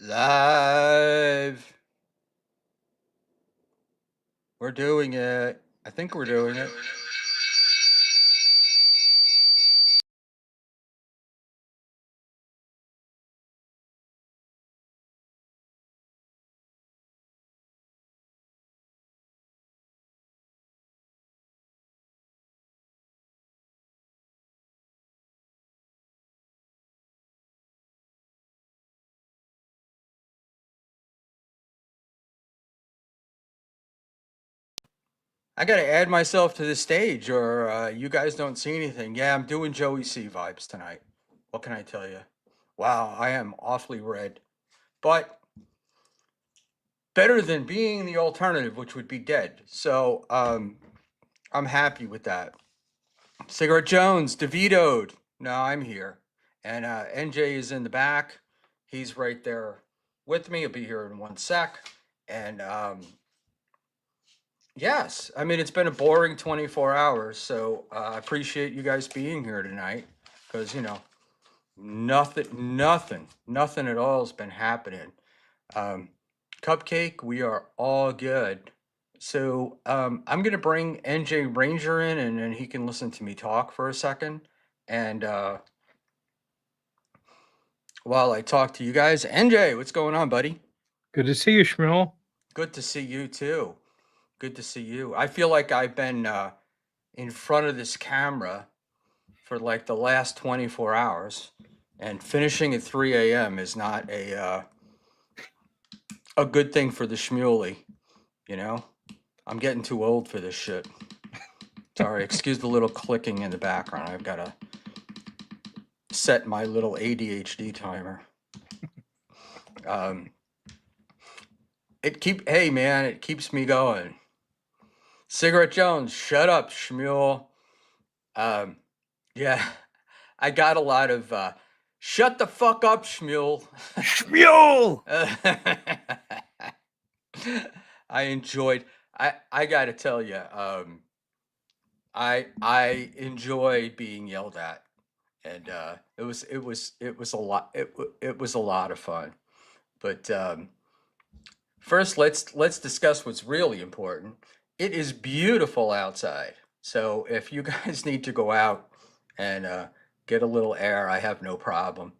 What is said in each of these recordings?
Live. We're doing it. I think we're doing it. I got to add myself to the stage, or you guys don't see anything. Yeah, I'm doing Joey C vibes tonight. What can I tell you? Wow, I am awfully red. But better than being the alternative, which would be dead. So I'm happy with that. Cigarette Jones, DeVito'd. No, I'm here. And NJ is in the back. He's right there with me. He'll be here in 1 sec. And yes, I mean, it's been a boring 24 hours. So I appreciate you guys being here tonight because, nothing at all has been happening. Um, Cupcake, we are all good. So I'm gonna bring NJ Ranger in, and then he can listen to me talk for a second. And while I talk to you guys, NJ, what's going on, buddy? Good to see you, Schmuel. Good to see you too. Good to see you. I feel like I've been in front of this camera for like the last 24 hours, and finishing at 3 a.m. is not a good thing for the Schmuely. You know, I'm getting too old for this shit. Sorry, excuse the little clicking in the background. I've got to set my little ADHD timer. Um, hey man, it keeps me going. Cigarette Jones, shut up, Schmuel. Um, yeah, I got a lot of shut the fuck up, Schmuel. Schmuel! I enjoyed. I got to tell you, I enjoy being yelled at, and it was a lot. It was a lot of fun. But first, let's discuss what's really important. It is beautiful outside. So if you guys need to go out and get a little air, I have no problem.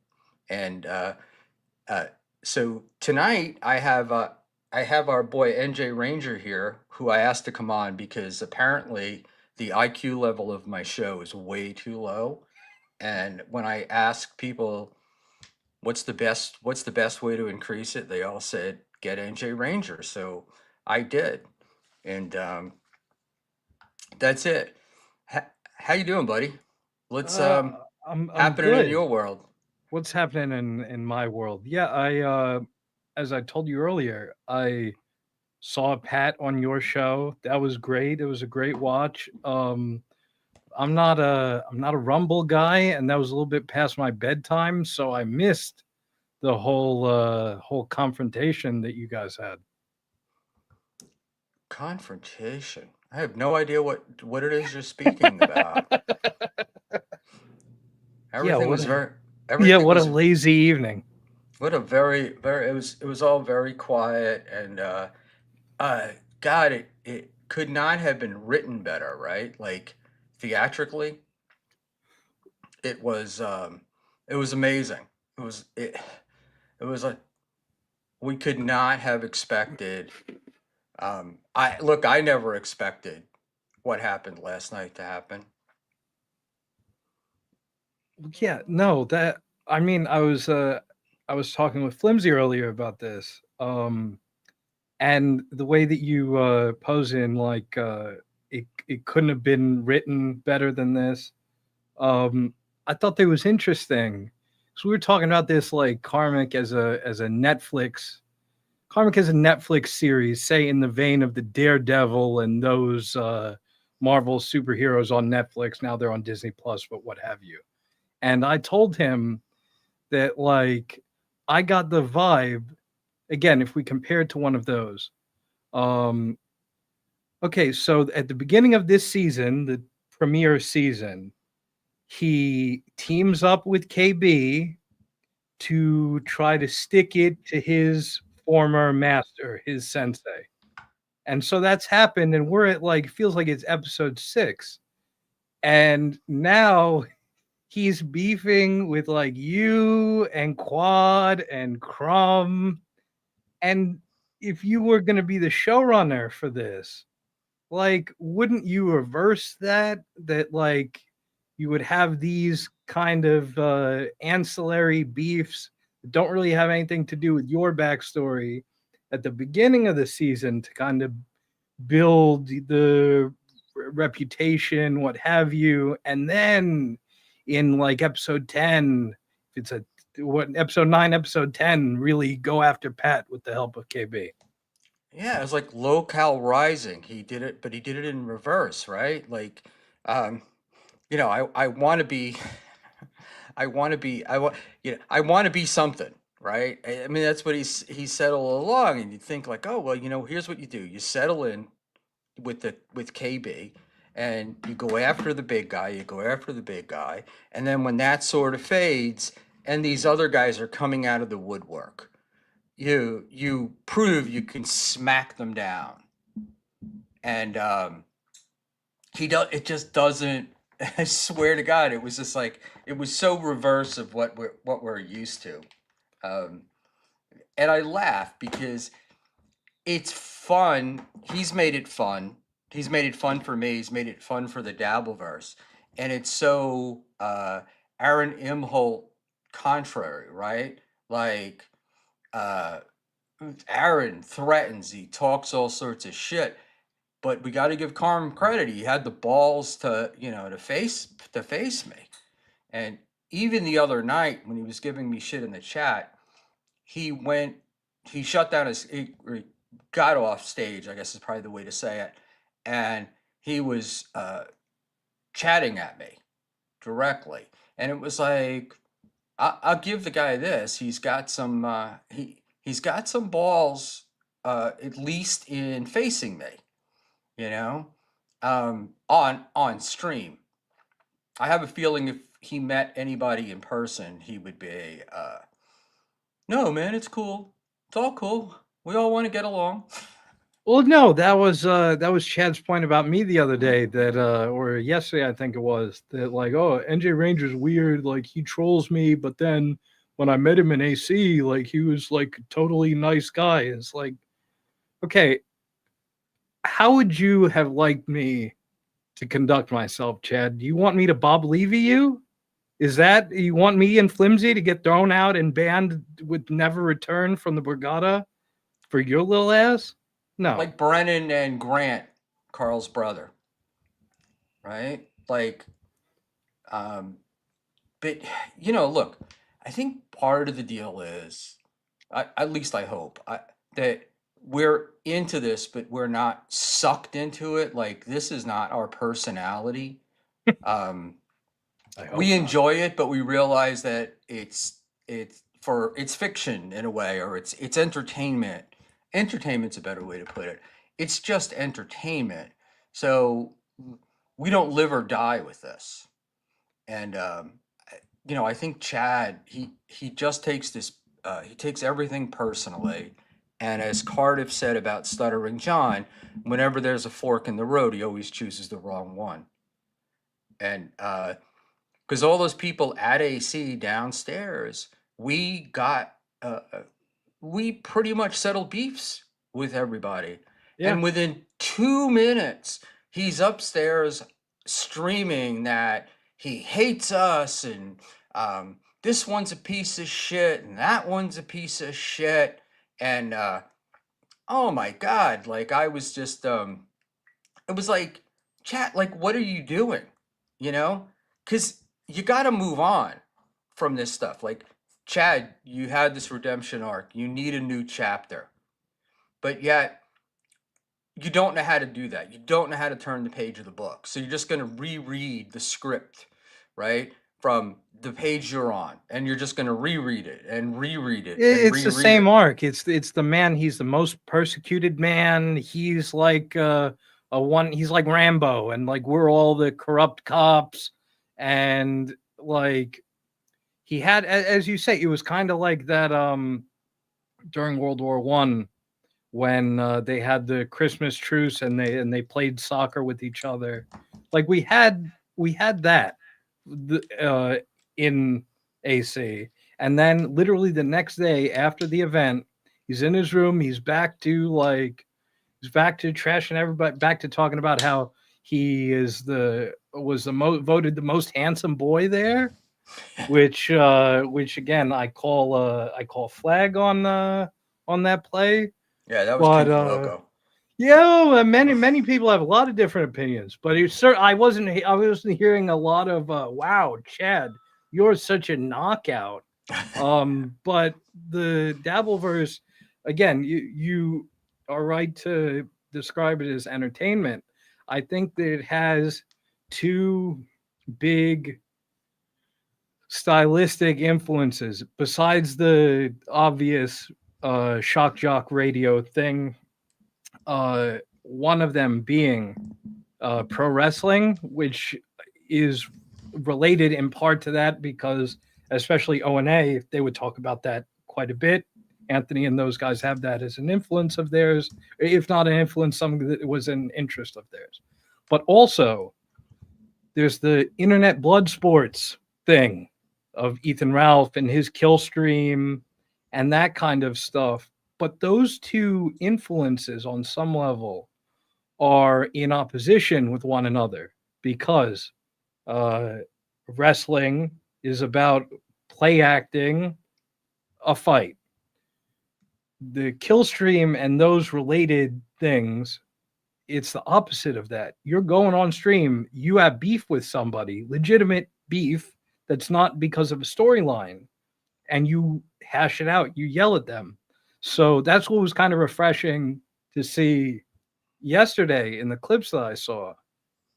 And uh, so tonight I have our boy NJ Ranger here, who I asked to come on because apparently the IQ level of my show is way too low. And when I ask people what's the best way to increase it, they all said get NJ Ranger. So I did, and that's it. How you doing, buddy? Let's Uh, I'm happening in good. your world. What's happening in my world? Yeah, as I told you earlier, I saw Pat on your show. That was great. It was a great watch. I'm not a Rumble guy, and that was a little bit past my bedtime, so I missed the whole confrontation that you guys had. Confrontation. I have no idea what it is you're speaking about. Yeah, Everything was very yeah, everything what a was lazy evening. what a very it was all very quiet, and uh God, it could not have been written better, right? Like theatrically, it was it was amazing. It was like we could not have expected. I never expected what happened last night to happen. Yeah, no, that I mean, I was talking with Flimsy earlier about this. And the way that you pose in like it couldn't have been written better than this. Um I thought that was interesting. So we were talking about this like Karmic as a Netflix series, say in the vein of the Daredevil and those Marvel superheroes on Netflix. Now they're on Disney Plus, but what have you. And I told him that like I got the vibe again if we compare it to one of those. Um okay, so at the beginning of this season, the premiere season, he teams up with KB to try to stick it to his former master, his sensei. And so that's happened and we're at like feels like it's episode 6. And now he's beefing with like you and Quad and Crumb. And if you were going to be the showrunner for this, like, wouldn't you reverse that? That like you would have these kind of ancillary beefs that don't really have anything to do with your backstory at the beginning of the season to kind of build the reputation, what have you, and then in like episode 10, if it's a what episode 9, episode 10, really go after Pat with the help of KB. Yeah, it was like Low-Cal Rising. He did it, but he did it in reverse, right? Like, um, I want to be, I want to be something, right? I mean, that's what he said all along. And you think like, oh well, here's what you do: you settle in with KB, and you go after the big guy. You go after the big guy, and then when that sort of fades, and these other guys are coming out of the woodwork, you prove you can smack them down, and he does. It just doesn't. I swear to God, it was just like it was so reverse of what we're used to, um, and I laugh because it's fun. He's made it fun. He's made it fun for me. He's made it fun for the Dabbleverse, and it's so Aaron Imholt contrary, right? Like uh, Aaron threatens, he talks all sorts of shit, but we got to give Carm credit. He had the balls to, to face me. And even the other night when he was giving me shit in the chat, he went, he shut down he got off stage, I guess is probably the way to say it, and he was chatting at me directly, and it was like, I'll give the guy this. He's got some balls, at least in facing me, you know, on stream. I have a feeling if he met anybody in person, he would be, no, man, it's cool. It's all cool. We all want to get along. Well, no, that was Chad's point about me the other day that or yesterday I think it was that like, oh, NJ Ranger's weird, like he trolls me, but then when I met him in AC, like he was like a totally nice guy. It's like, okay, how would you have liked me to conduct myself, Chad? Do you want me to Bob Levy you? Is that you want me and Flimsy to get thrown out and banned with never return from the Borgata for your little ass? No. Like Brennan and Grant, Carl's brother, right? Like, um, but look, I think part of the deal is, at least I hope, that we're into this, but we're not sucked into it. Like this is not our personality. Um, I hope we not. enjoy it, but we realize that it's fiction in a way, or it's entertainment. Entertainment's a better way to put it. It's just entertainment. So we don't live or die with this. And I think Chad, he just takes this, he takes everything personally. And as Cardiff said about Stuttering John, whenever there's a fork in the road, he always chooses the wrong one. And because all those people at AC downstairs, we got we pretty much settled beefs with everybody. Yeah. And within 2 minutes, he's upstairs streaming that he hates us, and this one's a piece of shit and that one's a piece of shit. And oh my God, like I was just, it was like, chat, like, what are you doing? You know? Because you got to move on from this stuff. Like, Chad, you had this redemption arc. You need a new chapter. But yet, you don't know how to do that. You don't know how to turn the page of the book. So you're just going to reread the script, right? From the page you're on. And you're just going to reread it and reread it and It's the reread same it. arc. It's the man. He's the most persecuted man. He's like a one. He's like Rambo, and like we're all the corrupt cops. And like he had, as you say, it was kind of like that during World War I when they had the Christmas truce and they played soccer with each other. Like we had that in AC, and then literally the next day after the event, he's in his room. He's back to trashing everybody, back to talking about how he voted the most handsome boy there, which again I call flag on that play. Yeah, that was But Kinky Loco. yeah, many people have a lot of different opinions, but I wasn't hearing a lot of wow, Chad, you're such a knockout. But the Dabbleverse, again, you are right to describe it as entertainment. I think that it has two big stylistic influences besides the obvious shock jock radio thing, one of them being pro wrestling, which is related in part to that because, especially O&A, they would talk about that quite a bit. Anthony and those guys have that as an influence of theirs, if not an influence, something that was an interest of theirs. But also, there's the internet blood sports thing of Ethan Ralph and his kill stream and that kind of stuff. But those two influences on some level are in opposition with one another because Uh, Wrestling is about play acting a fight. The kill stream and those related things, it's the opposite of that. You're going on stream, you have beef with somebody, legitimate beef that's not because of a storyline, and you hash it out, you yell at them. So that's what was kind of refreshing to see yesterday in the clips that I saw,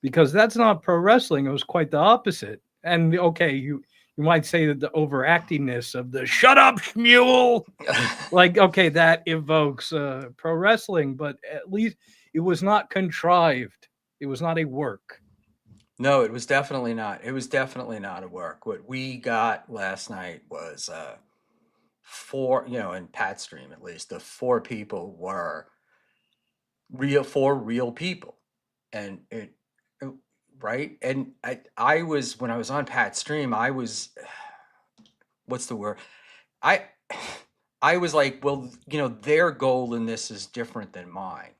because that's not pro wrestling. It was quite the opposite. And okay, you might say that the overactingness of the "shut up, Schmuel," like okay, that evokes pro wrestling, but at least it was not contrived. It was not a work. No, it was definitely not. It was definitely not a work. What we got last night was four, in Pat's stream at least, the four people were four real people. And it- right? And I was, when I was on Pat's stream, I was, what's the word? I I was like, well, their goal in this is different than mine,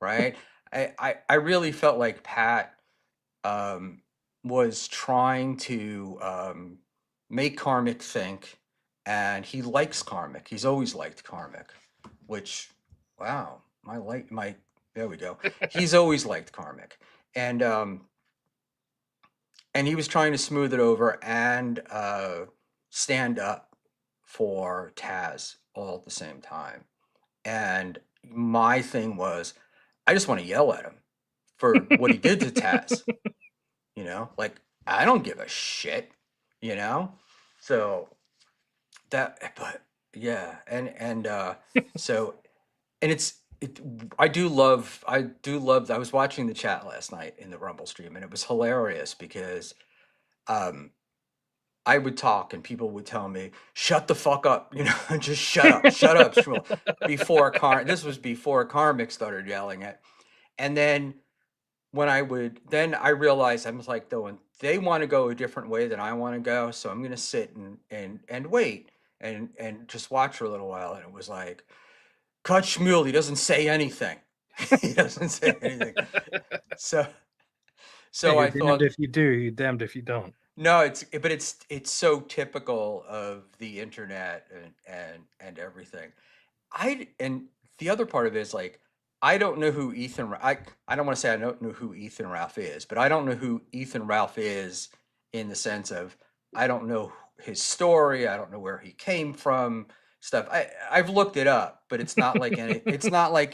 right? I really felt like Pat um, was trying to make Karmic think, and he likes Karmic. He's always liked Karmic, which, wow, there we go. He's always liked Karmic, and he was trying to smooth it over and stand up for Taz all at the same time. And my thing was, I just want to yell at him for what he did to Taz. Like, I don't give a shit, you know? So but yeah, so, and I was watching the chat last night in the Rumble stream, and it was hilarious because um I would talk and people would tell me, shut the fuck up, just shut up, Shmuel. This was before Karmic started yelling at, and then then I realized I was like, though, and they want to go a different way than I want to go, so I'm gonna sit and wait and just watch for a little while. And it was like, cut Shmuel, he doesn't say anything. He doesn't say anything. So Hey, so you're I damned thought, if you do, you're damned if you don't. no, it's so typical of the internet and everything. And the other part of it is like, I don't know who I don't want to say I don't know who Ethan Ralph is, but I don't know who Ethan Ralph is in the sense of, I don't know his story, I don't know where he came from, stuff. I've looked it up, but it's not like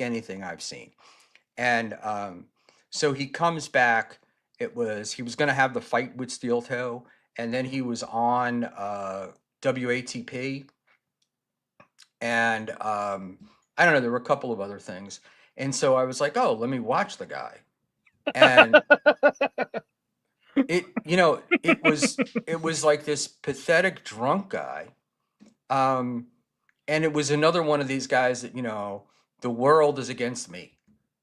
anything I've seen. And so he comes back. He was going to have the fight with Steel Toe, and then he was on WATP, and I don't know. There were a couple of other things, and so I was like, "Oh, let me watch the guy." And it was like this pathetic drunk guy, and it was another one of these guys that, the world is against me.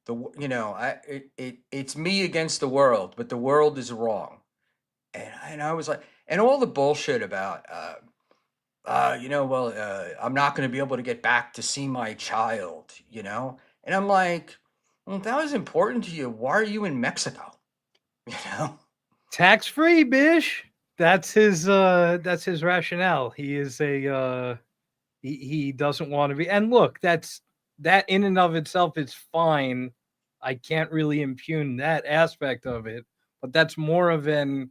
It's me against the world, but the world is wrong. And I was like, and all the bullshit about well, I'm not going to be able to get back to see my child. And I'm like, well, if that was important to you, why are you in Mexico? You know? Tax free, bish. That's his rationale. He is a he doesn't want to be. And look, that in and of itself is fine. I can't really impugn that aspect of it, but that's more of an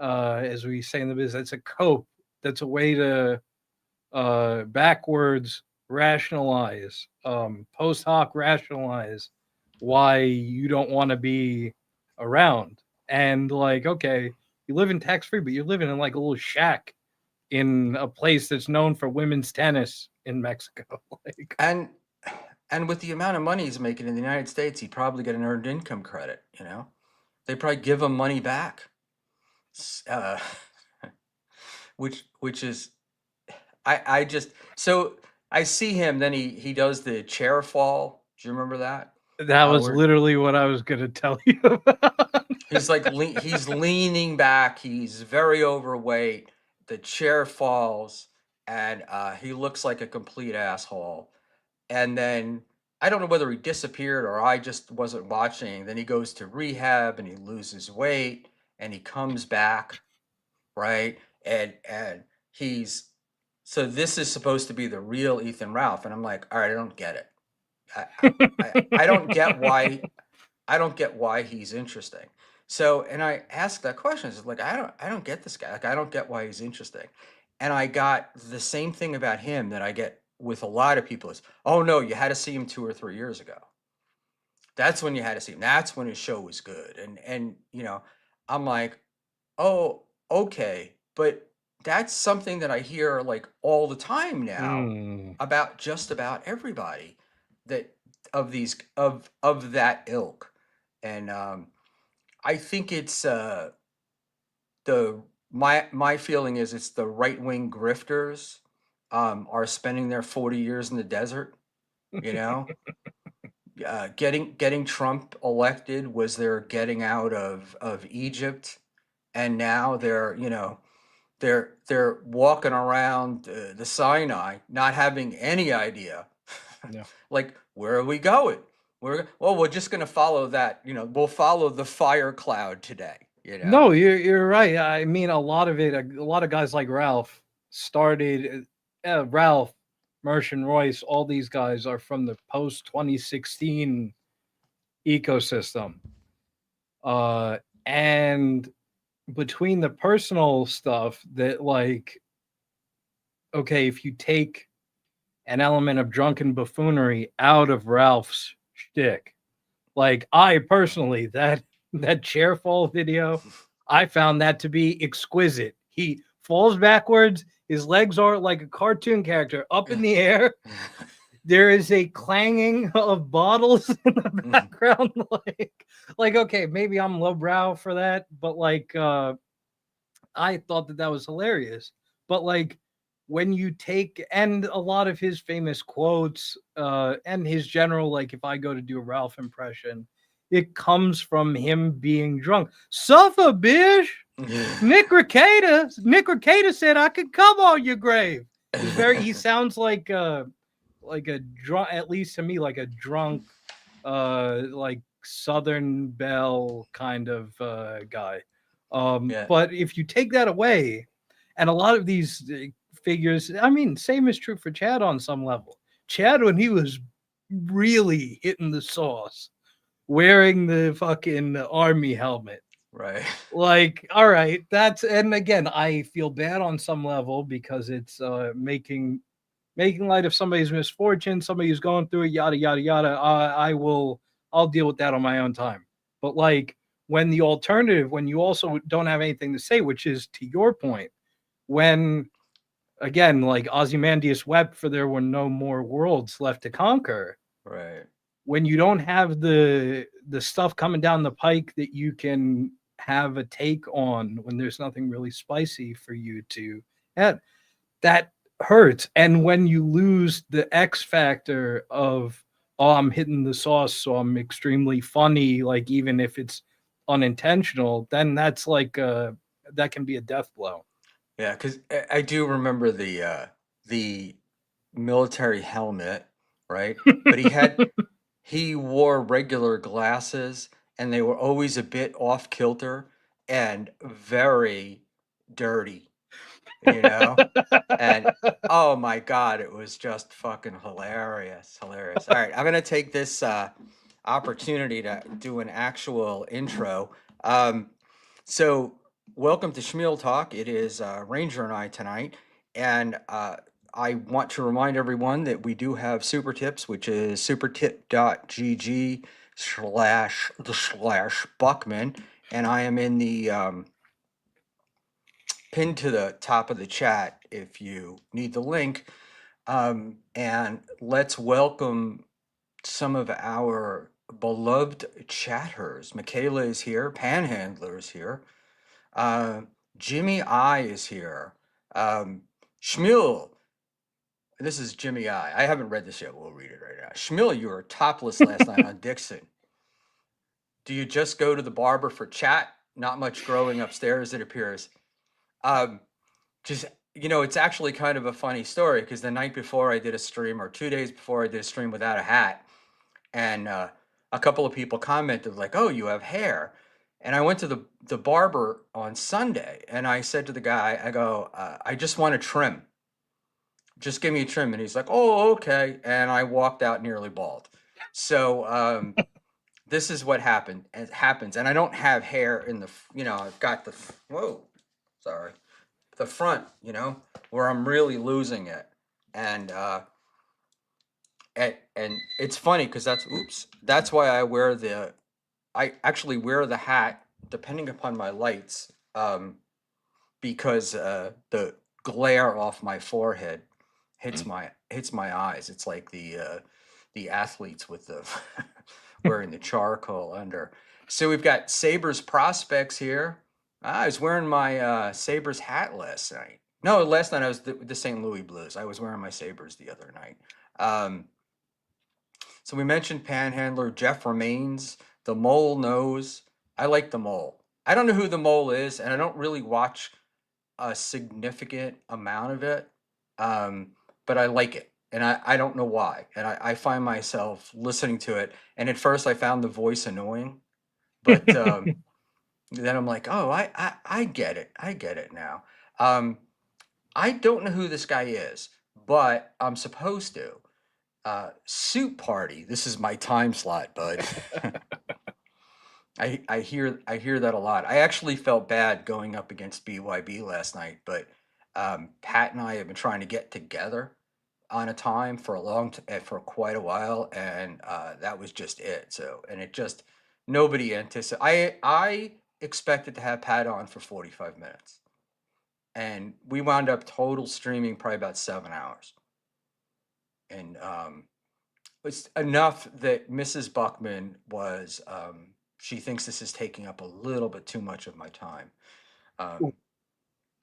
as we say in the business, that's a cope. That's a way to backwards rationalize, post hoc rationalize why you don't want to be around. And like, okay, you live in tax free, but you're living in like a little shack in a place that's known for women's tennis in Mexico. Like, And with the amount of money he's making in the United States, he'd probably get an earned income credit. They probably give him money back. Uh, which is, I just, so I see him, then he does the chair fall. Do you remember that? that was Where literally what I was going to tell you about. he's like he's leaning back, he's very overweight, the chair falls, and he looks like a complete asshole. And then I don't know whether he disappeared or I just wasn't watching. Then he goes to rehab and he loses weight, and he comes back, right? And he's so this is supposed to be the real Ethan Ralph, and I'm like, all right, I don't get it. I don't get why he's interesting. So, and I asked that question. It's like I don't get this guy. Like I don't get why he's interesting. And I got the same thing about him that I get with a lot of people is, oh no, you had to see him 2 or 3 years ago. That's when you had to see him. That's when his show was good. And I'm like, oh, okay, but that's something that I hear like all the time now Mm. about just about everybody that of these of that ilk. And I think it's the my feeling is it's the right wing grifters are spending their 40 years in the desert, you know. Getting Trump elected was their getting out of Egypt, and now they're walking around the Sinai, not having any idea, Yeah. like where are we going? We're just gonna follow that. We'll follow the fire cloud today. No, you're right. I mean, a lot of it, a lot of guys like Ralph started. Ralph, Merchant Royce, all these guys are from the post 2016 ecosystem. And between the personal stuff that, like, okay, if you take an element of drunken buffoonery out of Ralph's shtick, like I personally, that chair fall video, I found that to be exquisite. He falls backwards, his legs are like a cartoon character up in the air. There is a clanging of bottles in the background. like okay, maybe I'm lowbrow for that, but like I thought that was hilarious. But like when you take and a lot of his famous quotes and his general, like if I go to do a Ralph impression, it comes from him being drunk. Suffer, bitch. Nick Rekieta said I could come on your grave. He sounds like a drunk, at least to me, like a drunk like Southern Belle kind of guy. Yeah, But if you take that away, and a lot of these figures, I mean, same is true for Chad on some level. Chad, when he was really hitting the sauce, wearing the fucking army helmet, right. like, all right, and again, I feel bad on some level because it's making light of somebody's misfortune, somebody who's going through it, yada yada yada. I'll deal with that on my own time. But like when the alternative, when you also don't have anything to say, which is to your point, when again, like Ozymandias wept for there were no more worlds left to conquer. Right. When you don't have the stuff coming down the pike that you can have a take on, when there's nothing really spicy for you to add, that hurts. And when you lose the X factor of, oh, I'm hitting the sauce, so I'm extremely funny, like even if it's unintentional, then that's like that can be a death blow. Yeah, because I do remember the military helmet, right? But he wore regular glasses, and they were always a bit off kilter and very dirty, you know? And oh my God, it was just fucking hilarious, hilarious. All right, I'm gonna take this opportunity to do an actual intro. Um, so, welcome to Schmuel Talk. It is Ranger and I tonight, and I want to remind everyone that we do have super tips, which is supertip.gg/the/Buckman, and I am in the pinned to the top of the chat if you need the link. And let's welcome some of our beloved chatters. Michaela is here. Panhandler is here. Uh, Jimmy I is here. Schmuel, this is Jimmy I. I haven't read this yet. We'll read it right now. Schmuel, you were topless last night on Dixon. Do you just go to the barber for chat? Not much growing upstairs, it appears. Um, just it's actually kind of a funny story because the night before I did a stream, or 2 days before I did a stream without a hat, and a couple of people commented like, "Oh, you have hair," And I went to the barber on Sunday, and I said to the guy, I go, I just want a trim. Just give me a trim. And he's like, oh, okay. And I walked out nearly bald. So this is what happened. It happens, and I don't have hair in the, I've got the, whoa, sorry, the front, where I'm really losing it, and and it's funny because that's why I actually wear the hat depending upon my lights, because the glare off my forehead hits my eyes. It's like the athletes with the wearing the charcoal under. So we've got Sabres prospects here. I was wearing my Sabres hat last night. No, last night I was the St. Louis Blues. I was wearing my Sabres the other night. Um, so we mentioned Panhandler, Jeff Remains, the Mole knows. I like the Mole. I don't know who the Mole is, and I don't really watch a significant amount of it, um, but I like it, and I don't know why. And I find myself listening to it, and at first I found the voice annoying, but then I'm like, oh, I get it. I get it now. Um, I don't know who this guy is, but I'm supposed to. Soup Party. This is my time slot, bud. I hear that a lot. I actually felt bad going up against BYB last night, but Pat and I have been trying to get together on a time for for quite a while, and that was just it. So, and it just nobody anticipated. I expected to have Pat on for 45 minutes, and we wound up total streaming probably about 7 hours, and it's enough that Mrs. Buckman was, she thinks this is taking up a little bit too much of my time. Um,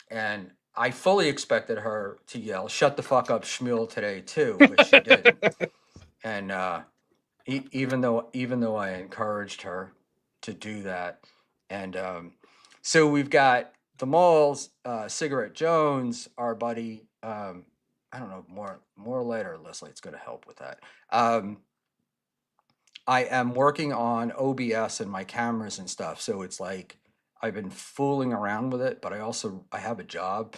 and I fully expected her to yell, shut the fuck up, Schmuel, today, too, but she didn't. And even though I encouraged her to do that. And so we've got the Moles, Cigarette Jones, our buddy. I don't know, more later, Leslie's going to help with that. I am working on OBS and my cameras and stuff, so it's like I've been fooling around with it, but I have a job,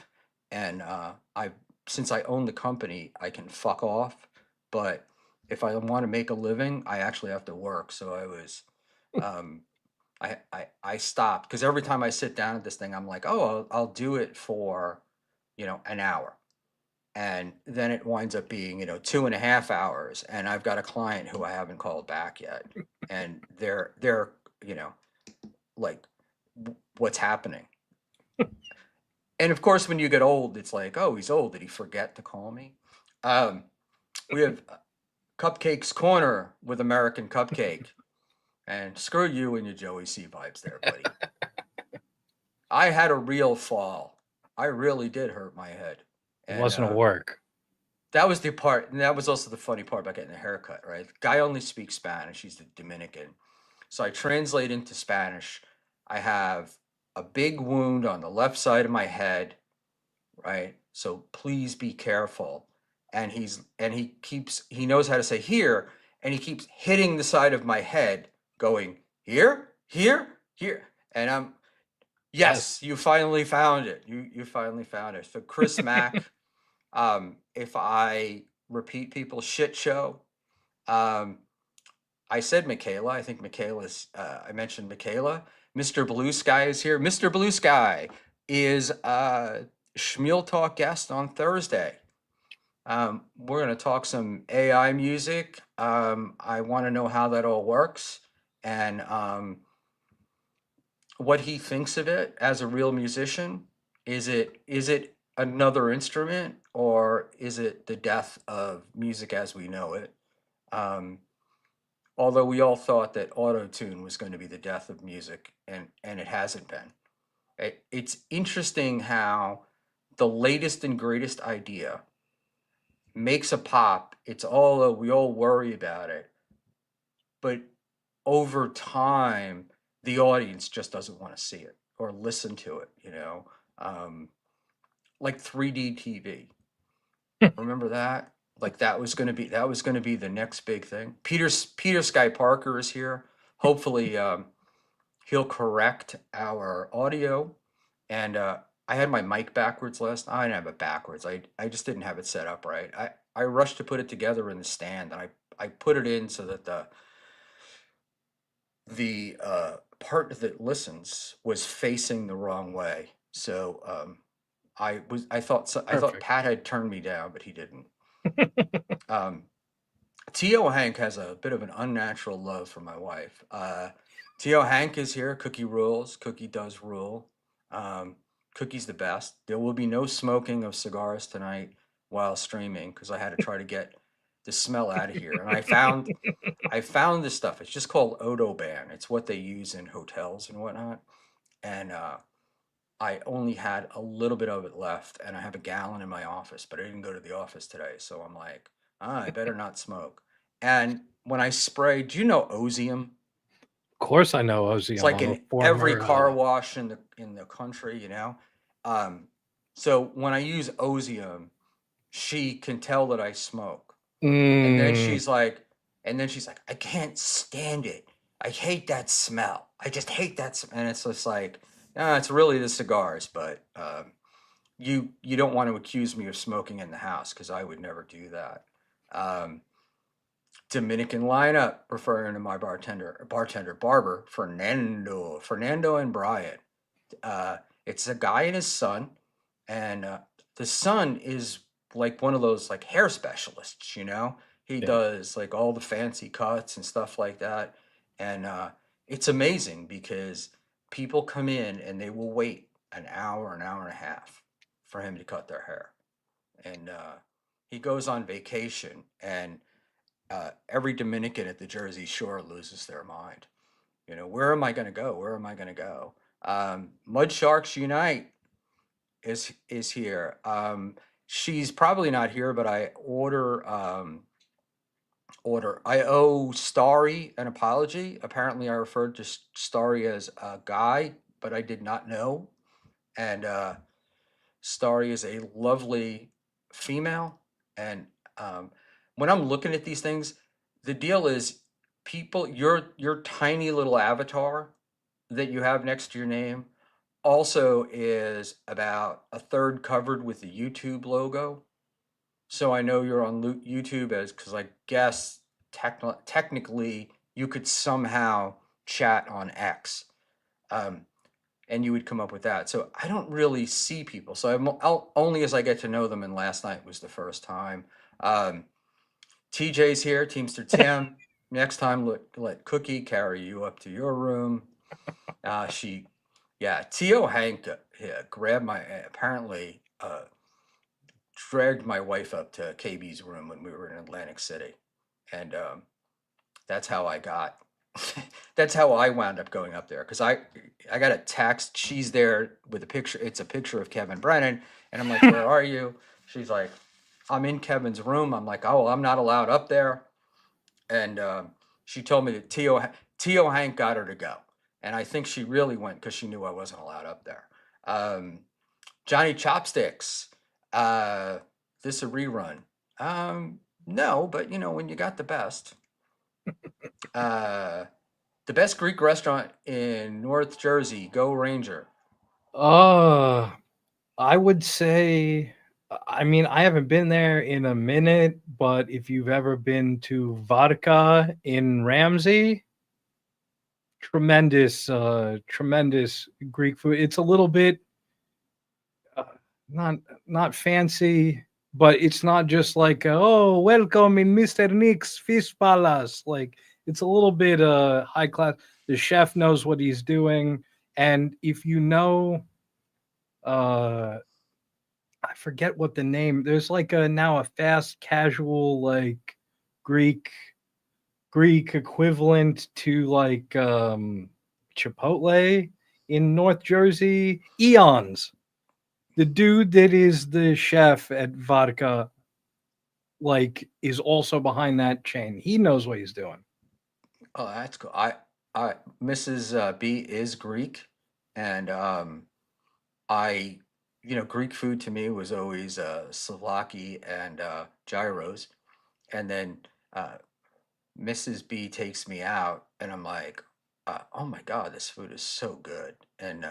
and I since I own the company, I can fuck off. But if I want to make a living, I actually have to work. So um, I stopped because every time I sit down at this thing, I'm like, oh, I'll do it for, an hour, and then it winds up being 2.5 hours, and I've got a client who I haven't called back yet, and they're like, what's happening? And of course when you get old, it's like, oh, he's old, did he forget to call me? um, we have Cupcake's Corner with American Cupcake, and screw you and your Joey C vibes there, buddy. I had a real fall. I really did hurt my head, It and wasn't a work. that was the part, and that was also the funny part about getting a haircut, right? The guy only speaks Spanish. He's the Dominican. So I translate into Spanish. I have a big wound on the left side of my head, right? So please be careful. And he knows how to say here, and he keeps hitting the side of my head, going here, here, here. And I'm Yes. yes, you finally found it. You finally found it. So Chris Mack, if I repeat people's shit show, um, I said Michaela. I think Michaela's. I mentioned Michaela. Mr. Blue Sky is here. Mr. Blue Sky is a Schmuel Talk guest on Thursday. We're going to talk some AI music. I want to know how that all works, and what he thinks of it as a real musician. Is it another instrument, or is it the death of music as we know it? Um, Although we all thought that auto tune was going to be the death of music, and it hasn't been. It's interesting how the latest and greatest idea makes a pop. It's all we all worry about it, but over time, the audience just doesn't want to see it or listen to it. Um, like 3D TV. Remember that? Like that was going to be the next big thing. Peter Sky Parker is here. Hopefully, He'll correct our audio, and I had my mic backwards last. I didn't have it backwards. I just didn't have it set up right. I rushed to put it together in the stand, and I put it in so that the part that listens was facing the wrong way. So I thought Perfect. Pat had turned me down, but he didn't. Um, T.O. Hank has a bit of an unnatural love for my wife. T.O. Hank is here. Cookie rules. Cookie does rule. Um, Cookie's the best. There will be no smoking of cigars tonight while streaming because I had to try to get the smell out of here. And I found this stuff. It's just called Odoban. It's what they use in hotels and whatnot. And I only had a little bit of it left, and I have a gallon in my office, but I didn't go to the office today, so I'm like, I better not smoke. And when I spray, do you know Ozium? Of course, I know It's Ozium. like I'm a in every former. car wash in the country. Um, so when I use Ozium, she can tell that I smoke. And then Mm, she's like, I can't stand it. I hate that smell. I just hate that. And it's just like, it's really the cigars, but you don't want to accuse me of smoking in the house because I would never do that. Um, Dominican lineup, referring to my barber, Fernando and Brian. It's a guy and his son, and the son is like one of those like hair specialists. He yeah. does like all the fancy cuts and stuff like that, and it's amazing because people come in and they will wait an hour and a half for him to cut their hair, and he goes on vacation, and every Dominican at the Jersey Shore loses their mind. Where am I going to go? Where am I going to go? Mud Sharks Unite is here. She's probably not here, but I owe Starry an apology. Apparently, I referred to Starry as a guy, but I did not know. And Starry is a lovely female. And um, when I'm looking at these things, the deal is your tiny little avatar that you have next to your name also is about a third covered with the YouTube logo. So I know you're on YouTube as because I guess technically you could somehow chat on X. Um, and you would come up with that. So I don't really see people. So only as I get to know them, and last night was the first time. Um, TJ's here, Teamster Tim. Next time, let Cookie carry you up to your room. Yeah, T.O. Hank grabbed apparently dragged my wife up to KB's room when we were in Atlantic City. And that's how I got that's how I wound up going up there because I got a text. She's there with a picture. It's a picture of Kevin Brennan, and I'm like, "Where are you?" She's like, "I'm in Kevin's room." I'm like, "Oh, well, I'm not allowed up there." And she told me that Tio Hank got her to go, and I think she really went because she knew I wasn't allowed up there. Um, Johnny Chopsticks, uh, this a rerun? No, but when you got the best. Uh, the best Greek restaurant in North Jersey. Go Ranger. Uh, I would say, I mean, I haven't been there in a minute, but if you've ever been to Vodka in Ramsey, tremendous Greek food. It's a little bit uh, not not fancy, but it's not just like oh, welcome in Mr. Nick's Fish Palace. Like it's a little bit high class. The chef knows what he's doing, and if you know uh I forget what the name. There's like a now a fast casual like Greek Greek equivalent to like Chipotle in North Jersey. Eons. The dude that is the chef at Vodka like is also behind that chain. He knows what he's doing. Oh, that's cool. I Mrs. B is Greek, and I, Greek food to me was always souvlaki and gyros, and then uh, Mrs. B takes me out, and I'm like, oh my God, this food is so good. And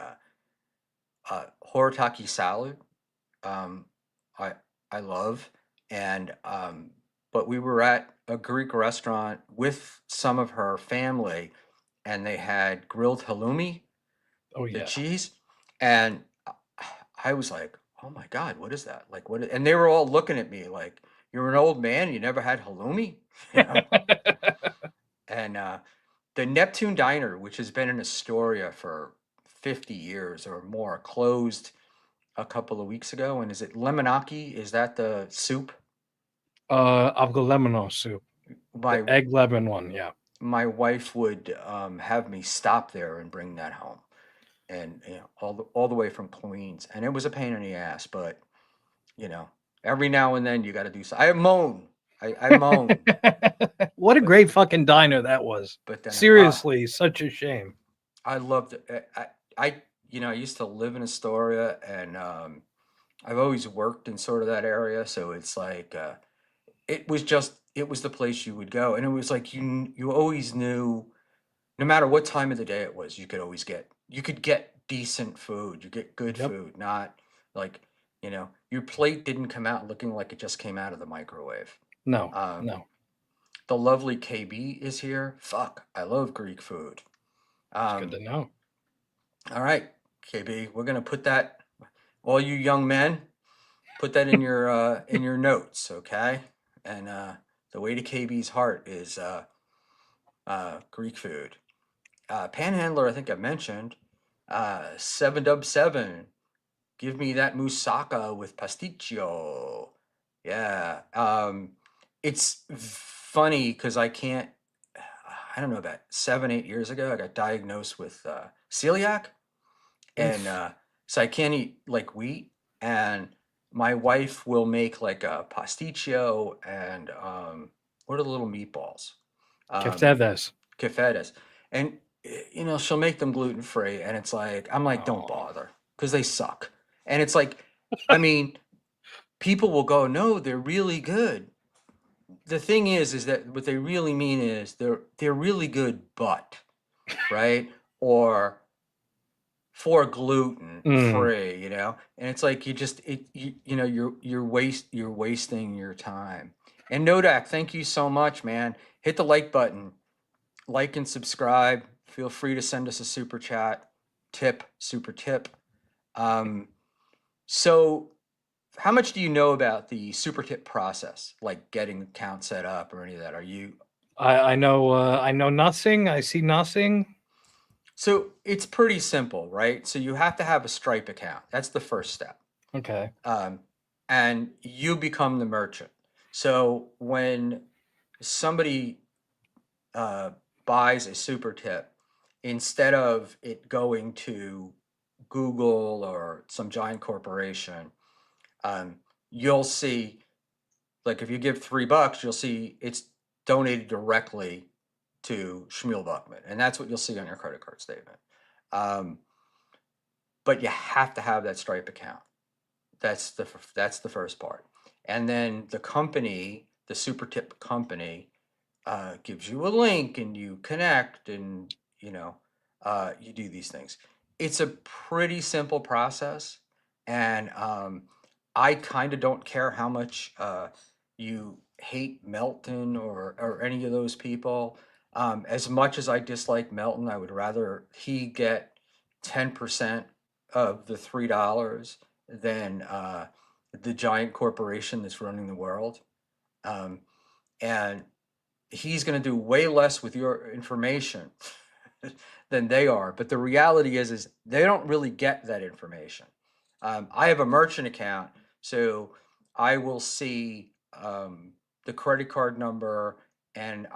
horitaki salad, um, I I love. And but we were at a Greek restaurant with some of her family, and they had grilled halloumi, Oh the yeah. cheese, and I was like, "Oh my God, what is that? Like what?" And they were all looking at me like, "You're an old man, you never had halloumi?" You know? And the Neptune Diner, which has been in Astoria for 50 years or more, closed a couple of weeks ago. And is it lemonaki? Is that the soup? I've got lemon soup, My the egg lemon one. Yeah, my wife would have me stop there and bring that home, and all the way from Queens, and it was a pain in the ass, but you know, every now and then you got to do so. I moan, I moan, what a but great fucking diner that was. then Seriously, such a shame. I loved it. I used to live in Astoria, and I've always worked in sort of that area, so it's like it was the place you would go, and it was like you always knew, no matter what time of the day it was, you could get decent food, you get good Yep. food, not like your plate didn't come out looking like it just came out of the microwave. No, Um, no, the lovely KB is here. Fuck, I love Greek food. it's good Um, to know. all right, KB, we're gonna put that. All you young men, put that in your notes, okay? And the way to KB's heart is Greek food. Panhandler, I think I mentioned. 7W7, give me that moussaka with pasticcio. Yeah. It's funny because I can't. I don't know, about 7, 8 years ago, I got diagnosed with celiac, and Oof. so I can't eat like wheat. And my wife will make like a pasticcio and what are the little meatballs? Um, Keftedes. Cafetas, and she'll make them gluten free, and it's like I'm like, don't Oh, bother because they suck. And it's like, I mean, people will go, no, they're really good. The thing is that what they really mean is they're really good, but right, or for gluten mm. free, and it's like you just you're wasting your time. And Nodak, thank you so much, man. Hit the like button, like and subscribe. Feel free to send us a super chat, super tip. Um, so, how much do you know about the super tip process, like getting the account set up or any of that? Are you I know. I know nothing. I see nothing. so it's pretty simple, right? So you have to have a Stripe account. That's the first step, Okay. um, and you become the merchant. So when somebody uh, buys a super tip, instead of it going to Google or some giant corporation, um, you'll see, like if you give $3, you'll see it's donated directly to Schmuel Buckman, and that's what you'll see on your credit card statement. Um, but you have to have that Stripe account. That's the first part, and then the company, the super tip company, gives you a link and you connect, and you know you do these things. It's a pretty simple process, and I kind of don't care how much you hate Melton or any of those people. As much as I dislike Melton, I would rather he get 10% of the $3 than the giant corporation that's running the world. Um, and he's going to do way less with your information than they are. But the reality is they don't really get that information. I have a merchant account, so I will see the credit card number and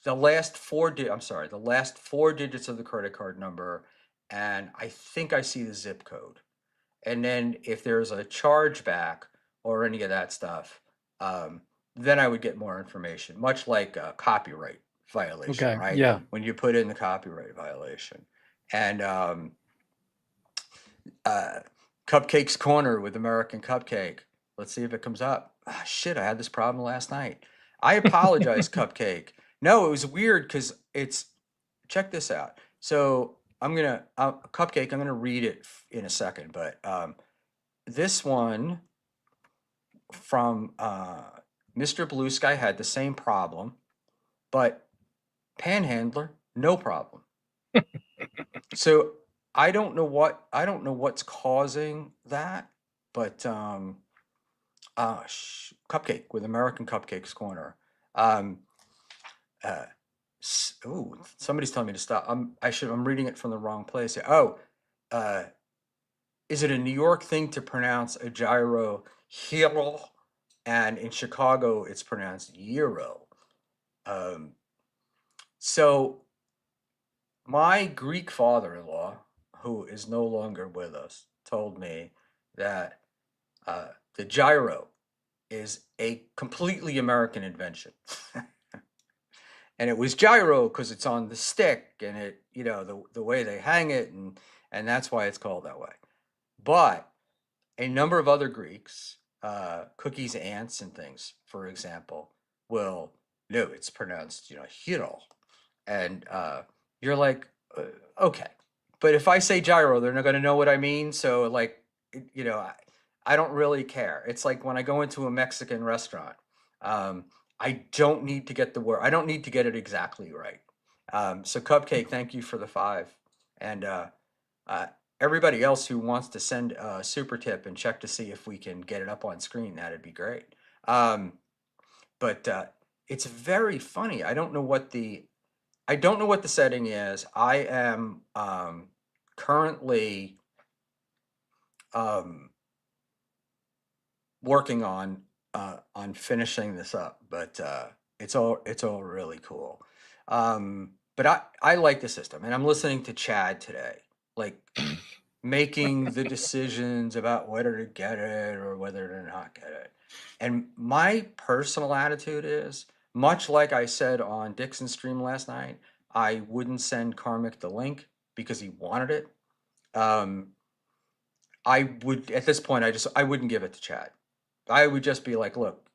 the last the last 4 digits of the credit card number, and I think I see the zip code. And then if there's a chargeback or any of that stuff, um, then I would get more information, much like a copyright violation, Okay. right? Yeah. When you put in the copyright violation. And uh, Cupcake's Corner with American Cupcake. Let's see if it comes up. Ah, shit, I had this problem last night. I apologize, Cupcake. No, it was weird because check this out. So I'm gonna Cupcake. I'm gonna read it in a second, but this one from Mr. Blue Sky had the same problem, but Panhandler no problem. So I don't know what's causing that, but Cupcake with American Cupcakes Corner. Um, uh, oh, somebody's telling me to stop. I'm reading it from the wrong place. Oh, uh, is it a New York thing to pronounce a gyro hero, and in Chicago it's pronounced euro? Um, so my Greek father-in-law, who is no longer with us, told me that the gyro is a completely American invention. And it was gyro because it's on the stick and it, the way they hang it, and that's why it's called that way. But a number of other Greeks, cookies, ants, and things, for example, will no, it's pronounced, hero, and you're like, okay, but if I say gyro, they're not going to know what I mean. So like, I don't really care. It's like when I go into a Mexican restaurant, um, I don't need to get the word. I don't need to get it exactly right. So Cupcake, thank you for the 5, and uh, everybody else who wants to send a super tip and check to see if we can get it up on screen, that'd be great. Um, but it's very funny. I don't know what the setting is. I am currently um, working on finishing this up, but it's all really cool. But I like the system, and I'm listening to Chad today, like making the decisions about whether to get it or whether to not get it. And my personal attitude is, much like I said on Dixon's stream last night, I wouldn't send Karmic the link because he wanted it. Um, I would at this point I wouldn't give it to Chad. I would just be like, look,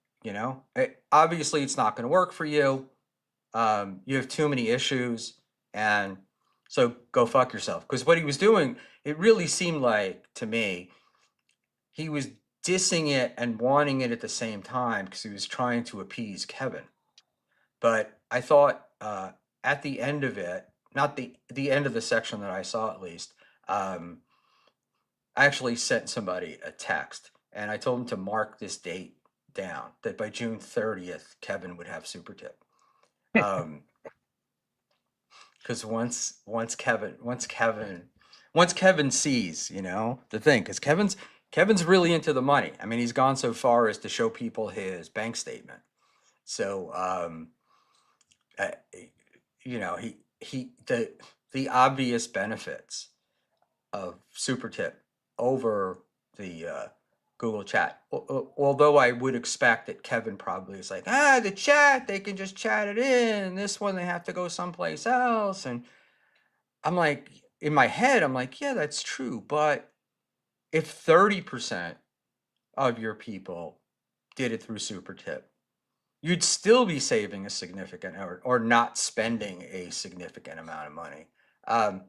obviously it's not going to work for you. You have too many issues, and so go fuck yourself. Because what he was doing, it really seemed like to me, he was dissing it and wanting it at the same time because he was trying to appease Kevin. But I thought at the end of it, not the end of the section that I saw at least, um, I actually sent somebody a text and I told him to mark this date down that by June 30th, Kevin would have super tip. Um, because once Kevin sees, the thing, because Kevin's really into the money. I mean, he's gone so far as to show people his bank statement. So, uh, the obvious benefits of super tip over the Google Chat. Although I would expect that Kevin probably is like, the chat, they can just chat it in. This one, they have to go someplace else. And I'm like, in my head, I'm like, yeah, that's true. But if 30% of your people did it through super tip, you'd still be saving a significant or not spending a significant amount of money. Um,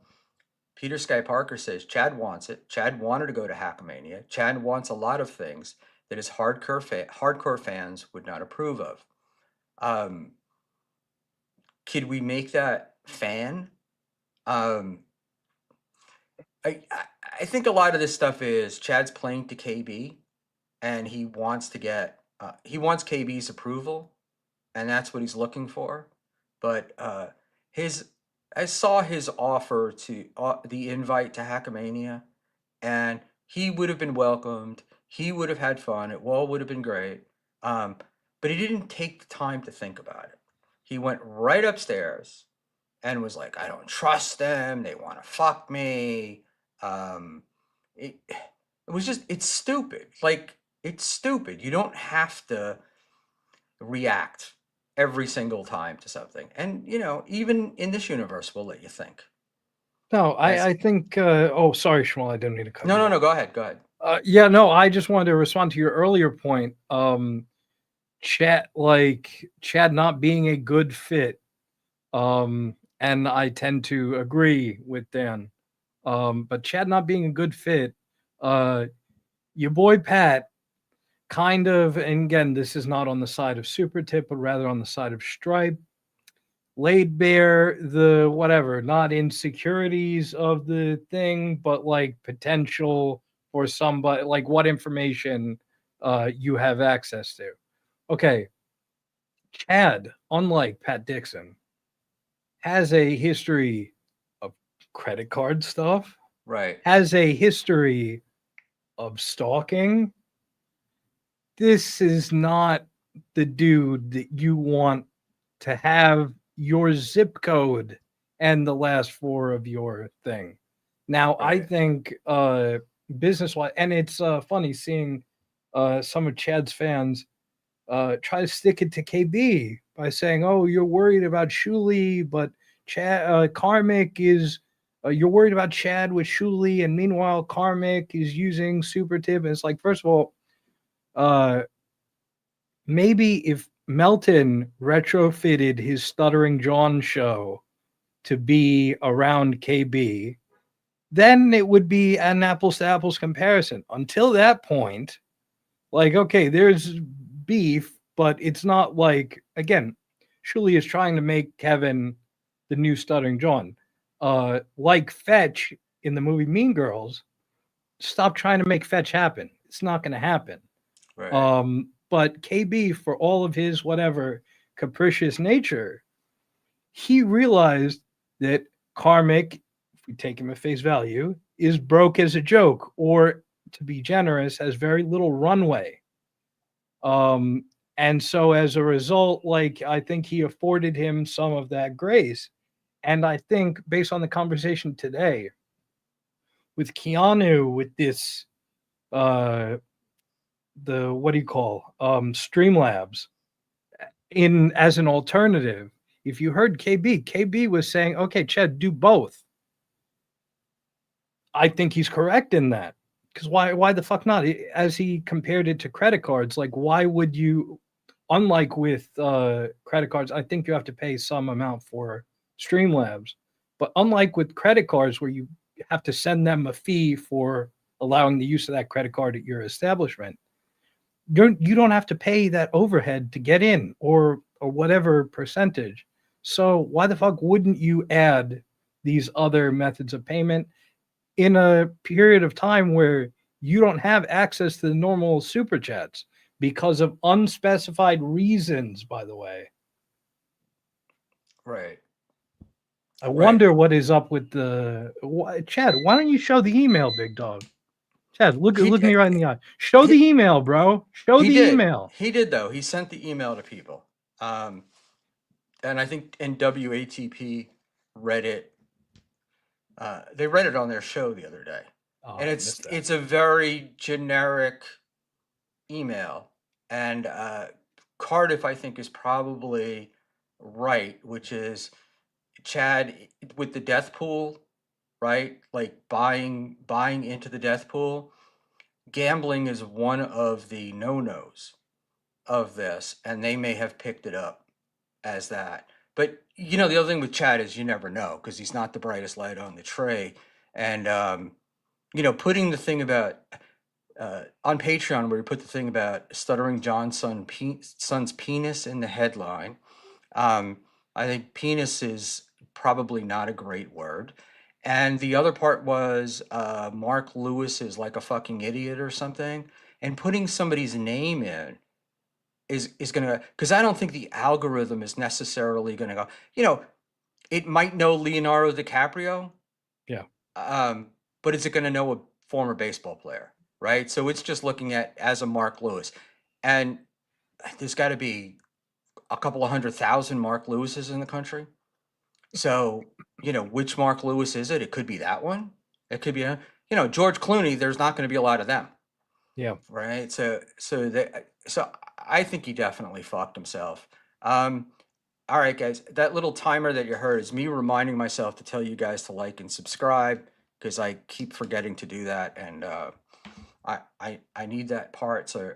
Peter Sky Parker says Chad wants it. Chad wanted to go to Hackmania. Chad wants a lot of things that his hardcore fans would not approve of. Um, could we make that fan? Um, I think a lot of this stuff is Chad's playing to KB, and he wants KB's approval, and that's what he's looking for. But his I saw his offer to the invite to Hackmania, and he would have been welcomed. He would have had fun. It all would have been great. Um, but he didn't take the time to think about it. He went right upstairs and was like, "I don't trust them. They want to fuck me." Um, it was just it's stupid. Like it's stupid. You don't have to react every single time to something. And even in this universe, we'll let you think. No, As I think. Sorry, Schmuel, I didn't mean to cut no, you no, off. no. Go ahead. Go ahead. Yeah, no, I just wanted to respond to your earlier point. Chad not being a good fit, and I tend to agree with Dan. But Chad not being a good fit, uh, your boy Pat kind of, and again, this is not on the side of Super Tip, but rather on the side of Stripe, laid bare the whatever, not insecurities of the thing, but like potential for somebody, like what information you have access to. Okay, Chad, unlike Pat Dixon, has a history of credit card stuff, Right. has a history of stalking. This is not the dude that you want to have your zip code and the last four of your thing. Now, I Right. think business wise, and it's funny seeing some of Chad's fans try to stick it to KB by saying, "Oh, you're worried about Shuli, but Chad Karmic is you're worried about Chad with Shuli, and meanwhile Karmic is using Super Tip." And it's like, first of all, uh, maybe if Melton retrofitted his Stuttering John show to be around KB, then it would be an apples to apples comparison. Until that point, like, okay, there's beef, but it's not like, again, Shuli is trying to make Kevin the new Stuttering John. Like Fetch in the movie Mean Girls, stop trying to make Fetch happen. It's not going to happen. Right. But KB, for all of his whatever capricious nature, he realized that Karmic, if we take him at face value, is broke as a joke, or to be generous, has very little runway. Um, and so as a result, like I think he afforded him some of that grace. And I think based on the conversation today with Keanu with this the what do you call Streamlabs in as an alternative. If you heard KB was saying, okay, Chad, do both. I think he's correct in that. Because why the fuck not? As he compared it to credit cards, like why would you unlike with credit cards, I think you have to pay some amount for Streamlabs. But unlike with credit cards where you have to send them a fee for allowing the use of that credit card at your establishment, you don't have to pay that overhead to get in or whatever percentage. So why the fuck wouldn't you add these other methods of payment in a period of time where you don't have access to the normal super chats because of unspecified reasons, by the way? Right. I Right. wonder what is up with the Chad. Why don't you show the email, big dog? Chad, He look me right in the eye. Show the he email, bro. Show he the did. email. He did though. He sent the email to people. And I think NWATP read it. They read it on their show the other day, Oh, and I it's missed that. it's a very generic email. And Cardiff, I think, is probably right, which is Chad with the death pool, right? Like buying into the death pool. Gambling is one of the no-nos of this, and they may have picked it up as that. But the other thing with Chad is you never know because he's not the brightest light on the tray. And putting the thing about on Patreon where we put the thing about Stuttering John's son's penis in the headline. Um, I think penis is probably not a great word. And the other part was Mark Lewis is like a fucking idiot or something. And putting somebody's name in is gonna, because I don't think the algorithm is necessarily gonna go. It might know Leonardo DiCaprio, Yeah. um, but is it gonna know a former baseball player, right? So it's just looking at as a Mark Lewis, and there's got to be a couple of 100,000 Mark Lewises in the country. So which Mark Lewis is it? It could be that one. It could be George Clooney. There's not going to be a lot of them, Yeah. right? So I think he definitely fucked himself. Um, all right, guys, that little timer that you heard is me reminding myself to tell you guys to like and subscribe because I keep forgetting to do that, and I need that part. So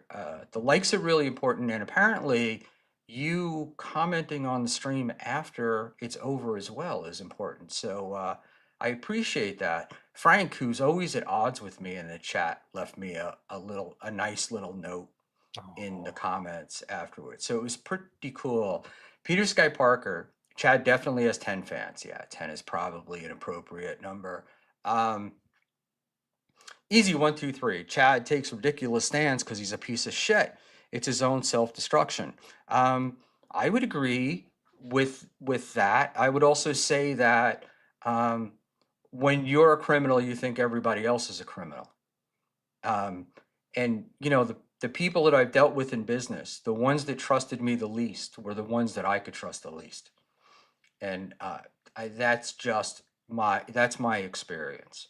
the likes are really important, and apparently, you commenting on the stream after it's over as well is important. So I appreciate that. Frank, who's always at odds with me in the chat, left me a nice little note in the Oh. comments afterwards. So it was pretty cool. Peter Sky Parker, Chad definitely has 10 fans. Yeah, 10 is probably an appropriate number. Um, Easy 1, 2, 3. Chad takes ridiculous stands because he's a piece of shit. It's his own self-destruction. Um, I would agree with that. I would also say that um, when you're a criminal, you think everybody else is a criminal. Um, and the people that I've dealt with in business, the ones that trusted me the least were the ones that I could trust the least. And that's just that's my experience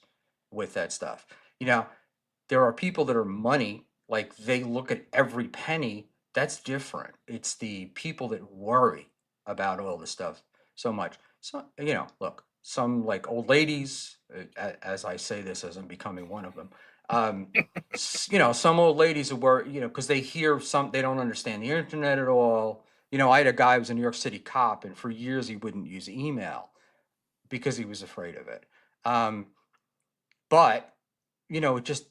with that stuff. You know, there are people that are money, like they look at every penny. That's different. It's the people that worry about all this stuff so much. So, look, some like old ladies, as I say this as I'm becoming one of them, um, some old ladies who were, because they hear they don't understand the internet at all. I had a guy who was a New York City cop, and for years he wouldn't use email because he was afraid of it. Um, but just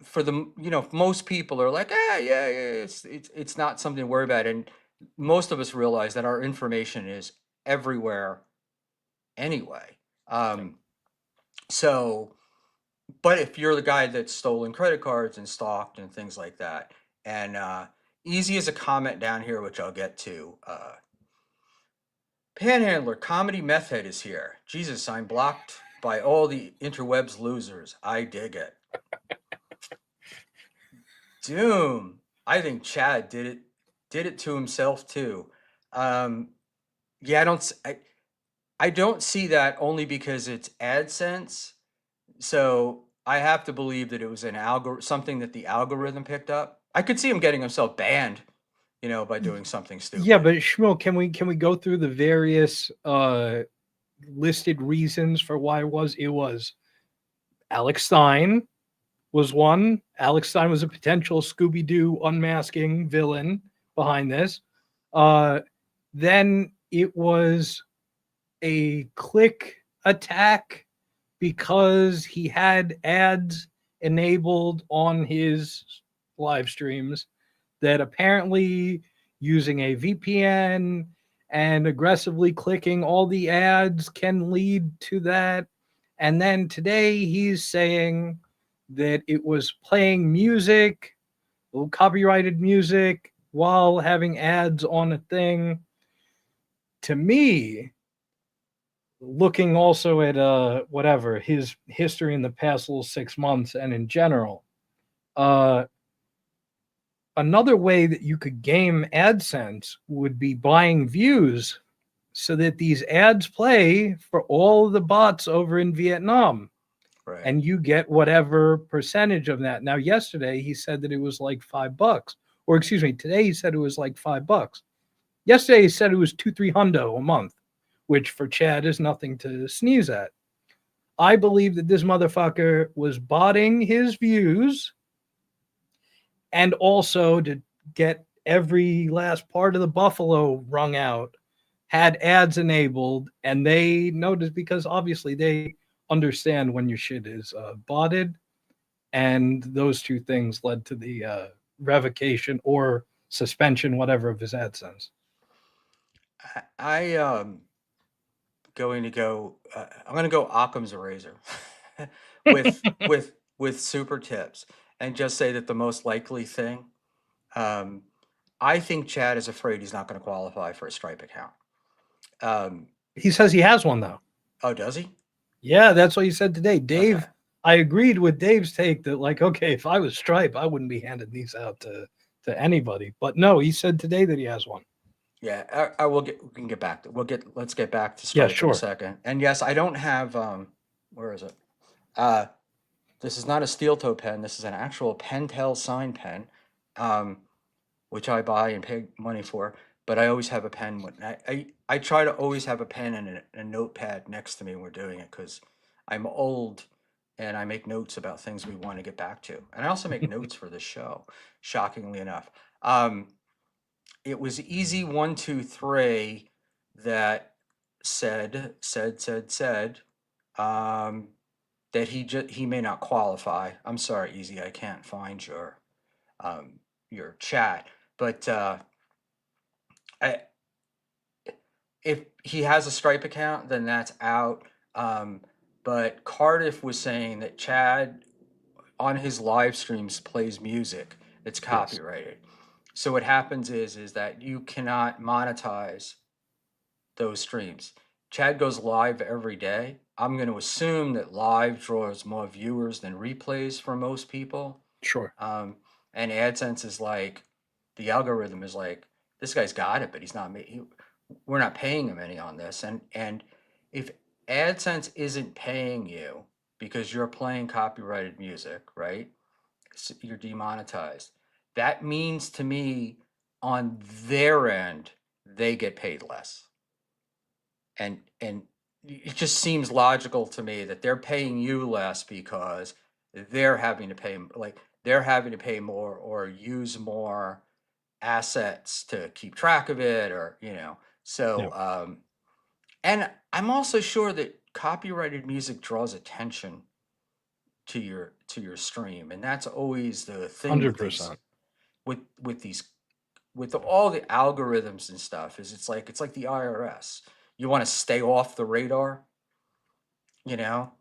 for the most people are like, yeah, it's not something to worry about, and most of us realize that our information is everywhere anyway. Yep. Um, so, but if you're the guy that's stolen credit cards and stalked and things like that, and easy as a comment down here, which I'll get to. Panhandler Comedy Method is here. Jesus, I'm blocked by all the interwebs losers. I dig it. Doom. I think Chad did it to himself too. Um, yeah, I don't see that only because it's AdSense. So I have to believe that it was something that the algorithm picked up. I could see him getting himself banned, by doing something Yeah, stupid. but Shmuel, can we go through the various listed reasons for why it was Alex Stein was one. Alex Stein was a potential Scooby Doo unmasking villain behind this. Uh, then it was a click attack because he had ads enabled on his live streams that apparently using a VPN and aggressively clicking all the ads can lead to that. And then today he's saying that it was playing music, copyrighted music, while having ads on a thing. To me, looking also at whatever his history in the past little 6 months and in general, uh another way that you could game AdSense would be buying views so that these ads play for all of the bots over in Vietnam Right. and you get whatever percentage of that. Now, yesterday he said that it was like $5, or excuse me, today he said it was like $5. Yesterday he said it was 2-3 hundo a month, which for Chad is nothing to sneeze at. I believe that this motherfucker was botting his views and also to get every last part of the buffalo wrung out, had ads enabled, and they noticed because obviously they understand when your shit is botted, and those two things led to the revocation or suspension, whatever, of his AdSense. I going to go. I'm going to go Occam's razor with super tips, and just say that the most likely thing. Um, I think Chad is afraid he's not going to qualify for a Stripe account. Um, He says he has one though. oh, does he? Yeah, that's what he said today. Okay. Dave, I agreed with Dave's take that, like, okay, if I was Stripe, I wouldn't be handing these out to anybody. But no, he said today that he has one. Yeah, I will get. We can get back to. Let's get back to Yeah, Stripe in a sure. second. And yes, I don't have. Where is it? Uh, this is not a steel toe pen. This is an actual Pentel sign pen. Um, which I buy and pay money for. But I always have a pen. I try to always have a pen and a notepad next to me when we're doing it because I'm old and I make notes about things we want to get back to. And I also make notes for this show, shockingly enough. Um, it was Easy 123 that said um, that he may not qualify. I'm sorry, Easy, I can't find um, your chat, but I, if he has a Stripe account, then that's out. Um, but Cardiff was saying that Chad on his live streams plays music that's Yes. copyrighted. So what happens is that you cannot monetize those streams. Chad goes live every day. I'm going to assume that live draws more viewers than replays for most people. Sure. Um, and AdSense is like, the algorithm is like, this guy's got it, but he's not. We're not paying him any on this. And if AdSense isn't paying you because you're playing copyrighted music, right? You're demonetized. That means to me, on their end, they get paid less. And it just seems logical to me that they're paying you less because they're having to pay, like they're having to pay more or use more assets to keep track of it, or Yeah. and I'm also sure that copyrighted music draws attention to your stream, and that's always the thing with these 100%. with these with all the algorithms and stuff. Is it's like the IRS. You want to stay off the radar, you know,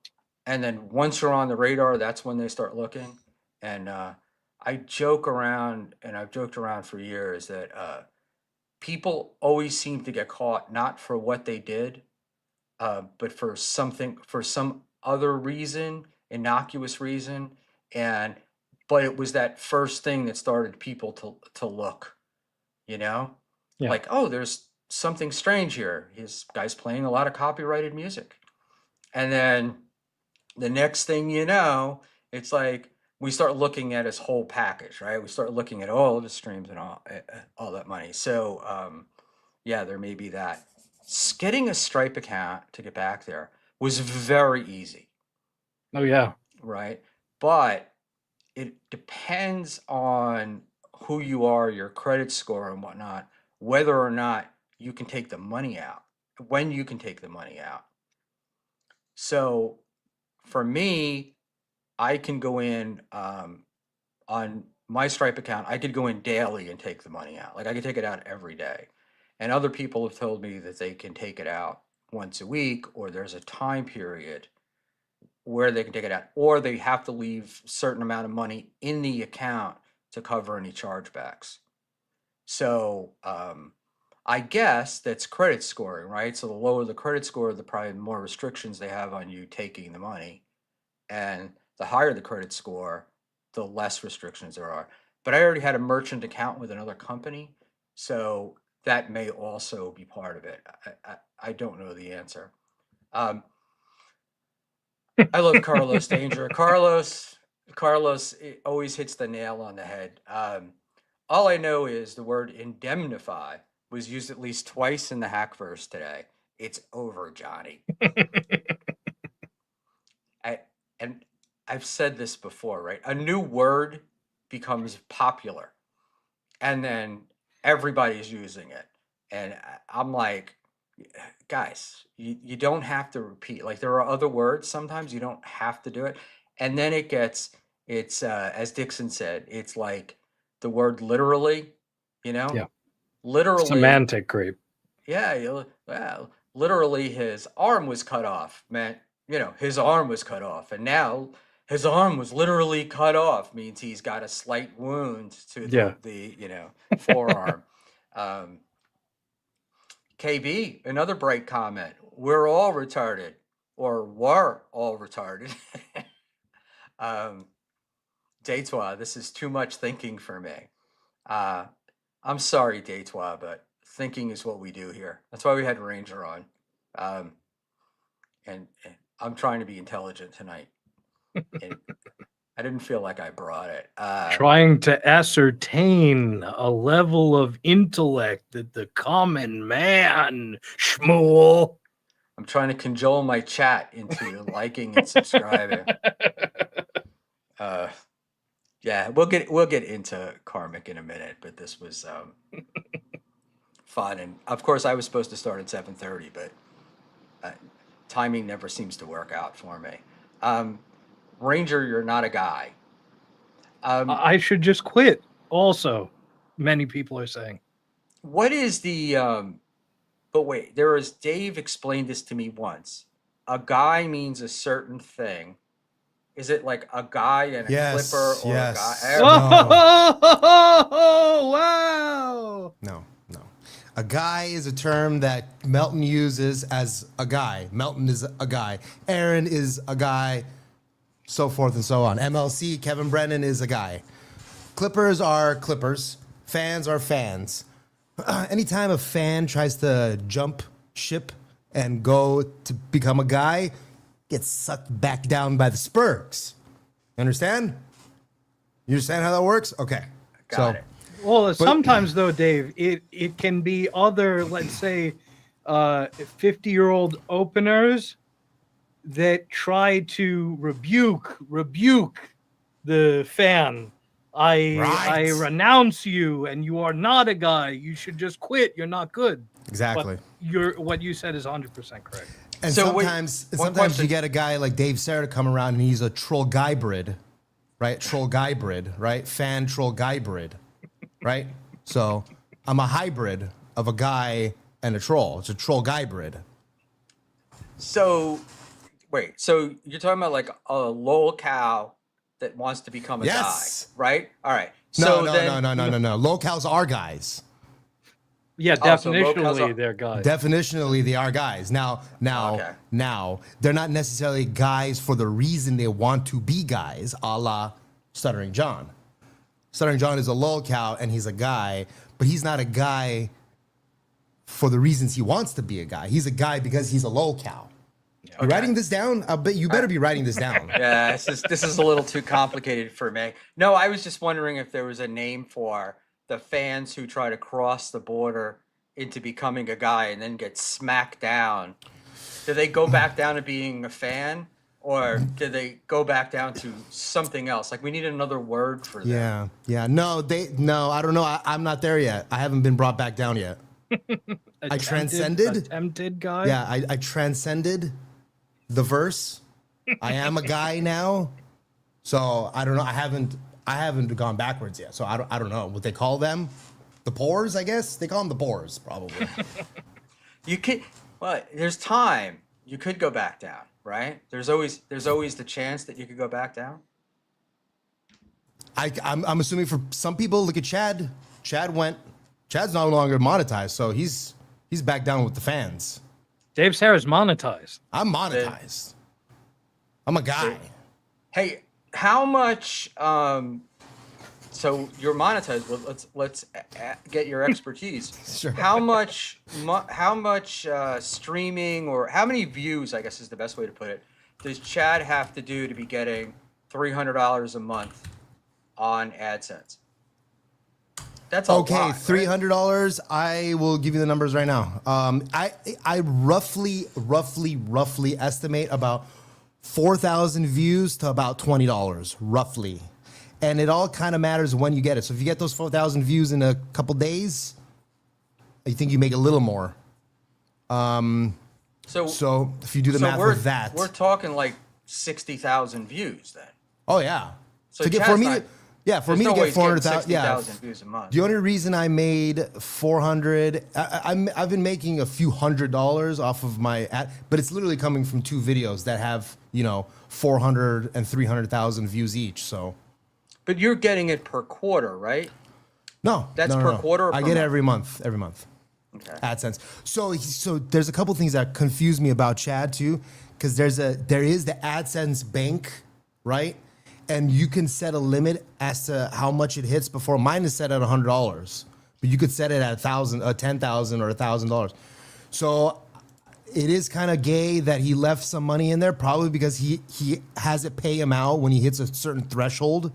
and then once you're on the radar, that's when they start looking. And I joke around, and I've joked around for years that people always seem to get caught not for what they did, but for some other reason, innocuous reason, and but it was that first thing that started people to look, you know, Yeah. like, oh, there's something strange here. His guy's playing a lot of copyrighted music, and then the next thing you know, it's like we start looking at his whole package, right? We start looking at all of his streams and all that money. So yeah, there may be that. Getting a Stripe account, to get back there, was very easy, Oh yeah. right? But it depends on who you are, your credit score and whatnot, whether or not you can take the money out, when you can take the money out. So for me, I can go in on my Stripe account. I could go in daily and take the money out. Like I could take it out every day. And other people have told me that they can take it out once a week, or there's a time period where they can take it out, or they have to leave a certain amount of money in the account to cover any chargebacks. So I guess that's credit scoring, right? So the lower the credit score, the probably more restrictions they have on you taking the money, and the higher the credit score, the less restrictions there are. But I already had a merchant account with another company, so that may also be part of it. I don't know the answer. Um, I love Carlos Danger. Carlos always hits the nail on the head. All I know is the word indemnify was used at least twice in the Hackverse today. It's over, Johnny. I and I've said this before, right? A new word becomes popular, and then everybody's using it, and I'm like, guys, you don't have to repeat. Like there are other words sometimes you don't have to do it, and then it's as Dixon said, it's like the word literally, you know, Yeah. literally, Semantic creep. yeah, well, literally his arm was cut off meant, his arm was cut off, and now his arm was literally cut off means he's got a slight wound to Yeah. the forearm. Um, KB, another bright comment. We're all retarded, or were all retarded. um, Deitois, this is too much thinking for me. Uh, I'm sorry, Deitois, but thinking is what we do here. That's why we had Ranger on. Um, and I'm trying to be intelligent tonight. And I didn't feel like I brought it. Trying to ascertain a level of intellect that the common man, Schmuel. I'm trying to cajole my chat into liking and subscribing. Uh, yeah, we'll get into karmic in a minute, but this was fun. And of course, I was supposed to start at 7:30, but uh, timing never seems to work out for me. Um, Ranger, you're not a guy. Um, I should just quit. Also, many people are saying. what is the? But wait, there was Dave explained this to me once. A guy means a certain thing. Is it like a guy and a clipper Yes, or a guy? yes. Oh, No, wow! no. A guy is a term that Melton uses as a guy. Melton is a guy. Aaron is a guy, so forth and so on. MLC, Kevin Brennan is a guy. Clippers are clippers. Fans are fans. Anytime a fan tries to jump ship and go to become a guy, gets sucked back down by the Spurs. You understand? You understand how that works? Okay. Got it. Well, sometimes though, Dave, it can be other, let's say, 50-year-old openers that try to rebuke the fan. I Right. renounce you, and you are not a guy. You should just quit. You're not good. Exactly. But what you said is 100% correct. And So wait, sometimes, one sometimes question. you get a guy like Dave Serra to come around and he's a troll guybrid, right? Troll guybrid, right? Fan troll guybrid, right? So I'm a hybrid of a guy and a troll. It's a troll guybrid. So, wait. So you're talking about like a lol cow that wants to become a Yes. guy, right? All right. No, So no, then, no. Locals are guys. Yeah, Oh, so locals definitionally, are- they're guys. Definitionally, they are guys. Okay. Now, they're not necessarily guys for the reason they want to be guys, a la Stuttering John. Stuttering John is a lolcow and he's a guy, but he's not a guy for the reasons he wants to be a guy. He's a guy because he's a lolcow. You Okay. writing this down? I bet you better be writing this down. Yeah, this is a little too complicated for me. No, I was just wondering if there was a name for the fans who try to cross the border into becoming a guy and then get smacked down. Do they go back down to being a fan, or do they go back down to something else? Like we need another word for them. Yeah. No, I don't know. I'm not there yet. I haven't been brought back down yet. transcended? Attempted guy. Yeah, I transcended the verse. I am a guy now. So I don't know. I haven't gone backwards yet. So I don't know what they call them. The pores, I guess. They call them the pores, probably. You could, well, there's time. You could go back down, right? There's always the chance that you could go back down. I'm assuming for some people, look at Chad. Chad's no longer monetized, so he's back down with the fans. Dave Sarah's monetized. I'm monetized. I'm a guy. Hey, how much? So you're monetized. Well, let's get your expertise. Sure. How much? How much streaming or how many views? I guess is the best way to put it. Does Chad have to do to be getting $300 a month on AdSense? That's a Okay, lot, right? $300. I will give you the numbers right now. I roughly estimate about 4,000 views to about $20, roughly. And it all kind of matters when you get it. So if you get those 4,000 views in a couple days, I think you make a little more. So if you do the math with that, we're talking like 60,000 views then. oh yeah. So to get Chad's for me, not- for There's me no to way get he's getting 400,000, yeah. 60,000 views a month. The only reason I made 400, I've been making a few $100s off of my ad, but it's literally coming from two videos that have 400 and 300,000 views each. So But you're getting it per quarter, right? no, That's no, per no. quarter or I per get it month? every month. Okay. AdSense. So there's a couple things that confuse me about Chad too, because there is the AdSense bank, right? And you can set a limit as to how much it hits before. Mine is set at $100, but you could set it at $10,000 or $1,000. So it is kind of gay that he left some money in there, probably because he has it pay him out when he hits a certain threshold,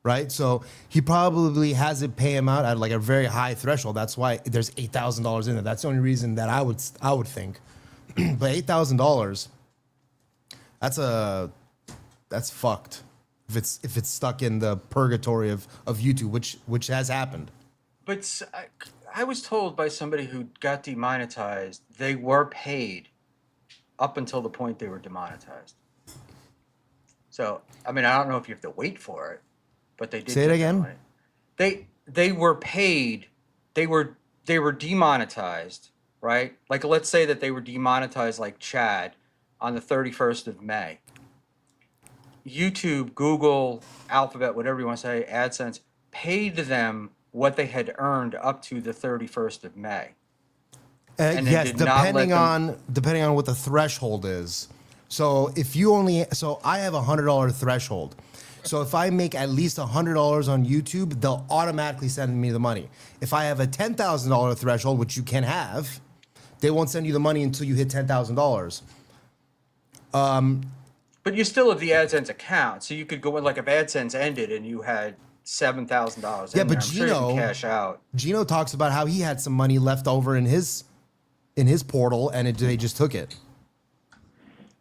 right? So he probably has it pay him out at like a very high threshold. That's why there's $8,000 in there. That's the only reason that I would think. But $8,000, that's fucked. If it's stuck in the purgatory of YouTube, which has happened. But I was told by somebody who got demonetized they were paid up until the point they were demonetized. So I mean, I don't know if you have to wait for it, but they did Say it get their again. money. They were paid. They were demonetized, right? Like let's say that they were demonetized like Chad on the 31st of May. YouTube, Google, Alphabet, whatever you want to say, AdSense paid them what they had earned up to the 31st of May. And then Yes, did not let them. depending on what the threshold is. So if you only, so I have $100 threshold. So if I make at least $100 on YouTube, they'll automatically send me the money. If I have a $10,000 threshold, which you can have, they won't send you the money until you hit $10,000. But you still have the AdSense account, so you could go in like if AdSense ended and you had $7,000. Yeah, but I'm sure you can cash out. Gino talks about how he had some money left over in his portal, and they just took it.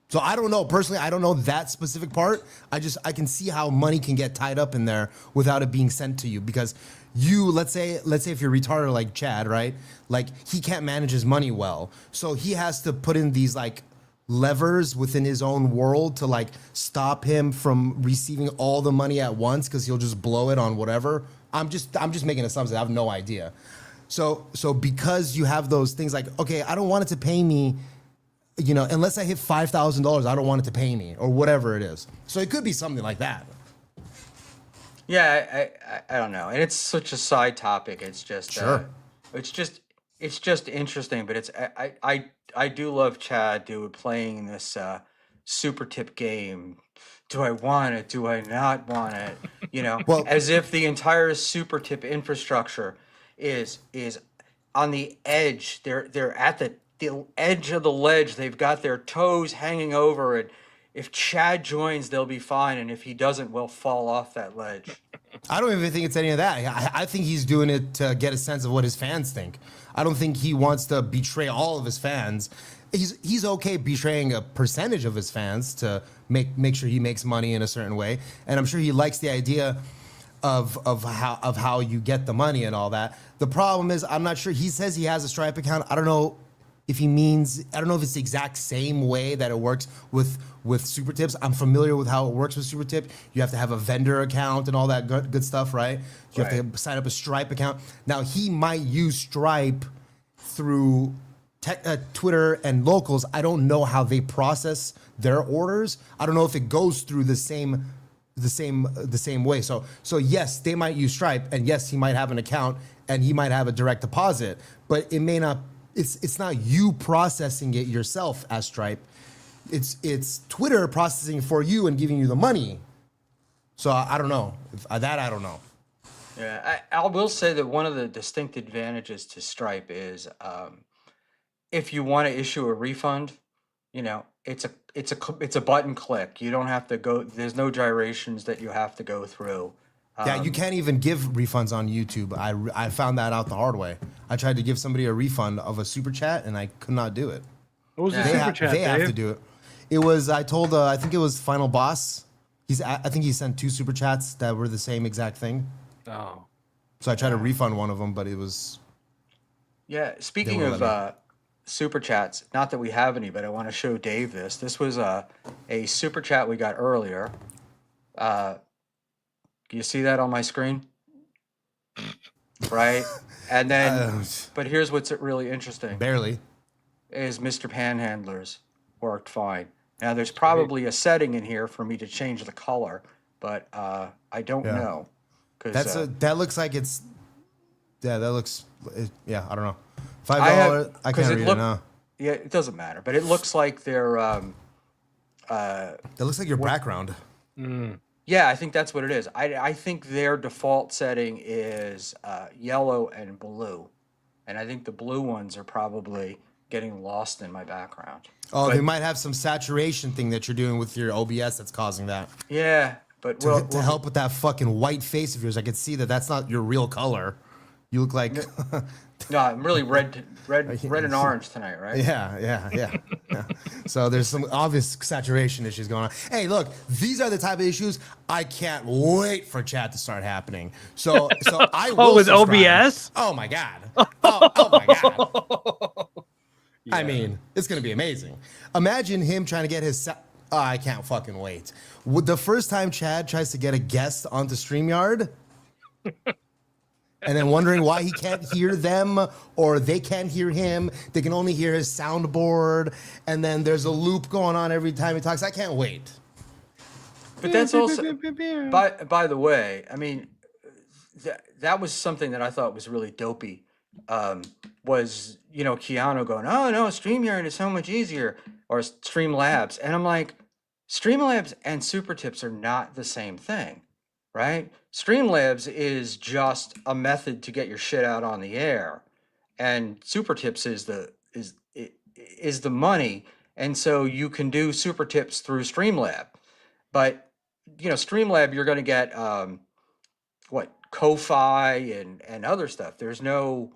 So I don't know personally. I don't know that specific part. I can see how money can get tied up in there without it being sent to you, because let's say if you're retarded like Chad, right? Like he can't manage his money well, so he has to put in these like levers within his own world to like stop him from receiving all the money at once, because he'll just blow it on whatever. I'm just making assumptions. I have no idea. So because you have those things like, okay, I don't want it to pay me, unless I hit $5,000, I don't want it to pay me or whatever it is. So it could be something like that. Yeah, I don't know, and it's such a side topic. It's just Sure. it's just interesting, but I do love Chad playing this super tip game. Do I want it? Do I not want it? Well, As if the entire super tip infrastructure is on the edge. They're at the edge of the ledge. They've got their toes hanging over it. If Chad joins, they'll be fine, and if he doesn't, we'll fall off that ledge. I don't even think it's any of that. I think he's doing it to get a sense of what his fans think. I don't think he wants to betray all of his fans. He's okay betraying a percentage of his fans to make sure he makes money in a certain way, and I'm sure he likes the idea of how you get the money and all that. The problem is, I'm not sure. He says he has a Stripe account. I don't know if it's the exact same way that it works with Super Tips. I'm familiar with how it works with Super Tip. You have to have a vendor account and all that good stuff, right? You have to sign up a Stripe account. Now, he might use Stripe through Twitter and locals. I don't know how they process their orders. I don't know if it goes through the same way. So yes, they might use Stripe, and yes, he might have an account, and he might have a direct deposit, but it may not. It's not you processing it yourself as Stripe. It's Twitter processing it for you and giving you the money. So I don't know. I don't know. Yeah, I will say that one of the distinct advantages to Stripe is if you want to issue a refund, it's a button click. You don't have to go. There's no gyrations that you have to go through. Yeah, you can't even give refunds on YouTube. I found that out the hard way. I tried to give somebody a refund of a super chat, and I could not do it. What was the They super chat, They have Dave? to do it. It was, I told, I think it was Final Boss. I think he sent 2 super chats that were the same exact thing. Oh. So I tried to refund one of them, but it was. Yeah, speaking won't of let super chats, not that we have any, but I want to show Dave this. This was a super chat we got earlier. Do you see that on my screen? Right? And then, but here's what's really interesting Barely. is Mr. Panhandlers worked fine. Now, there's probably a setting in here for me to change the color, but I don't know. That looks like it's. Yeah, that looks. Yeah, I don't know. I have- $5. I 'cause can't it read look- it now. Yeah, it doesn't matter, but it looks like they're. That looks like your background. Yeah, I think that's what it is. I think their default setting is yellow and blue, and I think the blue ones are probably getting lost in my background. Oh, But- they might have some saturation thing that you're doing with your OBS that's causing that. Yeah, but To help with that fucking white face of yours, I could see that that's not your real color. You look like No, I'm really red and orange tonight, right? Yeah. So there's some obvious saturation issues going on. Hey, look, these are the type of issues I can't wait for chat to start happening. So I will. Oh, with subscribe. OBS? Oh my god. Oh my god. Yeah. I mean, it's gonna be amazing. Imagine him trying to get his. Oh, I can't fucking wait. The first time Chad tries to get a guest onto StreamYard, and then wondering why he can't hear them or they can't hear him. They can only hear his soundboard, and then there's a loop going on every time he talks. I can't wait. But that's also, by the way, I mean, that was something that I thought was really dopey. Was, Keanu going, oh no, StreamYard is so much easier, or Streamlabs. And I'm like, Streamlabs and Super Tips are not the same thing, right? Streamlabs is just a method to get your shit out on the air, and Super Tips is the money. And so you can do Super Tips through Streamlab. But, Streamlab, you're going to get, Ko-Fi and other stuff. There's no,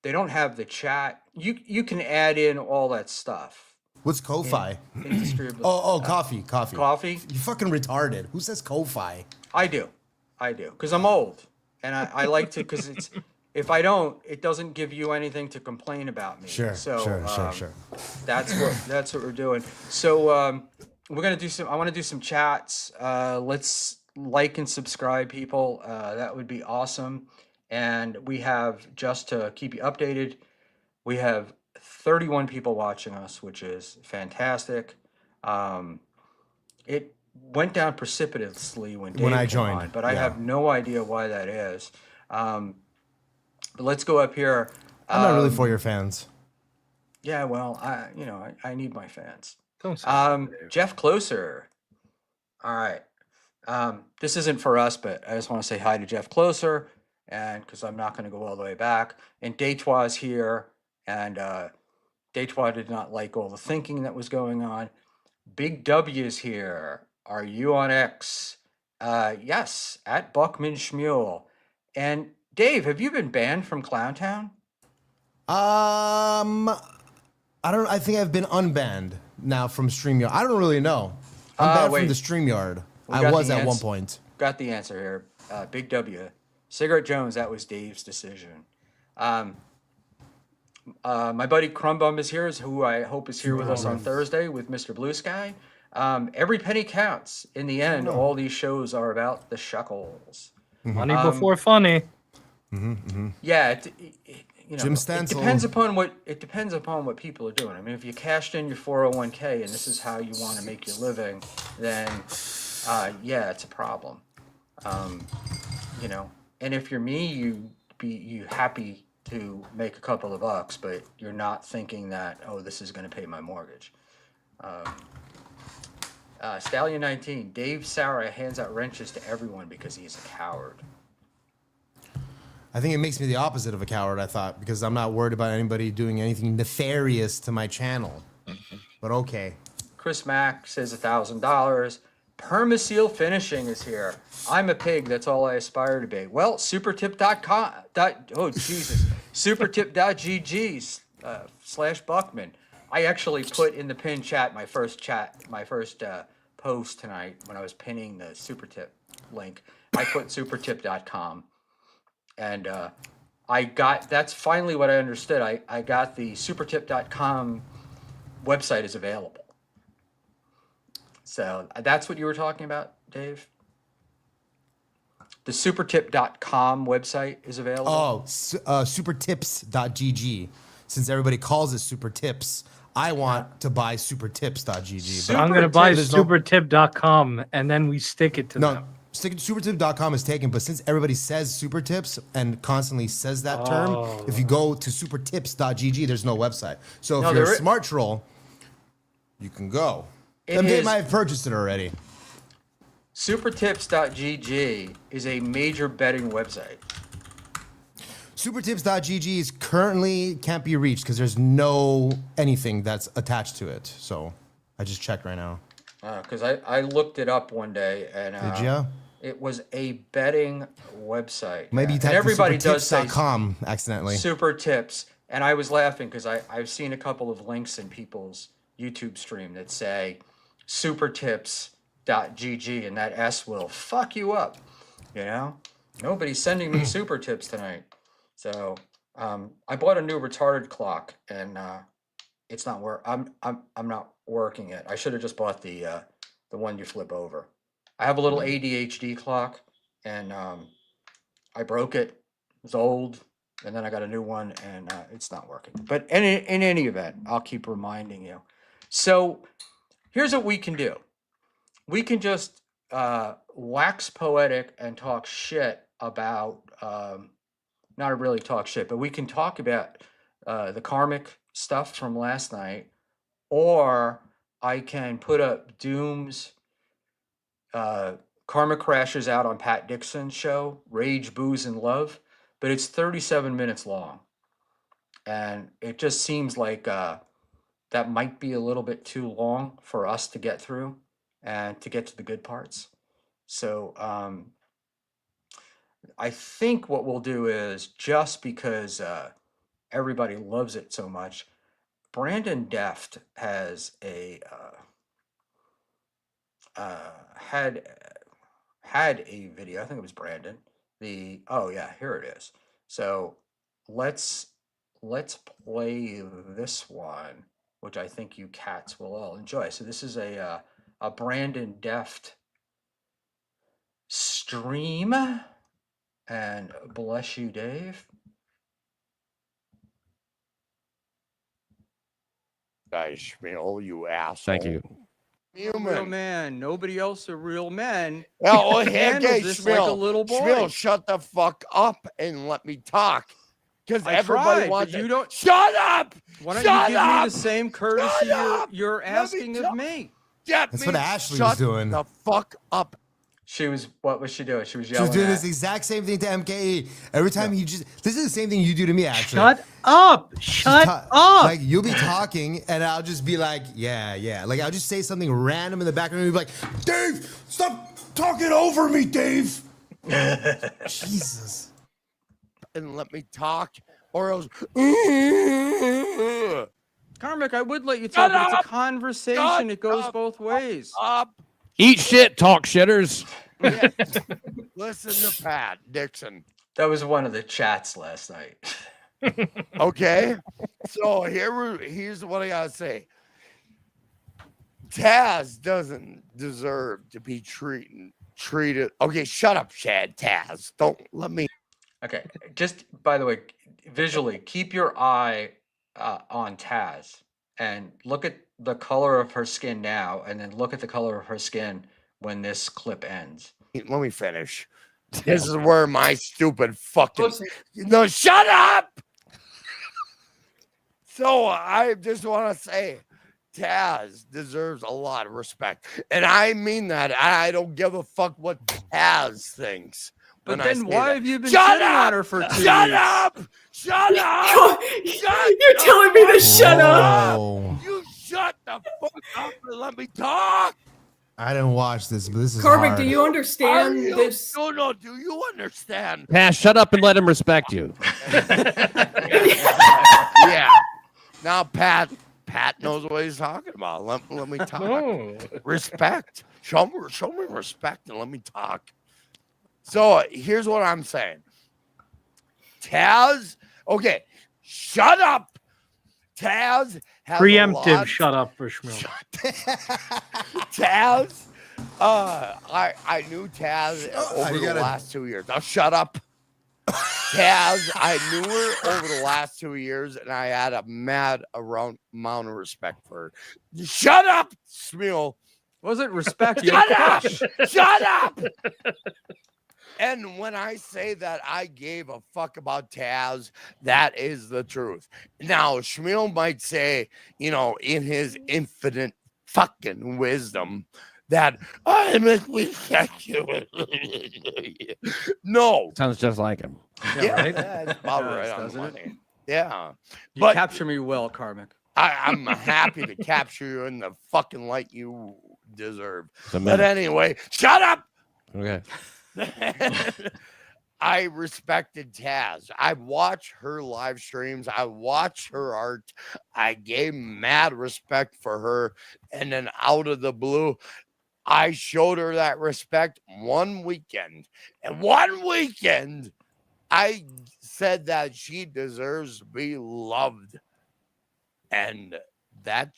they don't have the chat. You can add in all that stuff. What's Ko-Fi? In distributable. Coffee. Coffee? You fucking retarded. Who says Ko-Fi? I do, because I'm old, and I like to, because if I don't, it doesn't give you anything to complain about me. Sure. That's what we're doing. So we're gonna do some. I want to do some chats. Let's like and subscribe, people. That would be awesome. And we have, just to keep you updated, we have 31 people watching us, which is fantastic. It went down precipitously when I joined, on, but I have no idea why that is. But let's go up here. I'm not really for your fans. Yeah, well, I need my fans. Don't say Jeff Closer. All right. This isn't for us, but I just want to say hi to Jeff Closer, and because I'm not going to go all the way back. And Deitois here, and Deitois did not like all the thinking that was going on. Big W's here. Are you on X? Yes, at Buckman Schmuel. And Dave, have you been banned from Clowntown? I think I've been unbanned now from StreamYard. I don't really know. I'm banned from the StreamYard. I was at one point. Got the answer here. Big W. Cigarette Jones, that was Dave's decision. My buddy Crumbum is here, who I hope is here with us on Thursday with Mr. Blue Sky. Every penny counts. In the end, all these shows are about the shekels. Money before funny. Yeah, Jim Stansel. It depends upon what people are doing. I mean, if you cashed in your 401k and this is how you want to make your living, then yeah, it's a problem. And if you're me, you happy to make a couple of bucks, but you're not thinking that, oh, this is going to pay my mortgage. Stallion 19, Dave Sarah hands out wrenches to everyone because he's a coward. I think it makes me the opposite of a coward, I thought, because I'm not worried about anybody doing anything nefarious to my channel. But okay. Chris Mack says $1,000. Permaseal Finishing is here. I'm a pig. That's all I aspire to be. Well, supertip.com. Supertip.gg / Buckman. I actually put in the pin chat my first post tonight when I was pinning the Supertip link. I put supertip.com. And that's finally what I understood. I got the supertip.com website is available. So that's what you were talking about, Dave? The supertip.com website is available? Oh, supertips.gg. Since everybody calls it super tips, I want to buy supertips.gg. But I'm going to buy supertip.com and then we stick it to them. Supertip.com is taken, but since everybody says super tips and constantly says that term, if you go to supertips.gg, there's no website. So if you're a smart troll, you can go. They might have purchased it already. Supertips.gg is a major betting website. Supertips.gg is currently can't be reached because there's no anything that's attached to it. So I just checked right now. Because I looked it up one day and did you? It was a betting website. Maybe you And typed everybody does say supertips.com accidentally. super tips. And I was laughing because I've seen a couple of links in people's YouTube stream that say supertips.gg, and that S will fuck you up. You know, nobody's sending me super tips tonight. So I bought a new retarded clock, and it's not work. I'm not working it. I should have just bought the one you flip over. I have a little ADHD clock, and I broke it. It was old, and then I got a new one, and it's not working. But in any event, I'll keep reminding you. So here's what we can do. We can just wax poetic and talk shit about, not really talk shit, but we can talk about the karmic stuff from last night, or I can put up Doom's Karma Crashes out on Pat Dixon's show, Rage, Booze, and Love, but it's 37 minutes long. And it just seems like that might be a little bit too long for us to get through and to get to the good parts. So I think what we'll do is, just because everybody loves it so much, Brandon Deft has had a video. I think it was Brandon. Oh yeah, here it is. So let's play this one, which I think you cats will all enjoy. So this is a Brandon Deft stream, and bless you, Dave. Guys, Schmuel, you asshole. Thank you. Real Human. man. Nobody else a real man. Oh, He hey, handles okay, this like a Schmuel. little boy. Schmuel, shut the fuck up and let me talk. Because I everybody tried, wants but you to. don't. Shut up! Why don't Shut you give me up! the same courtesy Shut up! you're Let me asking of talk. me? Get That's me. what Ashley Shut was doing. the fuck up. What was she doing? She was She yelling was doing at. this exact same thing to MKE. Every time this is the same thing you do to me, actually. Shut up! She's Shut up! Like, you'll be talking, and I'll just be like, yeah. Like, I'll just say something random in the background, and you'll be like, Dave, stop talking over me, Dave. Jesus. And let me talk, or else. Karmic, I would let you talk, but it's up! a conversation. Shut It goes up! both ways. Up. Eat shit, talk shitters. Yeah. Listen to Pat Dixon. That was one of the chats last night. Okay, so here's what I gotta say. Taz doesn't deserve to be treated. Okay, shut up, Chad. Taz, don't let me. Okay, just by the way, visually, keep your eye on Taz and look at the color of her skin now, and then look at the color of her skin when this clip ends. Let me finish. This is where my stupid fucking. No, shut up. So I just want to say, Taz deserves a lot of respect, and I mean that. I don't give a fuck what Taz thinks. But when I then say why that. have you been Shut sitting up! on her for 2 Shut weeks? up! Shut up! You're telling me to shut up. Oh, You shut the fuck up and let me talk. I didn't watch this, but this is Karmic, hard. do you understand You- this? No, do you understand? Pass, shut up and let him respect you. Yeah. Now Pat knows what he's talking about. Let me talk. No. Respect. Show me respect and let me talk. So here's what I'm saying. Taz, okay, shut up. Taz has Preemptive shut up for Schmuel. Taz, I knew Taz over the last 2 years. Now shut up. Taz, I knew her over the last 2 years, and I had a mad amount of respect for her. Shut up, Schmuel. Wasn't respect. Shut you up! push. Shut up! And when I say that I gave a fuck about Taz, that is the truth. Now, Schmuel might say, in his infinite fucking wisdom, that I'm a No. Sounds just like him. Yeah, right? that's about It right does, on the doesn't it? money. Yeah. You But capture me well, Karmic. I'm happy to capture you in the fucking light you deserve. It's a But minute. anyway, shut up. Okay. I respected Taz. I watched her live streams. I watched her art. I gave mad respect for her. And then out of the blue, I showed her that respect one weekend. And one weekend, I said that she deserves to be loved. And that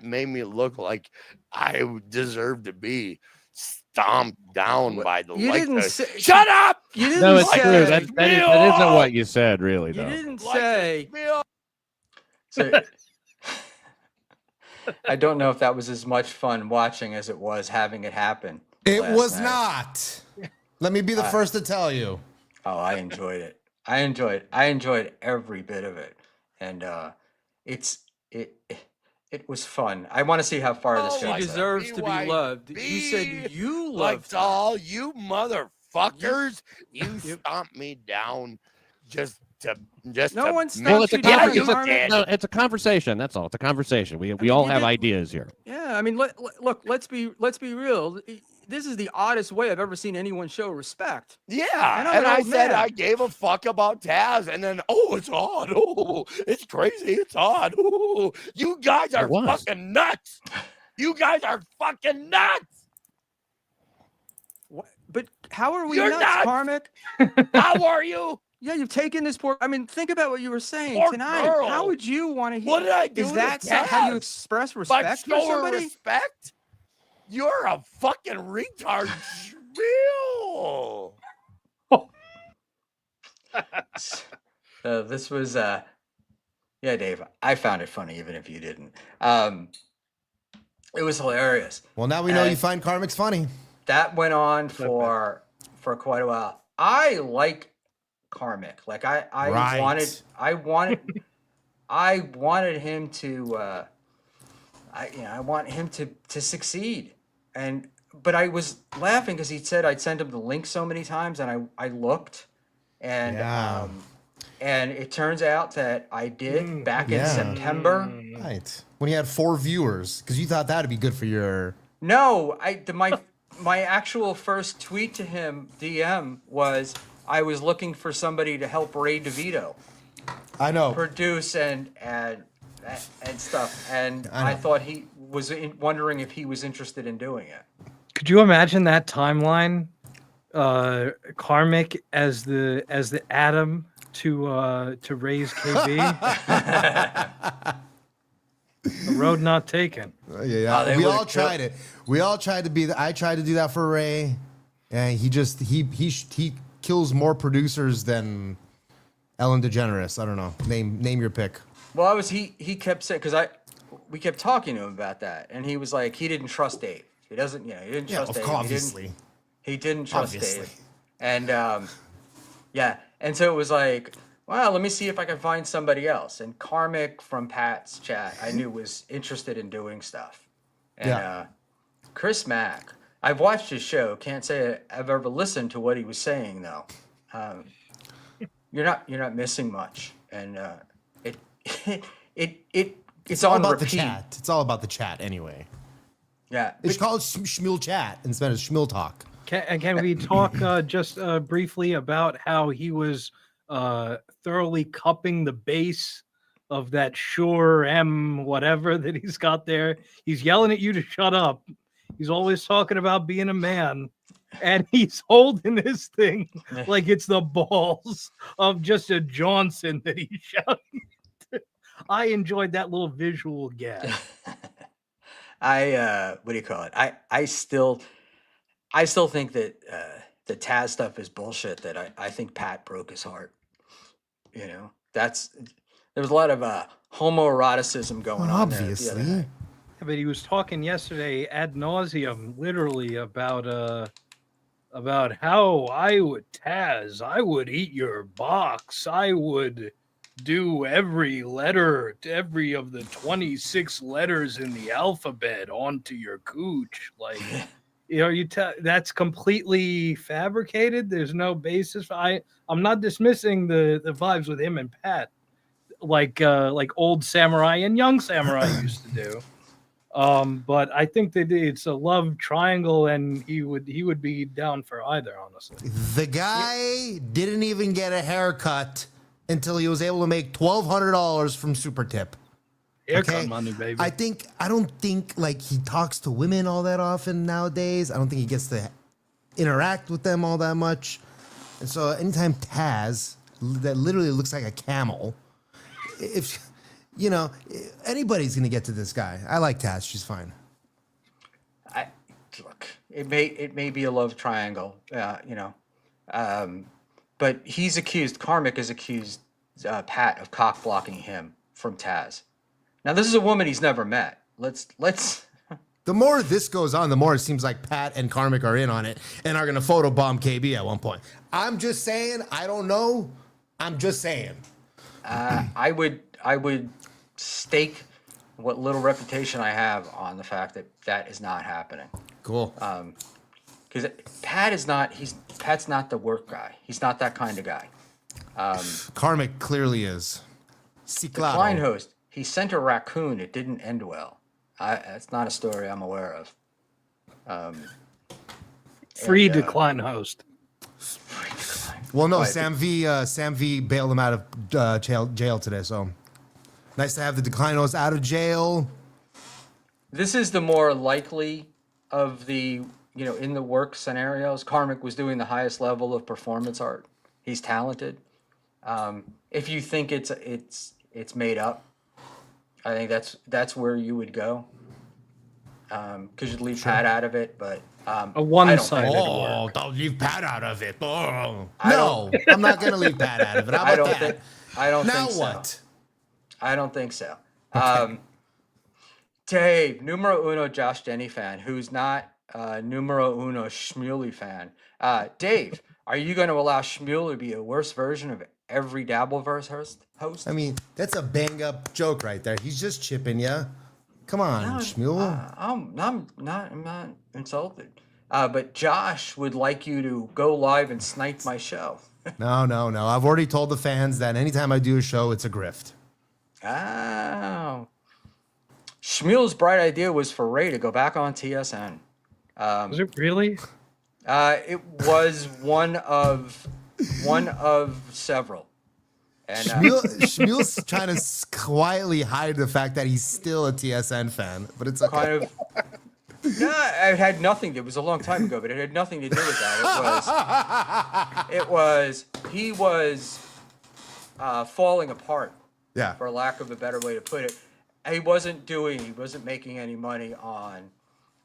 made me look like I deserve to be stomped down by the You didn't say. Shut up! You didn't No, it's say. true. That isn't what you said, really, You though. didn't Like say. a So, I don't know if that was as much fun watching as it was having it happen. It last was night. not. Let me be the first to tell you. Oh, I enjoyed it. I enjoyed every bit of it, and it was fun. I want to see how far this Oh, goes. She like deserves to be BYB, loved. You said you like loved to her. all you motherfuckers, you Yep. stomped me down just to No one Well, stopped it's a you Yeah, down, you conversation. Carmen. No, it's a conversation. That's all. It's a conversation. We mean, all you have did- ideas here. Yeah, I mean, look. Let's be real. This is the oddest way I've ever seen anyone show respect. Yeah, And I'm and an I old said man. I gave a fuck about Taz, and then it's odd. Oh, it's crazy. It's odd. Oh, you guys are was. fucking nuts. You guys are fucking nuts. What? But how are we You're nuts, nuts! Karmic? How are you? Yeah, you've taken this poor. I mean, think about what you were saying Poor tonight. girl. How would you want to hear? What did I do Is to that how you Taz? express But respect for show her somebody? respect? You're a fucking retard. Real. This was yeah, Dave. I found it funny, even if you didn't. It was hilarious. Well, now we know you And find Karmic's funny. that went on for quite a while. I like Karmic. Like I Right. wanted him to I want him to succeed. But I was laughing because he said I'd send him the link so many times, and I looked, and Yeah. and it turns out that I did back in Yeah. September. Right. When you had 4 viewers, because you thought that'd be good for your. No, my actual first tweet to him DM was I was looking for somebody to help Ray DeVito I know. produce and stuff, and I I know. thought he was wondering if he was interested in doing it. Could you imagine that timeline? Karmic as the Adam to raise KB. The road not taken. Yeah. they We would've all tried it. We all tried to be. I tried to do that for Ray, and he kills more producers than Ellen DeGeneres. I don't know. Name your pick. Well, he kept saying, because we kept talking to him about that, and he was like, he didn't trust Dave. He doesn't, he didn't trust Dave. Obviously. He didn't trust Obviously. Dave. And and so it was like, well, let me see if I can find somebody else. And Karmic from Pat's chat, I knew was interested in doing stuff. And Yeah. Chris Mack, I've watched his show. Can't say I've ever listened to what he was saying though. You're not missing much, and it's all on about repeat. the chat. It's all about the chat anyway. Yeah, It's called Schmuel Chat instead of Schmuel Talk. Can we talk just briefly about how he was thoroughly cupping the base of that Shure M whatever that he's got there? He's yelling at you to shut up. He's always talking about being a man, and he's holding this thing like it's the balls of just a Johnson that he's shouting. I enjoyed that little visual gag. what do you call it? I still think that the Taz stuff is bullshit. That I think Pat broke his heart. You know, there was a lot of homoeroticism going on there the other Obviously. night. Yeah, but he was talking yesterday ad nauseum, literally about how I would eat your box. I would do every letter, every of the 26 letters in the alphabet onto your cooch. Like, that's completely fabricated. There's no basis. I'm not dismissing the vibes with him and Pat, like old samurai and young samurai used to do. But I think that it's a love triangle, and he would be down for either, honestly. The guy didn't even get a haircut until he was able to make $1,200 from Super Tip. Haircut money, baby. I don't think like he talks to women all that often nowadays. I don't think he gets to interact with them all that much. And so anytime Taz, that literally looks like a camel, if you know, anybody's gonna get to this guy. I like Taz. She's fine. Look, it may be a love triangle, but he's accused. Karmic is accused Pat of cock blocking him from Taz. Now this is a woman he's never met. Let's. The more this goes on, the more it seems like Pat and Karmic are in on it and are gonna photobomb KB at one point. I'm just saying. I don't know. I'm just saying. I would stake what little reputation I have on the fact that is not happening. Cool. Because Pat's not the work guy. He's not that kind of guy. Karmic clearly is. The Klein host, he sent a raccoon. It didn't end well. That's not a story I'm aware of. Free decline host. Well, no, Sam V bailed him out of jail today. So nice to have the decline host out of jail. This is the more likely of the, in the work scenarios. Karmic was doing the highest level of performance art. He's talented. If you think it's made up, I think that's where you would go. Because you'd leave Pat out of it, but a one-sided Oh, work. don't leave Pat out of it. Oh. No, I'm not going to leave Pat out of it. How I about don't that? I don't Now think so. what? I don't think so. Dave, numero uno Josh Denny fan, who's not numero uno Schmuel fan. Dave, are you going to allow Schmuel to be a worse version of every Dabbleverse host? I mean, that's a bang-up joke right there. He's just chipping ya. Come on, Schmuel. I'm not insulted. But Josh would like you to go live and snipe my show. No. I've already told the fans that anytime I do a show, it's a grift. Oh. Schmuel's bright idea was for Ray to go back on TSN. Was it really? It was one of several. And Schmuel's trying to quietly hide the fact that he's still a TSN fan, but it's okay. kind of. No, it had nothing. It was a long time ago, but it had nothing to do with that. He was falling apart. Yeah. For lack of a better way to put it. He wasn't making any money on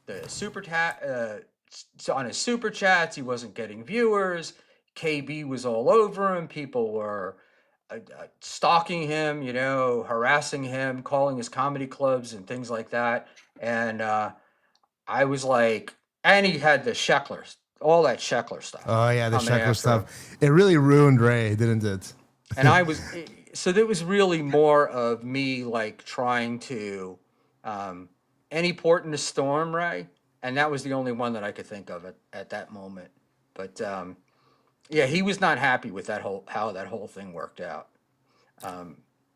the on his super chats. He wasn't getting viewers. KB was all over him. People were stalking him, harassing him, calling his comedy clubs and things like that. And I was like, and he had the Sheckler, all that Sheckler stuff. Oh yeah, the coming Sheckler after stuff. him. It really ruined Ray, didn't it? And so there was really more of me like trying to any port in the storm, Ray, and that was the only one that I could think of at that moment. But yeah, he was not happy with how that whole thing worked out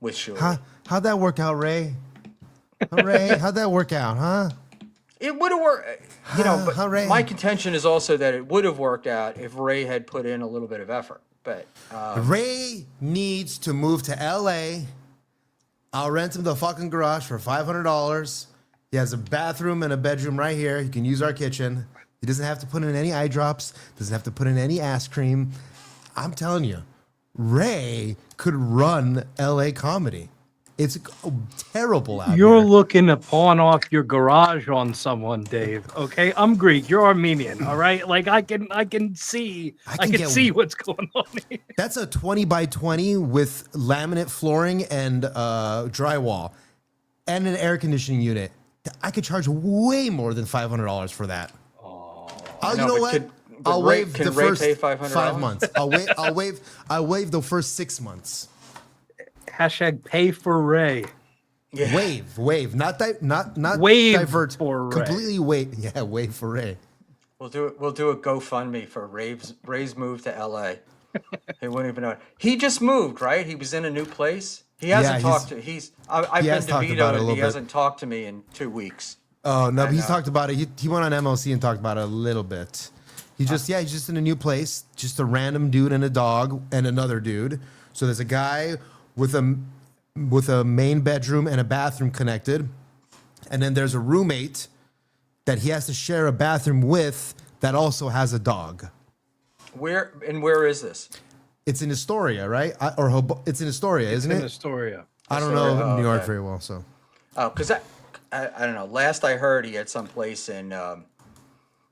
with Shuri. How'd that work out, Ray? Ray, how'd that work out, huh? It would have worked, but Ray. my contention is also that it would have worked out if Ray had put in a little bit of effort. But Ray needs to move to LA. I'll rent him the fucking garage for $500. He has a bathroom and a bedroom right here. He can use our kitchen. He doesn't have to put in any eye drops. Doesn't have to put in any ass cream. I'm telling you, Ray could run LA comedy. It's terrible out You're here. looking to pawn off your garage on someone, Dave. Okay, I'm Greek. You're Armenian. All right, like I can see what's going on here. That's a 20 by 20 with laminate flooring and drywall and an air conditioning unit. I could charge way more than $500 for that. Oh, you know what? I'll waive the first pay $500? 5 months. I'll waive the first 6 months. Hashtag pay for Ray. yeah. Waive, not Waive divert. for Ray. Completely waive. Yeah, waive for Ray. We'll do a GoFundMe for Ray's move to LA. He wouldn't even know it. He just moved, right? He was in a new place. He hasn't Yeah, talked to. I've he has been talked to about it a Vito. little He bit. hasn't talked to me in 2 weeks. Oh no, but I he's know. talked about it. He went on MLC and talked about it a little bit. He's just in a new place, just a random dude and a dog and another dude. So there's a guy with a main bedroom and a bathroom connected, and then there's a roommate that he has to share a bathroom with that also has a dog. Where is this? It's in Astoria, right? It's in Astoria, isn't in it? Astoria. I don't Astoria, know New York okay. very well, so. Oh, because I don't know. Last I heard, he had some place in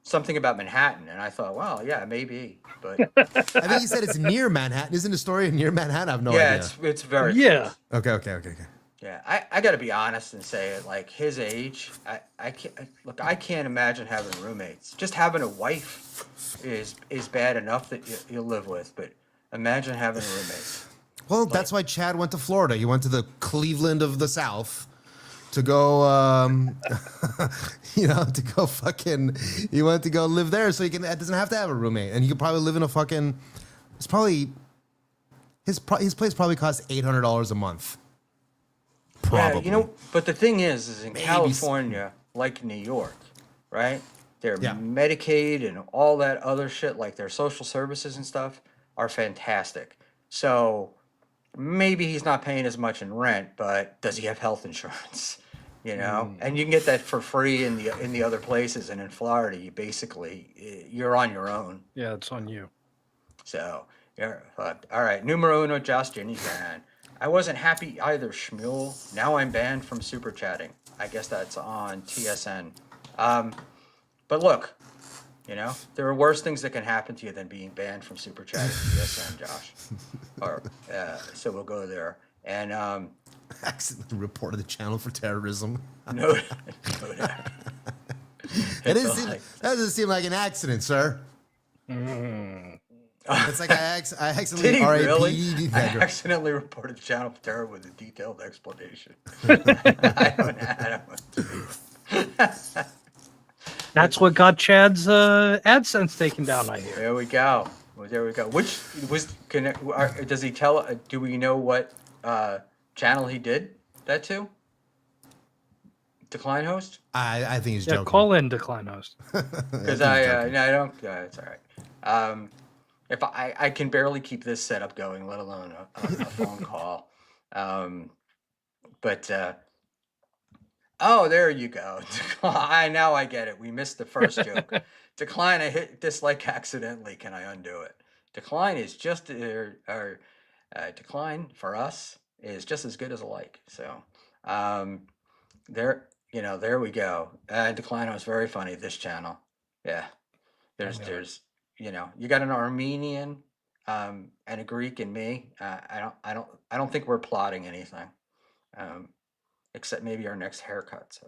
something about Manhattan, and I thought, well, yeah, maybe, but I think he said it's near Manhattan. Isn't Astoria near Manhattan? I have no yeah, idea. it's very Yeah. close. Okay. Yeah, I got to be honest and say it. Like his age, I can't look. I can't imagine having roommates. Just having a wife is bad enough that you live with, but imagine having a roommate. Well, that's why Chad went to Florida. He went to the Cleveland of the South to go, he went to go live there so doesn't have to have a roommate. And he could probably live in his place probably costs $800 a month. Probably. Yeah, but the thing is in Maybe California, like New York, right? Their Yeah. Medicaid and all that other shit, like their social services and stuff, are fantastic. So maybe he's not paying as much in rent, but does he have health insurance? And you can get that for free in the other places, and in Florida, you're on your own. Yeah, it's on you. So you're fucked. All right, numero uno, Josh Jenny fan. I wasn't happy either, Schmuel. Now I'm banned from super chatting. I guess that's on TSN. But look, there are worse things that can happen to you than being banned from super chatting TSN, Josh. So we'll go there. And Accidentally reported the channel for terrorism. no, That doesn't seem like an accident, sir. It's like I accidentally did he RAP'd really? I that. accidentally reported the channel for terror with a detailed explanation. I don't know. That's what got Chad's AdSense taken down, I hear. There we go. Well, there we go. Which does he tell? Do we know what channel he did that to? Decline host? I think he's Yeah, joking. call in decline host. Because I don't. It's all right. If I can barely keep this setup going, let alone a phone call. Oh, there you go. Now I get it. We missed the first joke. Decline. I hit dislike accidentally. Can I undo it? Decline is just decline for us is just as good as a like. So there we go. Decline was very funny. This channel. Yeah. There's you got an Armenian and a Greek and me. I don't think we're plotting anything. Except maybe our next haircuts.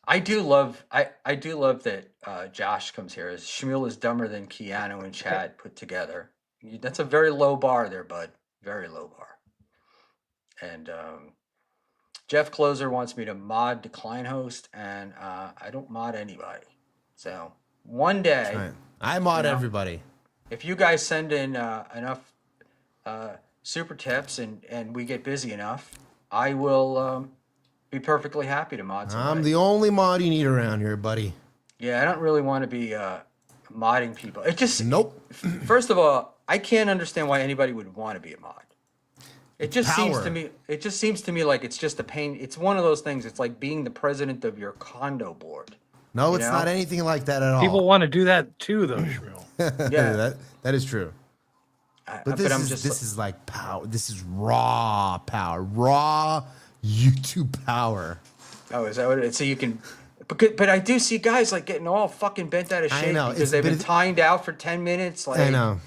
I do love that Josh comes here. Schmuel is dumber than Keanu and Chad put together. That's a very low bar there, bud. Very low bar. And Jeff Closer wants me to mod Decline Host, and I don't mod anybody. So one day, Right. I mod everybody. if you guys send in enough super tips and we get busy enough, I will be perfectly happy to mod somebody. I'm the only mod you need around here, buddy. Yeah, I don't really want to be modding people. It just Nope. First of all, I can't understand why anybody would want to be a mod. It just seems Power. to me. It just seems to me like it's just a pain. It's one of those things. It's like being the president of your condo board. No, it's know? not anything like that at all. People want to do that too, though, Shmuel. Yeah. that is true. But this is like power. This is raw power. Raw YouTube power. Oh, is that what it is? So you can. But I do see guys like getting all fucking bent out of I shape know, because they've been timed out for 10 minutes. Like, I know.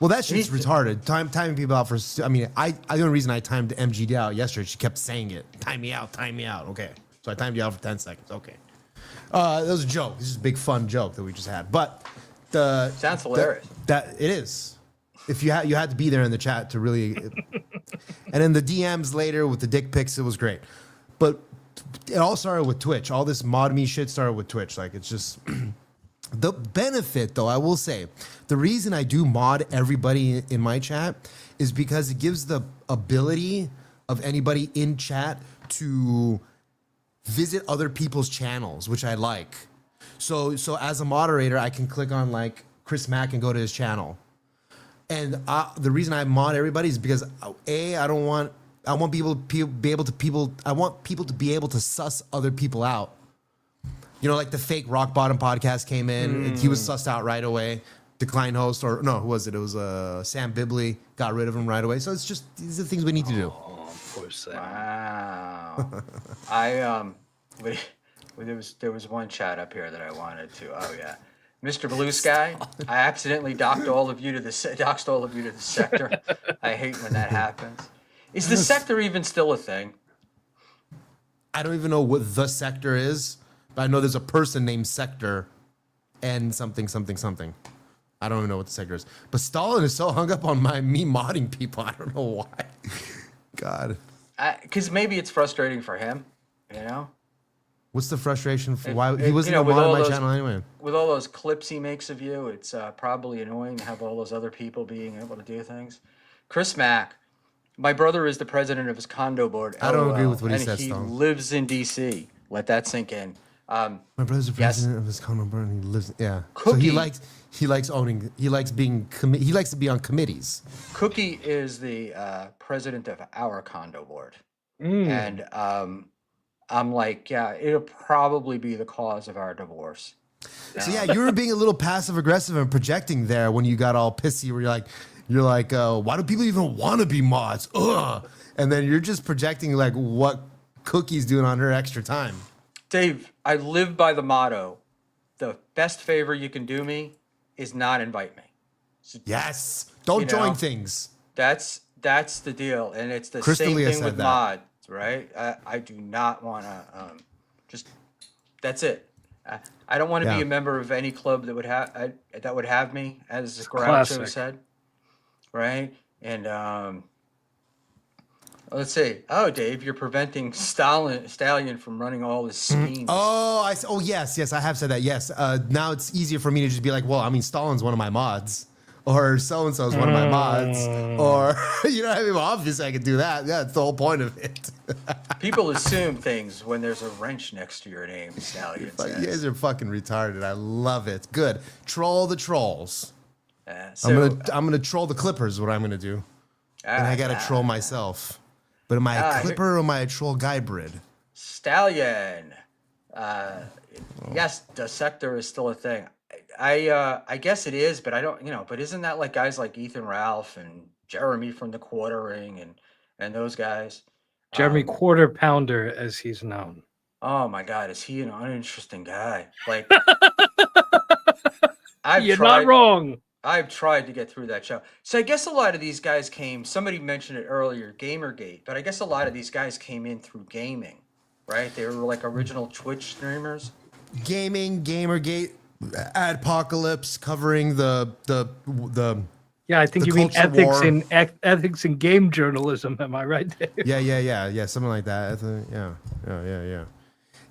Well, that shit's He's- retarded. Timing people out for. I mean, the only reason I timed MGD out yesterday, she kept saying it. Time me out. Time me out. Okay. So I timed you out for 10 seconds. Okay. That was a joke. This is a big fun joke that we just had. But Sounds hilarious. That it is. If you had to be there in the chat to really, and in the DMs later with the dick pics, it was great. But it all started with Twitch. All this mod me shit started with Twitch. Like it's just, The benefit, though, I will say, the reason I do mod everybody in my chat is because it gives the ability of anybody in chat to visit other people's channels, which I like. So as a moderator, I can click on like Chris Mack and go to his channel. And the reason I mod everybody is because I want people to be able to suss other people out. You know, like the fake Rock Bottom podcast came in, and he was sussed out right away. Declined host, or no, who was it? It was Sam Bibley. Got rid of him right away. So it's just, these are the things we need to do. Oh, poor Sam. Wow. There was one chat up here that I wanted to. Oh yeah, Mr. Blue Sky. I accidentally doxed all of you to the sector. I hate when that happens. Is the sector even still a thing? I don't even know what the sector is, but I know there's a person named Sector and something. I don't even know what the sector is. But Stalin is so hung up on me modding people. I don't know why. God. Because maybe it's frustrating for him, you know? What's the frustration for why If- he wasn't you know, a with mod on all my those- channel anyway? With all those clips he makes of you, it's probably annoying to have all those other people being able to do things. Chris Mack, my brother is the president of his condo board. I don't agree LOL, with what he and says, he Stone. lives in D.C. Let that sink in. My brother's the Yes. president of his condo board and he lives, yeah. So Cookie. he likes he likes to be on committees. Cookie is the president of our condo board. Mm. And I'm like, yeah, it'll probably be the cause of our divorce. So yeah, you were being a little passive aggressive and projecting there when you got all pissy. Where you're like, why do people even want to be mods? Ugh. And then you're just projecting like what Cookie's doing on her extra time. Dave, I live by the motto: the best favor you can do me is not invite me. So Yes, don't You join know. things. that's the deal, and it's the Chris same D'Elia thing said with that. mods, right? I do not want to just. That's it. I don't want to Yeah. be a member of any club that would have me, as Groucho classic. said, right? And let's see. Oh, Dave, you're preventing Stallion from running all his schemes. Oh, yes, I have said that. Yes. Now it's easier for me to just be like, well, I mean, Stalin's one of my mods, or so and so is one of my mods, or you know what I mean. Well, obviously, I could do that. Yeah, that's the whole point of it. People assume things when there's a wrench next to your name, Stallion Like, you says. guys are fucking retarded. I love it. Good. Troll the trolls. So, I'm gonna troll the Clippers. Is what I'm gonna do, and I gotta troll myself. But am I a Clipper or am I a troll hybrid? Stallion. Yes, the sector is still a thing. I guess it is, but I don't, but isn't that like guys like Ethan Ralph and Jeremy from the Quartering and those guys? Jeremy Quarter Pounder, as he's known. Oh my God, is he an uninteresting guy? Like, You're not wrong. I've tried to get through that show. So I guess a lot of these guys somebody mentioned it earlier, Gamergate, but I guess a lot of these guys came in through gaming, right? They were like original Twitch streamers. Gaming, Gamergate, Adpocalypse, covering the Yeah, I think The you mean culture ethics war. in ethics in game journalism. Am I right, Dave? yeah, something like that. I think, yeah.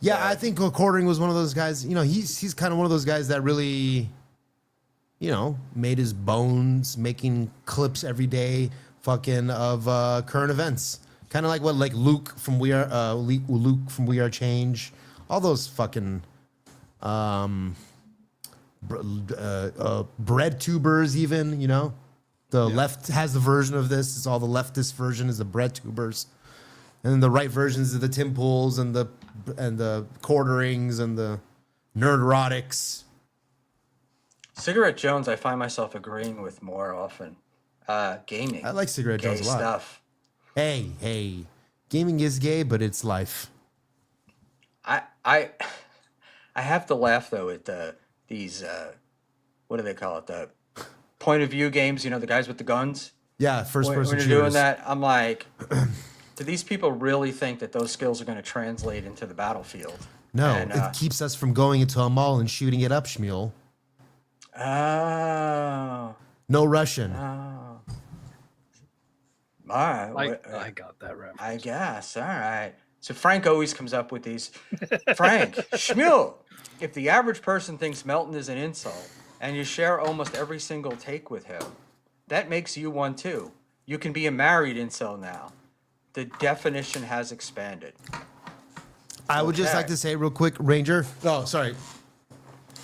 Yeah, I think Quartering was one of those guys. You know, he's kind of one of those guys that really, made his bones making clips every day, fucking of current events. Kind of like what Luke from We Are Change, all those fucking bread tubers, even. The left has the version of this. It's all the leftist version is the bread tubers, and then the right versions of the Tim Pools and the Quarterings and the Nerdrotics. Cigarette Jones, I find myself agreeing with more often. Gaming. I like Cigarette gay Jones a lot. stuff. Hey, gaming is gay, but it's life. I have to laugh though at these what do they call it, the point of view games, the guys with the guns. Yeah, first When person you're shooters. doing that, I'm like, do these people really think that those skills are going to translate into the battlefield? No, And, it keeps us from going into a mall and shooting it up, Schmuel. Oh, No Russian. all right. I got that reference. I guess. All right. So Frank always comes up with these. Frank, Schmuel, if the average person thinks Melton is an insult and you share almost every single take with him, that makes you one too. You can be a married incel now. The definition has expanded. I would just Okay. like to say real quick, Ranger. Oh, sorry.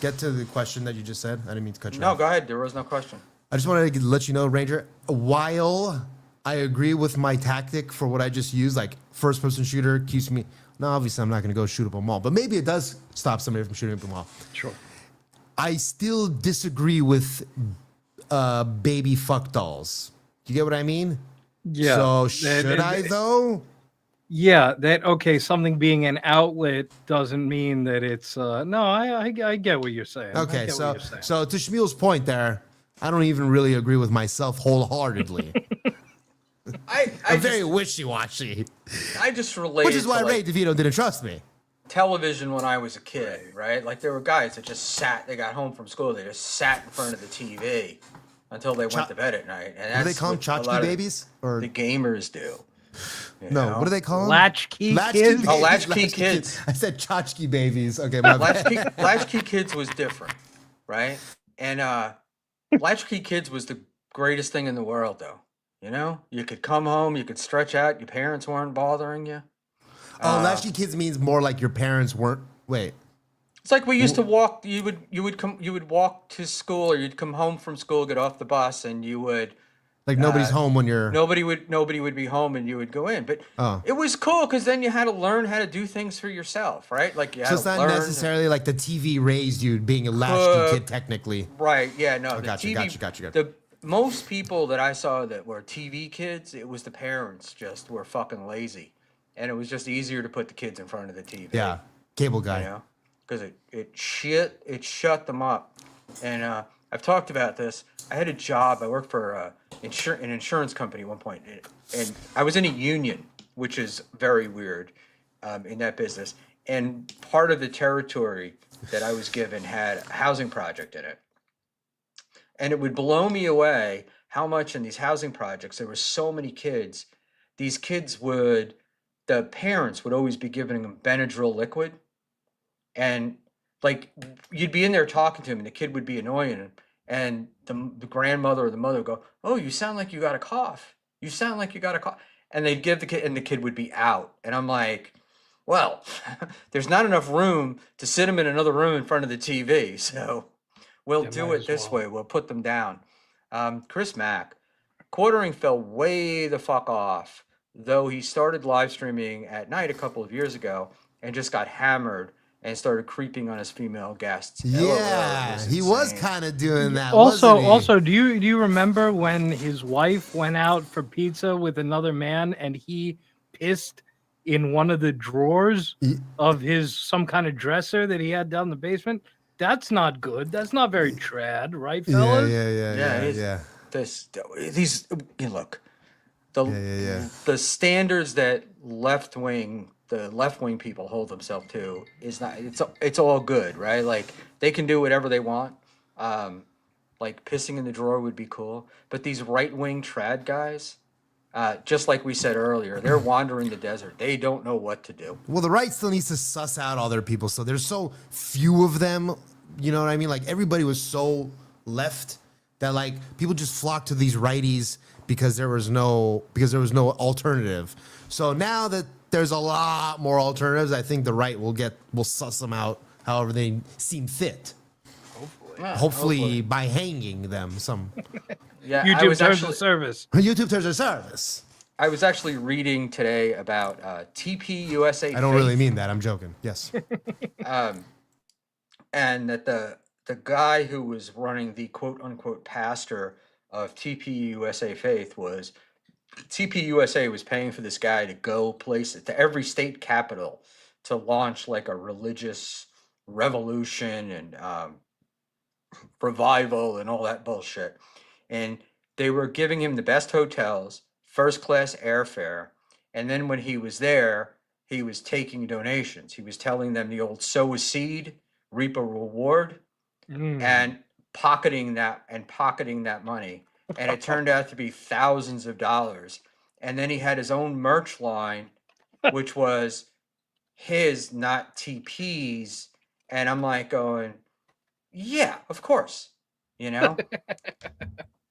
Get to the question that you just said. I didn't mean to cut you No, off. go ahead. There was no question. I just wanted to let you know, Ranger, while I agree with my tactic for what I just used, like first person shooter keeps me. No, obviously I'm not going to go shoot up a mall, but maybe it does stop somebody from shooting up a mall. Sure. I still disagree with baby fuck dolls. Do you get what I mean? Yeah. So that- should I though? Yeah, that okay. Something being an outlet doesn't mean that it's no. I get what you're saying. I Okay, get so what you're saying. so to Schmuel's point there, I don't even really agree with myself wholeheartedly. I I'm very just, wishy-washy, I just related which is why to, like, Ray DeVito didn't trust me. television when I was a kid, right? Like there were guys that just sat. They got home from school. They just sat in front of the TV until they went to bed at night. And What do they that's call them? what a lot Tchotchke of babies? Or the gamers do. you no? know? What do they call them? Latchkey kids? Oh, latchkey kids. I said tchotchke babies. Okay, my bad. Latchkey Kids was different, right? And Latchkey Kids was the greatest thing in the world, though. You know, you could come home, you could stretch out. Your parents weren't bothering you. Oh, latchkey kids means more like your parents weren't. Wait. It's like we used to walk. You would walk to school, or you'd come home from school, get off the bus, and you would. Like nobody's home when you're. Nobody would be home, and you would go in. But Oh. it was cool because then you had to learn how to do things for yourself, right? Like you had So it's to not learn. necessarily like the TV raised you being a latchkey kid, technically. Right. Yeah. No. The gotcha, TV, gotcha. The most people that I saw that were TV kids, it was the parents just were fucking lazy, and it was just easier to put the kids in front of the TV. Yeah, cable guy. You know, because it shut them up. And I've talked about this. I had a job. I worked for an insurance company at one point, and I was in a union, which is very weird in that business. And part of the territory that I was given had a housing project in it. And it would blow me away how much in these housing projects there were so many kids. These kids the parents would always be giving them Benadryl liquid, and like you'd be in there talking to him, and the kid would be annoying him, and the grandmother or the mother would go, "Oh, you sound like you got a cough. You sound like you got a cough," and they'd give the kid, and the kid would be out, and I'm like, well, there's not enough room to sit him in another room in front of the TV, so. We'll Yeah, do might it as this well. way. We'll put them down. Chris Mack, quartering fell way the fuck off, though he started live streaming at night a couple of years ago and just got hammered and started creeping on his female guests. Yeah, he was kind of doing that. Also, wasn't he? also, do you remember when his wife went out for pizza with another man and he pissed in one of the drawers of his some kind of dresser that he had down in the basement? That's not good. That's not very trad, right, fellas? Yeah. These look, the standards that the left wing people hold themselves to is not. It's all good, right? Like they can do whatever they want. Like pissing in the drawer would be cool, but these right wing trad guys, just like we said earlier, they're wandering the desert. They don't know what to do. Well, the right still needs to suss out other people. So there's so few of them. You know what I mean? Like everybody was so left that like people just flocked to these righties because there was no alternative. So now that there's a lot more alternatives, I think the right will suss them out however they seem fit. Hopefully by hanging them some. Yeah, YouTube terms of service. YouTube terms of service. I was actually reading today about TP USA. I don't really mean that. I'm joking. Yes. And that the guy who was running the quote unquote pastor of TP USA Faith was TP USA was paying for this guy to go places to every state capital to launch like a religious revolution and revival and all that bullshit. And they were giving him the best hotels, first class airfare, and then when he was there, he was taking donations. He was telling them the old sow a seed, reap a reward, and pocketing that money. And it turned out to be thousands of dollars. And then he had his own merch line, which was his, not TP's. And I'm like going, yeah, of course, you know?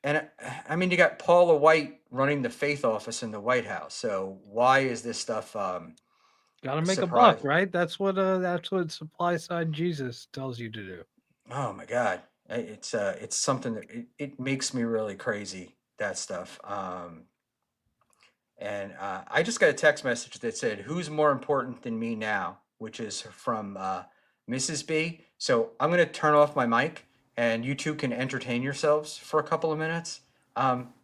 And I mean, you got Paula White running the faith office in the White House. So why is this stuff Got to make a buck, surprising? right? That's what supply side Jesus tells you to do. Oh my God. It's something that it makes me really crazy, that stuff. And I just got a text message that said, "Who's more important than me now?" Which is from Mrs. B. So I'm going to turn off my mic and you two can entertain yourselves for a couple of minutes.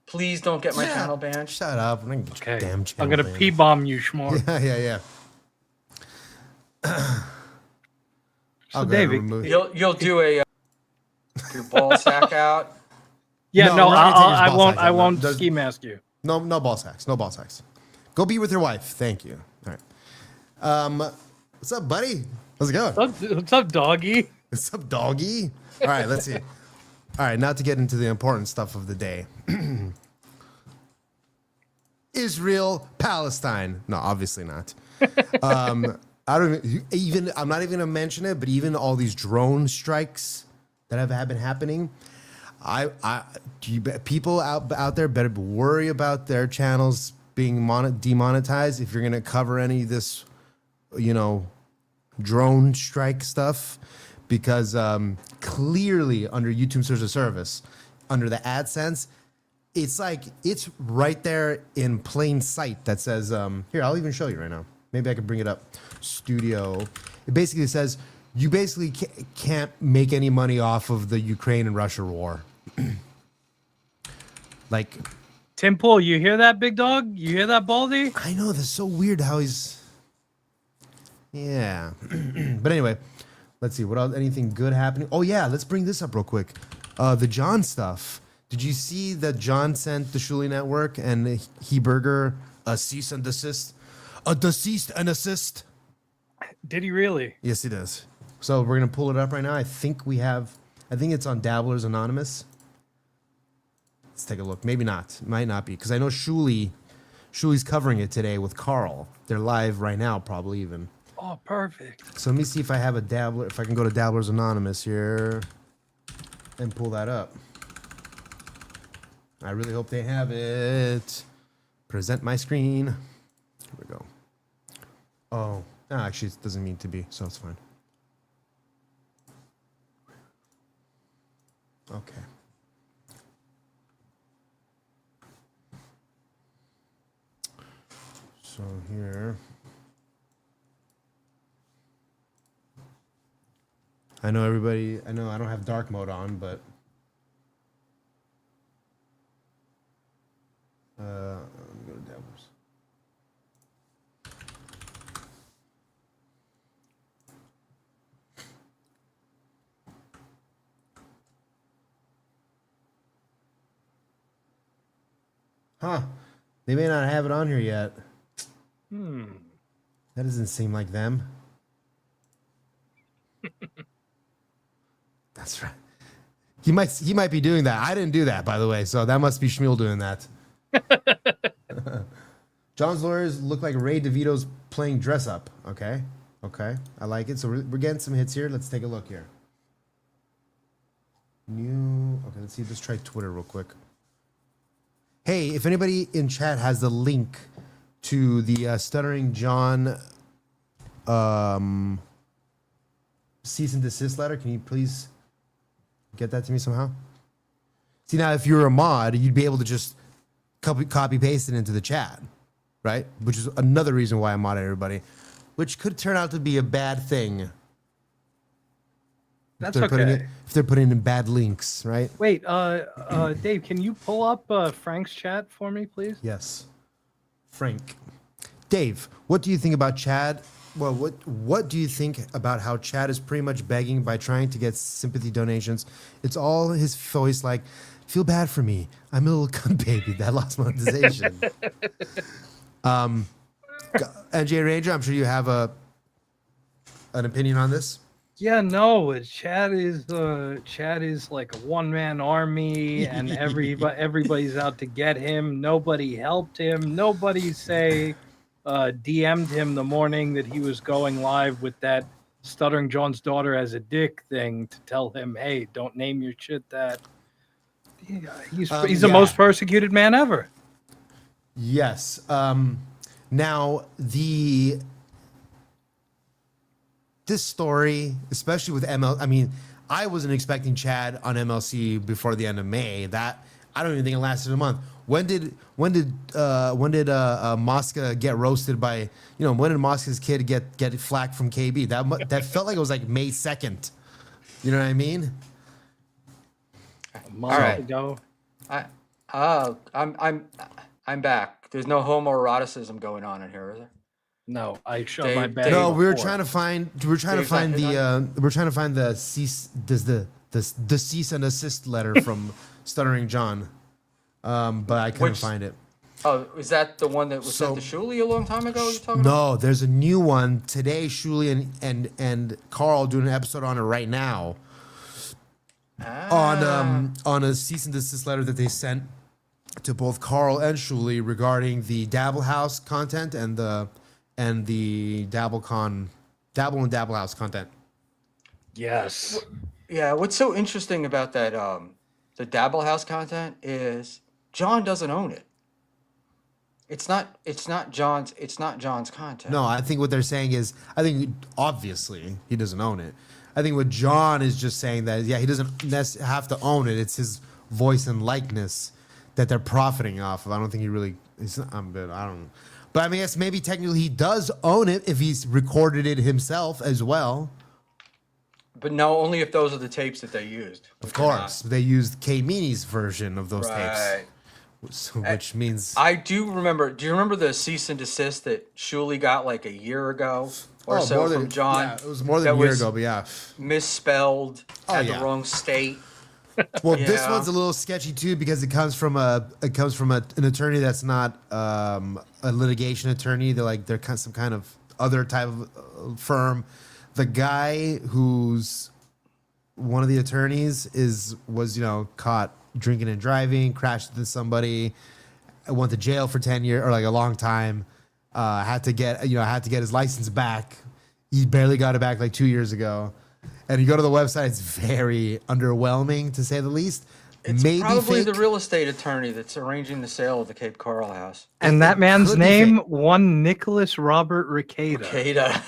Please don't get my channel banned. Shut up. I'm gonna get your Okay. damn I'm channel gonna banned. P-bomb you, Schmuel. Yeah. So, I'll go ahead and David, remove- You'll do a your ball sack out. yeah, No, no, we're not gonna take his I ball won't. sack I out. No, won't there's- ski mask you. No ball sacks. No ball sacks. Go be with your wife. Thank you. All right. What's up, buddy? How's it going? What's up, doggy? What's up, doggy? All right, let's see. All right, not to get into the important stuff of the day. Israel, Palestine. No, obviously not. I don't even. I'm not even gonna mention it, but even all these drone strikes that have been happening. People out there better worry about their channels being demonetized if you're gonna cover any of this, drone strike stuff, because clearly under YouTube Search and Service, under the AdSense, it's right there in plain sight that says, here, I'll even show you right now. Maybe I can bring it up. Studio. It basically says you basically can't make any money off of the Ukraine and Russia war. Like, Tim Pool, you hear that, big dog? You hear that, Baldy? I know, that's so weird how he's. Yeah. But anyway, let's see. What else? Anything good happening? Oh, yeah. Let's bring this up real quick. The John stuff. Did you see that John sent the Shuli Network and Heberger a cease and desist? A deceased and assist? Did he really? Yes, he does. So we're going to pull it up right now. I think it's on Dabblers Anonymous. Let's take a look. Maybe not. Might not be. Because I know Shuli's covering it today with Carl. They're live right now, probably even. Oh, perfect. So let me see if I have a Dabbler, if I can go to Dabblers Anonymous here and pull that up. I really hope they have it. Present my screen. Here we go. Oh, no, actually, it doesn't mean to be, so it's fine. Okay. So here. I know I don't have dark mode on, but let me go to Dabblers. Huh. They may not have it on here yet. That doesn't seem like them. That's right. He might be doing that. I didn't do that, by the way, so that must be Schmuel doing that. John's lawyers look like Ray DeVito's playing dress up. Okay. I like it. So we're getting some hits here. Let's take a look here. Okay, let's see. Let's try Twitter real quick. Hey, if anybody in chat has the link to the Stuttering John cease and desist letter, can you please get that to me somehow? See, now if you're a mod, you'd be able to just copy paste it into the chat, right? Which is another reason why I modded everybody, which could turn out to be a bad thing. That's If okay. they're putting in bad links, right? Wait, Dave, can you pull up Frank's chat for me, please? Yes. Frank. Dave, what do you think about Chad? Well, what do you think about how Chad is pretty much begging by trying to get sympathy donations? It's all his voice like, feel bad for me. I'm a little cunt baby that lost monetization. NJ Ranger, I'm sure you have an opinion on this. Yeah, no, Chad is like a one-man army, and everybody's out to get him. Nobody helped him. Nobody say DM'd him the morning that he was going live with that Stuttering John's daughter as a dick thing to tell him, hey, don't name your shit that. He's the Yeah. most persecuted man ever. Yes. Now this story, especially with ML, I mean, I wasn't expecting Chad on MLC before the end of May. That I don't even think it lasted a month. When did Mosca get roasted by, when did Mosca's kid get flack from KB? That felt like it was like May 2nd. You know what I mean? A month right. ago. I'm back. There's no homoeroticism going on in here, is there? No, I showed Dave- my bed. No, we were before. trying to find the cease and desist letter from Stuttering John, but I couldn't Which- find it. Oh, is that the one that was So- sent to Shuli a long time ago? You're talking about? No, there's a new one today. Shuli and Carl doing an episode on it right now on a cease and desist letter that they sent to both Carl and Shuli regarding the Dabble House content and the Dabble and Dabble House content. Yes. Yeah, what's so interesting about that the Dabble House content is John doesn't own it. It's not John's content. No, I think what they're saying is, I think obviously he doesn't own it. I think what John is just saying that, yeah, he doesn't have to own it. It's his voice and likeness that they're profiting off of. I don't think he really, I don't know. But I mean, yes, maybe technically he does own it if he's recorded it himself as well. But no, only if those are the tapes that they used. Of which are not. course, they used K Meany's version of those Right. tapes, which means I do remember. Do you remember the cease and desist that Shuli got like a year ago or so more from than- John? Yeah, it was more than that a year was ago, but yeah. misspelled, had yeah. the wrong state. Well, this Yeah. one's a little sketchy too because it comes from an attorney that's not a litigation attorney. They're some kind of other type of firm. The guy who's one of the attorneys was caught drinking and driving, crashed into somebody, went to jail for 10 years or like a long time. Had to get his license back. He barely got it back like 2 years ago. And you go to the website, it's very underwhelming to say the least. It's Maybe probably fake. the real estate attorney that's arranging the sale of the Cape Coral house. And that man's could be name, fake. one Nicholas Robert Ricada. Kada.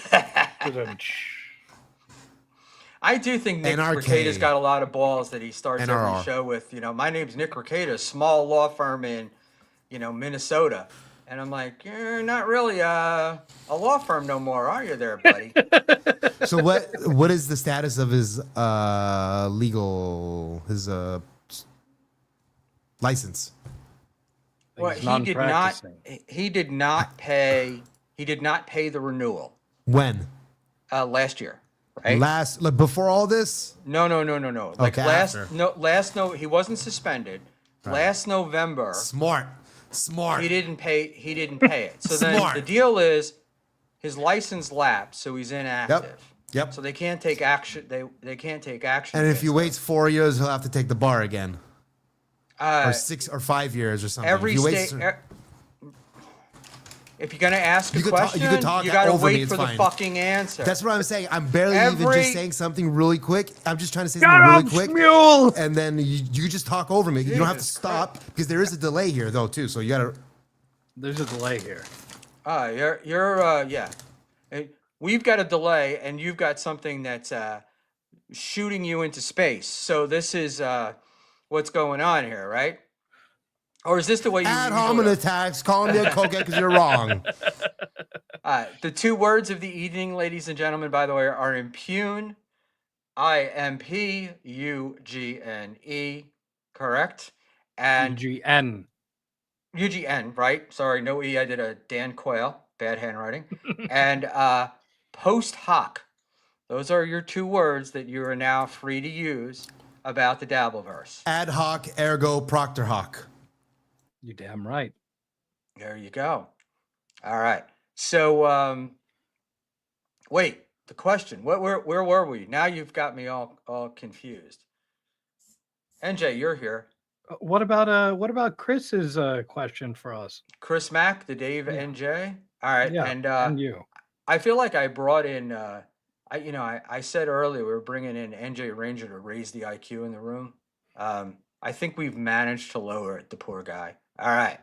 I do think Nick NRK. Ricada's got a lot of balls that he starts NRR. every show with. My name's Nick Ricada, small law firm in, Minnesota. And I'm like, you're not really a law firm no more, are you there, buddy? So what is the status of his license? Well, He's he did not. non-practicing. He did not pay. He did not pay the renewal When? last year, right? Before all this? No. Like Okay, after. he wasn't suspended. Last November, Smart. he didn't pay it. So then Smart. the deal is his license lapsed, so he's inactive. Yep. So they can't take action. They can't take action. And if against he him. waits 4 years, he'll have to take the bar again. Or 6 or 5 years or something. every If he waits- state. If you're gonna ask a You could talk- question, you could talk you gotta over me, wait it's for the fine. fucking answer. That's what I'm saying. I'm barely even Every- just saying something really quick. I'm just trying to say Shut something really up, quick. Schmuel! And then you just talk over me. You don't have to Jesus stop because there is a delay here though too. So you gotta. There's a delay here. Yeah. We've got a delay, and you've got something that's shooting you into space. So this is what's going on here, right? Or is this the way you? Ad usually hominem do it? attacks. Call me a cokehead because you're wrong. The two words of the evening, ladies and gentlemen, by the way, are impugn. IMPUGNE, correct? And UGN. UGN, right? Sorry, no E. I did a Dan Quayle, bad handwriting. And post hoc. Those are your two words that you are now free to use about the Dabbleverse. Ad hoc ergo proctor hoc. You damn right. There you go. All right. So, wait. The question. Where were we? Now you've got me all confused. NJ, you're here. What about Chris's question for us? Chris Mack, the Dave Yeah. NJ. All right, Yeah, and and you. I feel like I brought in. I said earlier we were bringing in NJ Ranger to raise the IQ in the room. I think we've managed to lower it. The poor guy. All right,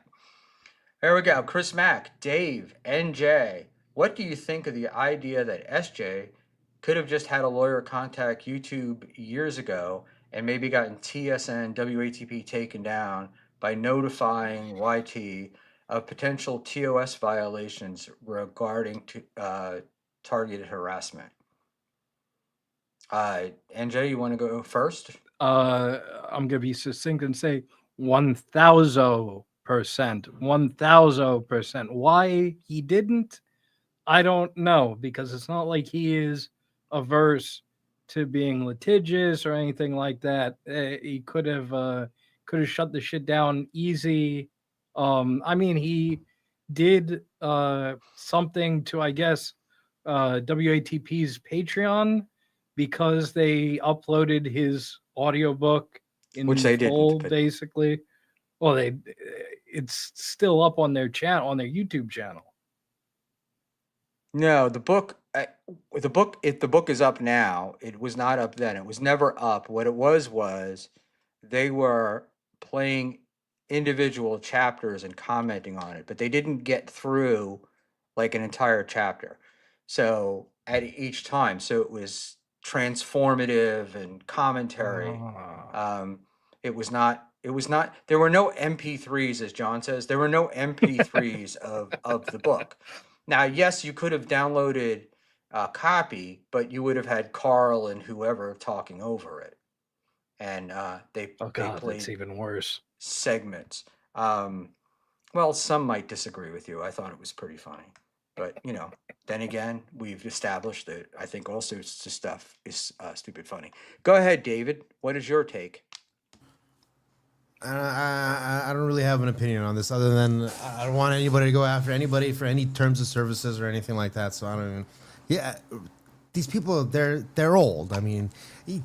here we go. Chris Mack, Dave, NJ. What do you think of the idea that SJ could have just had a lawyer contact YouTube years ago and maybe gotten TSN WATP taken down by notifying YT of potential TOS violations regarding targeted harassment? NJ, you want to go first? I'm gonna be succinct and say 1,000%, 1,000%. Why he didn't, I don't know, because it's not like he is averse to being litigious or anything like that. He could have shut the shit down easy. I mean, he did something to, I guess, WATP's Patreon because they uploaded his audiobook Which in they full, didn't, but basically. Well, it's still up on their channel, on their YouTube channel. no, the book. The book. If the book is up now, it was not up then. It was never up. What it was they were playing individual chapters and commenting on it, but they didn't get through like an entire chapter. So at each time, so it was transformative and commentary. Ah. Um, it was not. It was not. There were no MP3s, as John says. There were no MP3s of the book. Now, yes, you could have downloaded a copy, but you would have had Carl and whoever talking over it, and Oh they God, that's played even worse. segments. Um, well, some might disagree with you. I thought it was pretty funny, but then again, we've established that I think all sorts of stuff is stupid funny. Go ahead, David. What is your take? I don't really have an opinion on this other than I don't want anybody to go after anybody for any terms of services or anything like that. So I don't even. Yeah, these people they're old. I mean,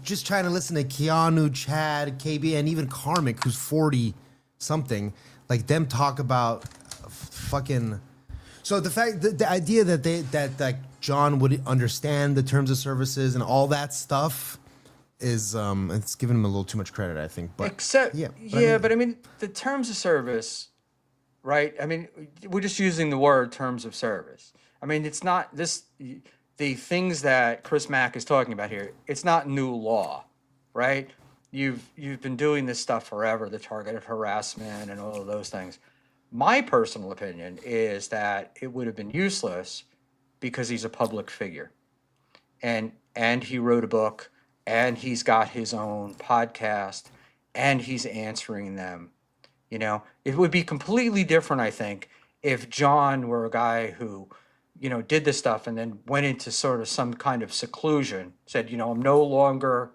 just trying to listen to Keanu, Chad, KB, and even Karmic, who's 40 something, like them talk about fucking. So the idea that like John would understand the terms of services and all that stuff is it's giving him a little too much credit, I think. But Except, yeah, but I mean, the terms of service, right? I mean, we're just using the word terms of service. I mean, it's not the things that Chris Mack is talking about here. It's not new law, right? You've been doing this stuff forever, the targeted harassment and all of those things. My personal opinion is that it would have been useless because he's a public figure, and he wrote a book, and he's got his own podcast, and he's answering them. It would be completely different, I think, if John were a guy who, did this stuff and then went into sort of some kind of seclusion, said, I'm no longer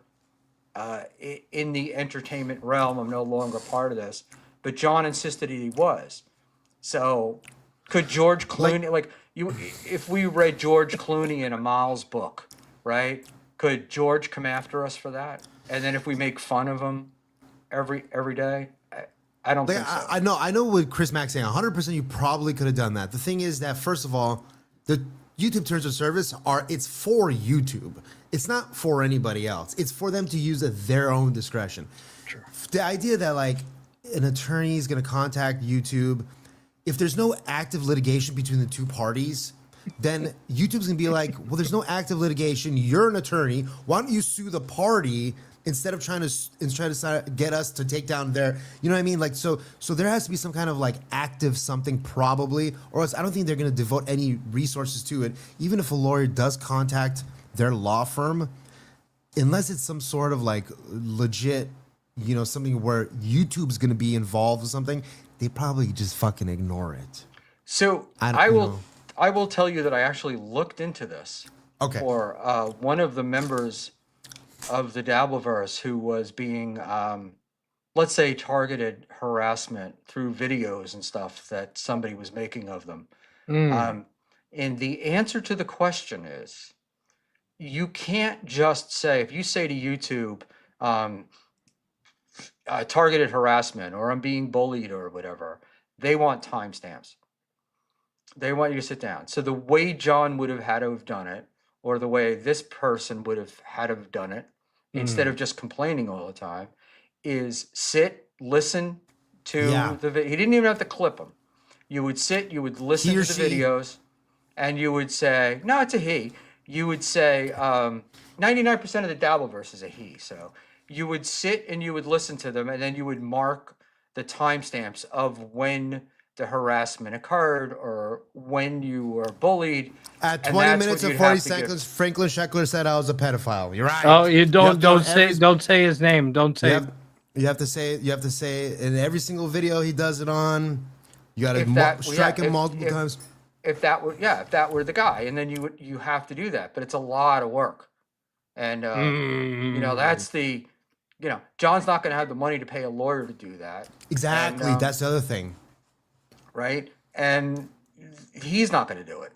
in the entertainment realm, I'm no longer part of this. But John insisted he was. So could George Clooney, like you, if we read George Clooney in a Miles book, right? Could George come after us for that? And then if we make fun of him every day, I don't Like, think so. I know what Chris Mack's saying. 100%, you probably could have done that. The thing is that first of all, the YouTube terms of service it's for YouTube. It's not for anybody else. It's for them to use at their own discretion. Sure. The idea that like an attorney is going to contact YouTube, if there's no active litigation between the two parties, then YouTube's gonna be like, well, there's no active litigation. You're an attorney. Why don't you sue the party instead of trying to get us to take down their, you know what I mean? Like, so there has to be some kind of like active something probably, or else I don't think they're gonna devote any resources to it. Even if a lawyer does contact their law firm, unless it's some sort of like legit, something where YouTube's gonna be involved with something, they probably just fucking ignore it. So I will tell you that I actually looked into this for one of the members of the Dabbleverse who was being, let's say, targeted harassment through videos and stuff that somebody was making of them. And the answer to the question is, you can't just say, if you say to YouTube, targeted harassment or I'm being bullied or whatever, they want timestamps. They want you to sit down. So the way John would have had to have done it, or the way this person would have had to have done it, instead of just complaining all the time, is sit, listen Yeah. to he didn't even have to clip them. You would sit, you would listen He or to the she. videos, and you would say, no, it's a he. You would say 99% of the Dabbleverse is a he. So you would sit and you would listen to them, and then you would mark the timestamps of when the harassment occurred or when you were bullied. At And 20 that's minutes what and you'd 40 have to give. seconds, Franklin Sheckler said I was a pedophile. You're right. Oh, you have don't to on don't say every- don't say his name. Don't You say. have, you have to say in every single video he does it on. You got If to that- well, strike yeah, him multiple if- times. If that were the guy, and then you have to do that, but it's a lot of work. And that's the John's not going to have the money to pay a lawyer to do that. Exactly. And, That's the other thing. right, and he's not going to do it.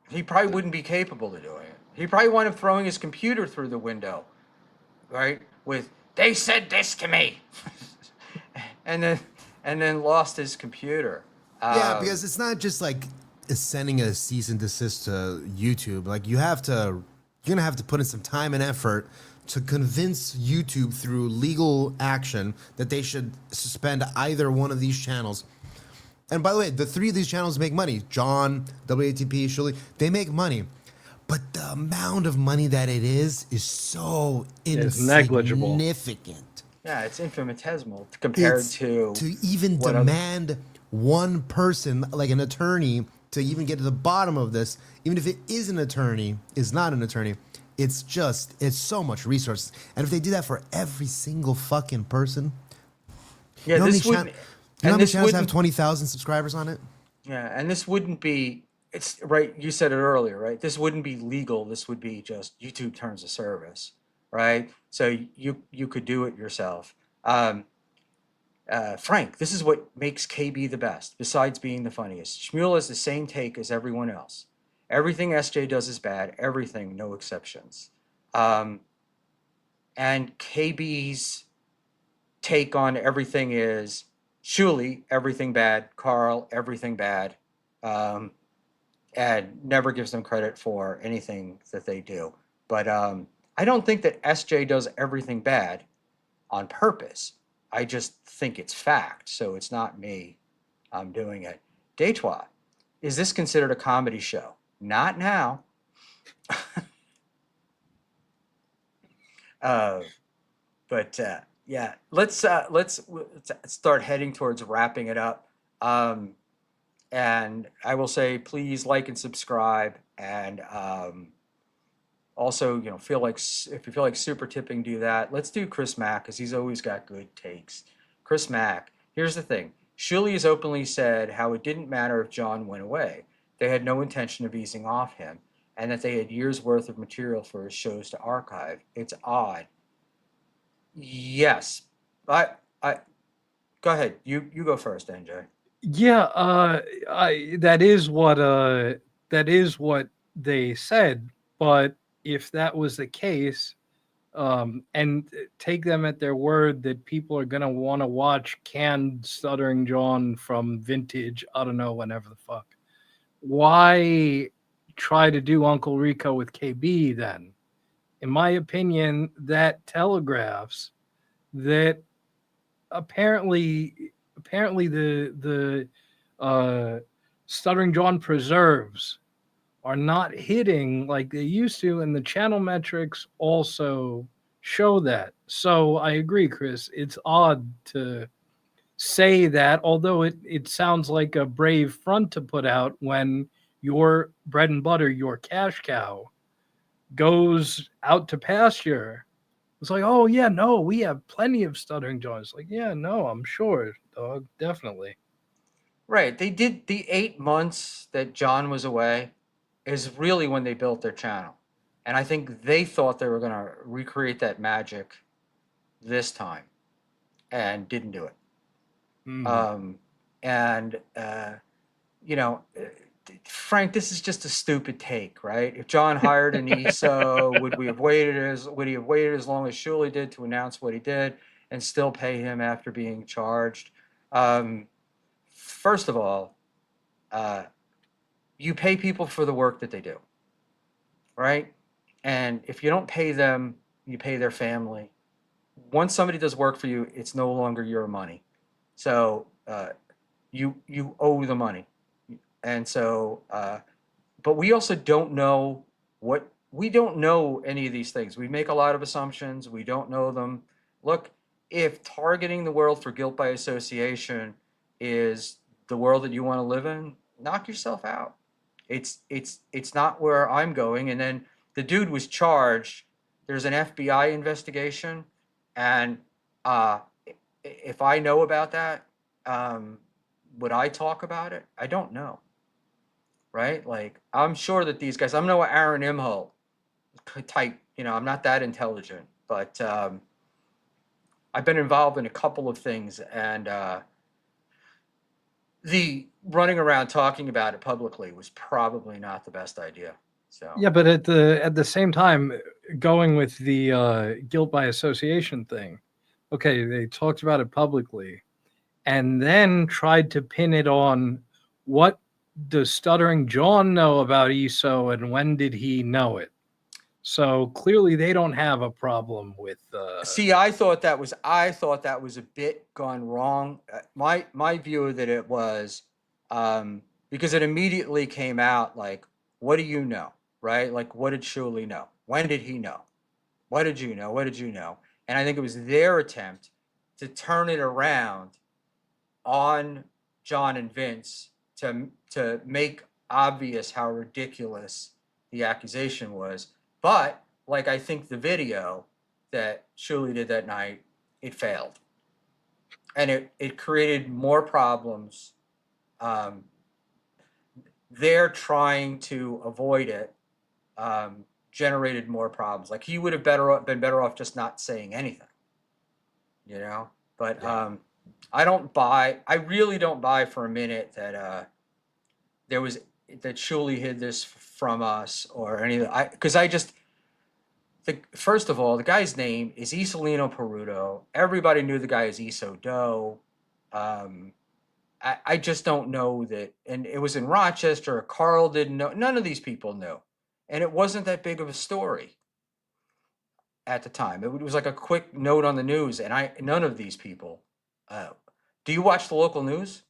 He probably wouldn't be capable of doing it. He probably wound up throwing his computer through the window, right, with they said this to me. and then lost his computer. Yeah, because it's not just like sending a cease and desist to YouTube. Like you're gonna have to put in some time and effort to convince YouTube through legal action that they should suspend either one of these channels. And by the way, the three of these channels make money. John, WATP, Shirley, they make money. But the amount of money that it is so It's negligible. insignificant. Yeah, it's infinitesimal compared It's to even what other- demand one person, like an attorney, to even get to the bottom of this, even if it is an attorney, is not an attorney, it's so much resources. And if they do that for every single fucking person, Yeah, you know how this many, wouldn't. you know how And many this channels have wouldn't. 20,000 subscribers on it? Yeah, and this wouldn't be. It's right. You said it earlier, right? This wouldn't be legal. This would be just YouTube terms of service, right? So you could do it yourself. Frank, this is what makes KB the best, besides being the funniest. Schmuel has the same take as everyone else. Everything SJ does is bad. Everything, no exceptions. And KB's take on everything is Shuli, everything bad. Carl, everything bad. And never gives them credit for anything that they do. But I don't think that SJ does everything bad on purpose. I just think it's fact, so it's not me doing it. Detroit, is this considered a comedy show? Not now. But yeah, let's start heading towards wrapping it up. And I will say, please like and subscribe, and also, if you feel like super tipping, do that. Let's do Chris Mack because he's always got good takes. Chris Mack, here's the thing. Shuli has openly said how it didn't matter if John went away. They had no intention of easing off him, and that they had years worth of material for his shows to archive. It's odd. Yes, I go ahead. You go first, NJ. Yeah, that is what they said. But if that was the case, and take them at their word that people are gonna want to watch canned Stuttering John from vintage, I don't know, whenever the fuck. Why try to do Uncle Rico with KB then? In my opinion, that telegraphs that apparently the Stuttering John preserves are not hitting like they used to, and the channel metrics also show that. So I agree, Chris. It's odd to say that, although it sounds like a brave front to put out when your bread and butter, your cash cow, goes out to pasture. It's like, oh yeah, no, we have plenty of Stuttering Johns. Like, yeah, no, I'm sure, dog, definitely. Right. They did the 8 months that John was away is really when they built their channel. And I think they thought they were going to recreate that magic this time and didn't do it. And, Frank, this is just a stupid take, right? If John hired an ESO, would he have waited as long as Shuli did to announce what he did and still pay him after being charged? First of all, you pay people for the work that they do, right? And if you don't pay them, you pay their family. Once somebody does work for you, it's no longer your money. So you owe the money, and so but we also don't know what we don't know any of these things. We make a lot of assumptions. We don't know them. Look, if targeting the world for guilt by association is the world that you want to live in, knock yourself out. It's not where I'm going. And then the dude was charged. There's an FBI investigation, and uh, if I know about that, um, would I talk about it? I don't know, right? Like I'm sure that these guys, I'm no Aaron Imholt type. I'm not that intelligent, but I've been involved in a couple of things, and the running around talking about it publicly was probably not the best idea. So Yeah, but at the same time, going with the guilt by association thing, okay, they talked about it publicly, and then tried to pin it on what does Stuttering John know about ESO and when did he know it? So clearly, they don't have a problem with. see, I thought that was a bit gone wrong. My view that it was because it immediately came out like, what do you know, right? Like, what did Shuley know? When did he know? What did you know? What did you know? And I think it was their attempt to turn it around on John and Vince to make obvious how ridiculous the accusation was. But like I think the video that Shuley did that night, it failed. And it created more problems. Um, they're trying to avoid it, generated more problems. Like he would have been better off just not saying anything, you know? But I really don't buy for a minute that there was that Shuley hid this from us or anything. Because I just first of all, the guy's name is Isolino Peruto. Everybody knew the guy as Iso Doe. I just don't know that. And it was in Rochester. Carl didn't know. None of these people knew. And it wasn't that big of a story at the time. It was like a quick note on the news. And none of these people. Do you watch the local news?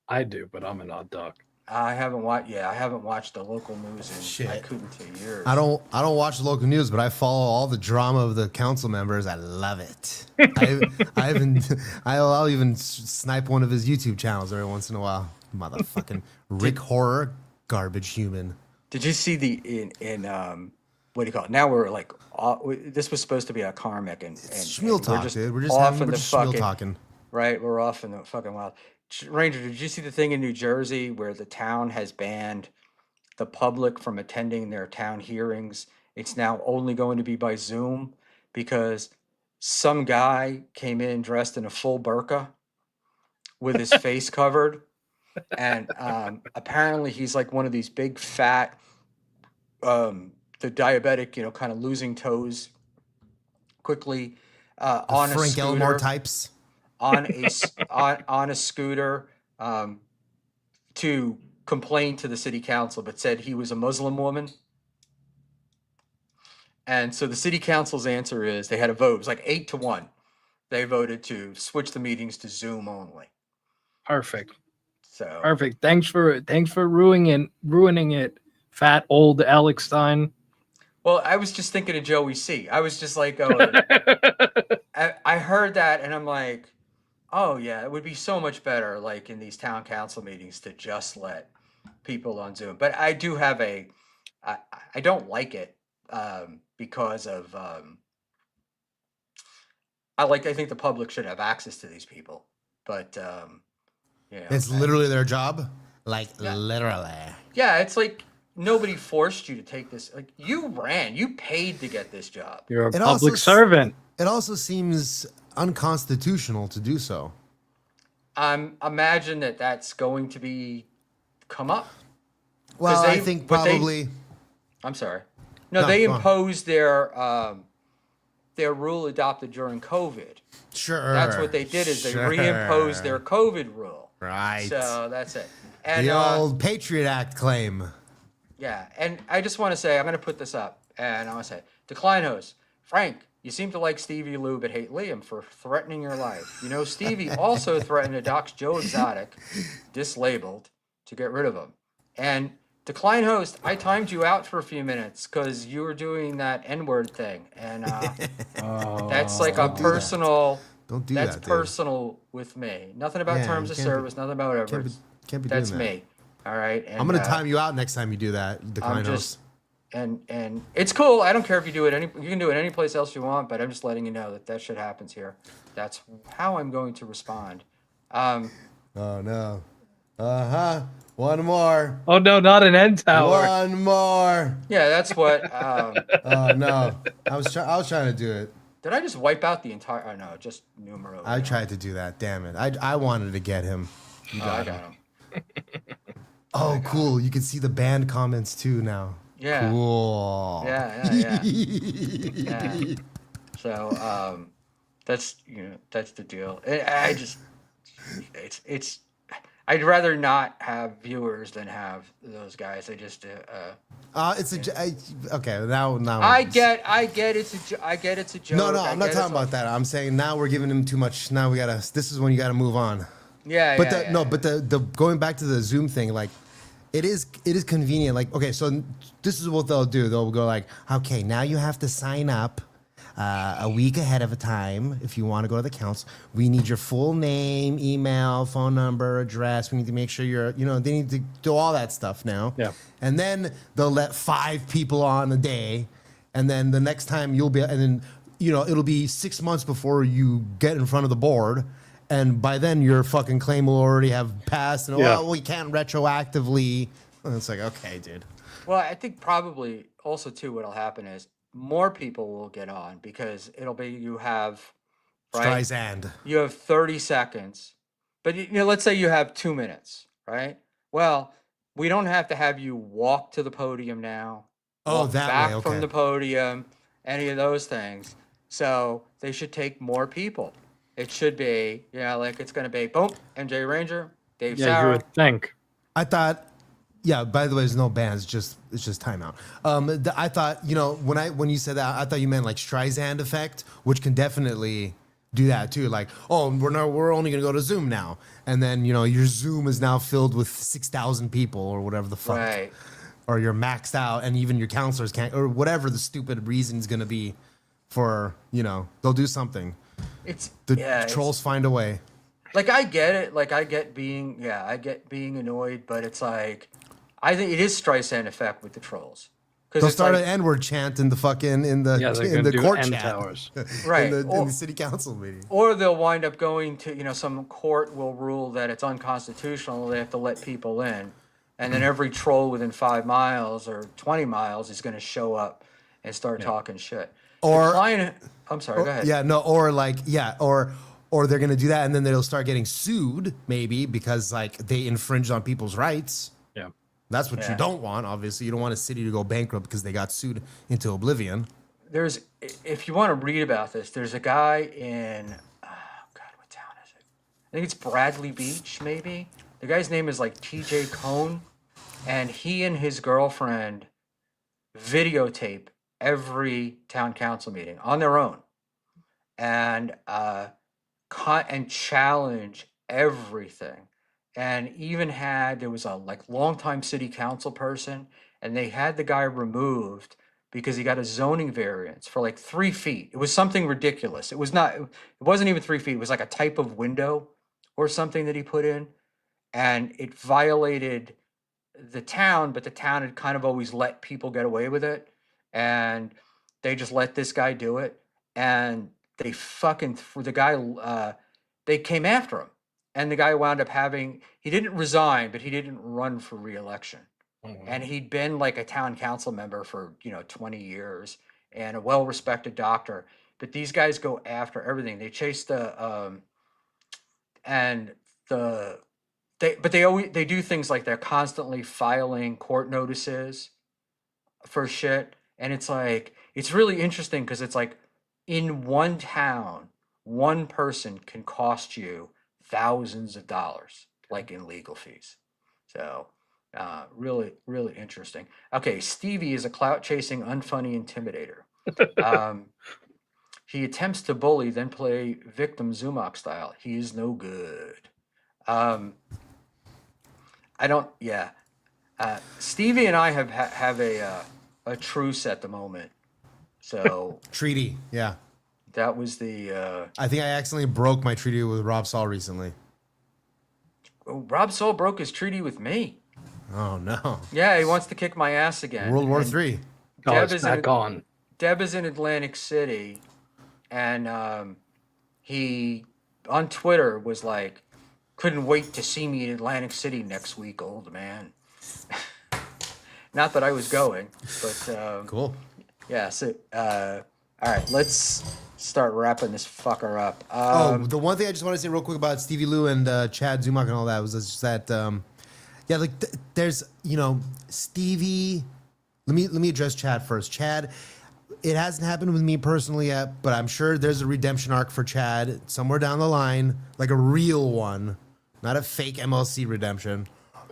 I do, but I'm an odd duck. I haven't watched. Yeah, I haven't watched the local news in Shit. I couldn't tell years. I don't watch the local news, but I follow all the drama of the council members. I love it. I'll even snipe one of his YouTube channels every once in a while. Motherfucking Rick Horror, garbage human. Did you see the in what do you call it? Now we're like this was supposed to be a karmic and Schmuel and talk, dude. We're just having a bunch of Schmuel talking. Right, we're off in the fucking wild. Ranger, did you see the thing in New Jersey where the town has banned the public from attending their town hearings? It's now only going to be by Zoom because some guy came in dressed in a full burqa with his face covered. And apparently he's like one of these big fat, the diabetic, kind of losing toes quickly on a Frank scooter. Elmore types. on a scooter to complain to the city council, but said he was a Muslim woman. And so the city council's answer is they had a vote. It was like 8-1. They voted to switch the meetings to Zoom only. Perfect. So Perfect. Thanks for ruining it, fat old Alex Stein. well, I was just thinking of Joey C. I was just like, oh, I heard that and I'm like, oh yeah, it would be so much better, like in these town council meetings, to just let people on Zoom. But I do have I don't like it because of I think the public should have access to these people, but It's literally their job. Like Yeah. literally. yeah, it's like nobody forced you to take this. Like you paid to get this job. You're a It also public s- servant. It also seems unconstitutional to do so. Imagine that's going to come up. Well, they- I think but they- probably. I'm sorry. No, No, they go on. imposed their rule adopted during COVID. Sure. That's what they did is they reimposed their COVID rule. Right. So that's it. And The old Patriot Act claim. yeah, and I just want to say, I'm going to put this up, and I want to say, Decline host, Frank, you seem to like Stevie Lou but hate Liam for threatening your life. You know, Stevie also threatened to dox Joe Exotic, dislabeled, to get rid of him. And Decline host, I timed you out for a few minutes because you were doing that N-word thing, and that's like a Don't do that. personal. Don't do That's that, dude. personal with me. Nothing about Yeah, terms you of can't be- service. Nothing about whatever. Can't be That's doing that. me. All right. And, I'm gonna time you out next time you do that. Decline I'm host. just and it's cool. I don't care if you do it you can do it any place else you want, but I'm just letting you know that shit happens here. That's how I'm going to respond. Oh no. One more. Oh no, not an end tower. One more. Yeah, that's what. Oh no. I was trying to do it. Did I just wipe out the entire? Oh no, just numero. I tried to do that. Damn it. I wanted to get him. I got him. Oh, cool. You can see the band comments too now. Yeah. Cool. Yeah. Yeah. So that's that's the deal. I just it's I'd rather not have viewers than have those guys. I just Okay. Now. I get it's a joke. No, I I'm not get talking about that. I'm saying now we're giving him too much. Now we gotta. This is when you gotta move on. Yeah. But yeah, but the going back to the Zoom thing, like it is convenient. Like, okay, so this is what they'll do. They'll go like, okay, now you have to sign up a week ahead of a time if you want to go to the council. We need your full name, email, phone number, address. We need to make sure they need to do all that stuff now. Yeah. And then they'll let 5 people on a day, and then the next time you'll be, and then it'll be 6 months before you get in front of the board. And by then, your fucking claim will already have passed. And, Yeah. well, we can't retroactively. And it's like, okay, dude. Well, I think probably also too what'll happen is more people will get on because it'll be you have right. Streisand. You have 30 seconds, but let's say you have 2 minutes, right? Well, we don't have to have you walk to the podium now. Oh, walk that back way, okay. from the podium, any of those things. So they should take more people. It should be, like it's going to be, boom, MJ Ranger, Dave Yeah, you Sauer. would think. I thought, yeah. By the way, there's no bans. It's just timeout. I thought, when you said that, I thought you meant like Streisand effect, which can definitely do that too. Like, oh, we're only gonna go to Zoom now, and then your Zoom is now filled with 6,000 people or whatever the fuck, Right. or you're maxed out, and even your counselors can't, or whatever the stupid reason is gonna be for they'll do something. It's The trolls find a way. like I get it. Like I get being annoyed, but it's like I think it is Streisand effect with the trolls because They'll start an N-word chant in the fucking in the Yeah, they're in gonna the do court end chat, towers. Right. in Or- the city council meeting. or they'll wind up going to some court will rule that it's unconstitutional. They have to let people in, and then every troll within 5 miles or 20 miles is going to show up and start talking shit. Or- I'm sorry. Go ahead. Yeah, no, or they're gonna do that, and then they'll start getting sued, maybe because like they infringed on people's rights. Yeah. That's what Yeah. you don't want. Obviously, you don't want a city to go bankrupt because they got sued into oblivion. If you want to read about this, there's a guy in God, what town is it? I think it's Bradley Beach, maybe. The guy's name is like TJ Cohn, and he and his girlfriend videotape every town council meeting on their own, and challenge everything. And even there was a longtime city council person, and they had the guy removed because he got a zoning variance for 3 feet. It was something ridiculous. It wasn't even 3 feet. It was like a type of window or something that he put in, and it violated the town, but the town had kind of always let people get away with it, and they just let this guy do it, and they they came after him, and the guy wound up he didn't resign, but he didn't run for re-election. And he'd been like a town council member for 20 years and a well-respected doctor, but these guys go after everything. They chase they do things like they're constantly filing court notices for shit, and it's really interesting because it's like in one town, one person can cost you thousands of dollars, in legal fees. So, really, really interesting. Okay, Stevie is a clout chasing, unfunny intimidator. Um, he attempts to bully, then play victim Zumach style. He is no good. Um, I don't. Yeah, Stevie and I have a truce at the moment. So Treaty. Yeah. that was the I think I accidentally broke my treaty with Rob Saul recently. Rob Soul broke his treaty with me. Oh no. Yeah, he wants to kick my ass again. World War And Three. Oh, Deb it's is back on. Deb is in Atlantic City, and he on Twitter was like, "Couldn't wait to see me in Atlantic City next week, old man." Not that I was going, but Cool. yeah. So all right, let's start wrapping this fucker up. The one thing I just want to say real quick about Stevie Lou and Chad Zumach and all that was just that, yeah, like there's, Stevie. Let me address Chad first. Chad, it hasn't happened with me personally yet, but I'm sure there's a redemption arc for Chad somewhere down the line, like a real one, not a fake MLC redemption,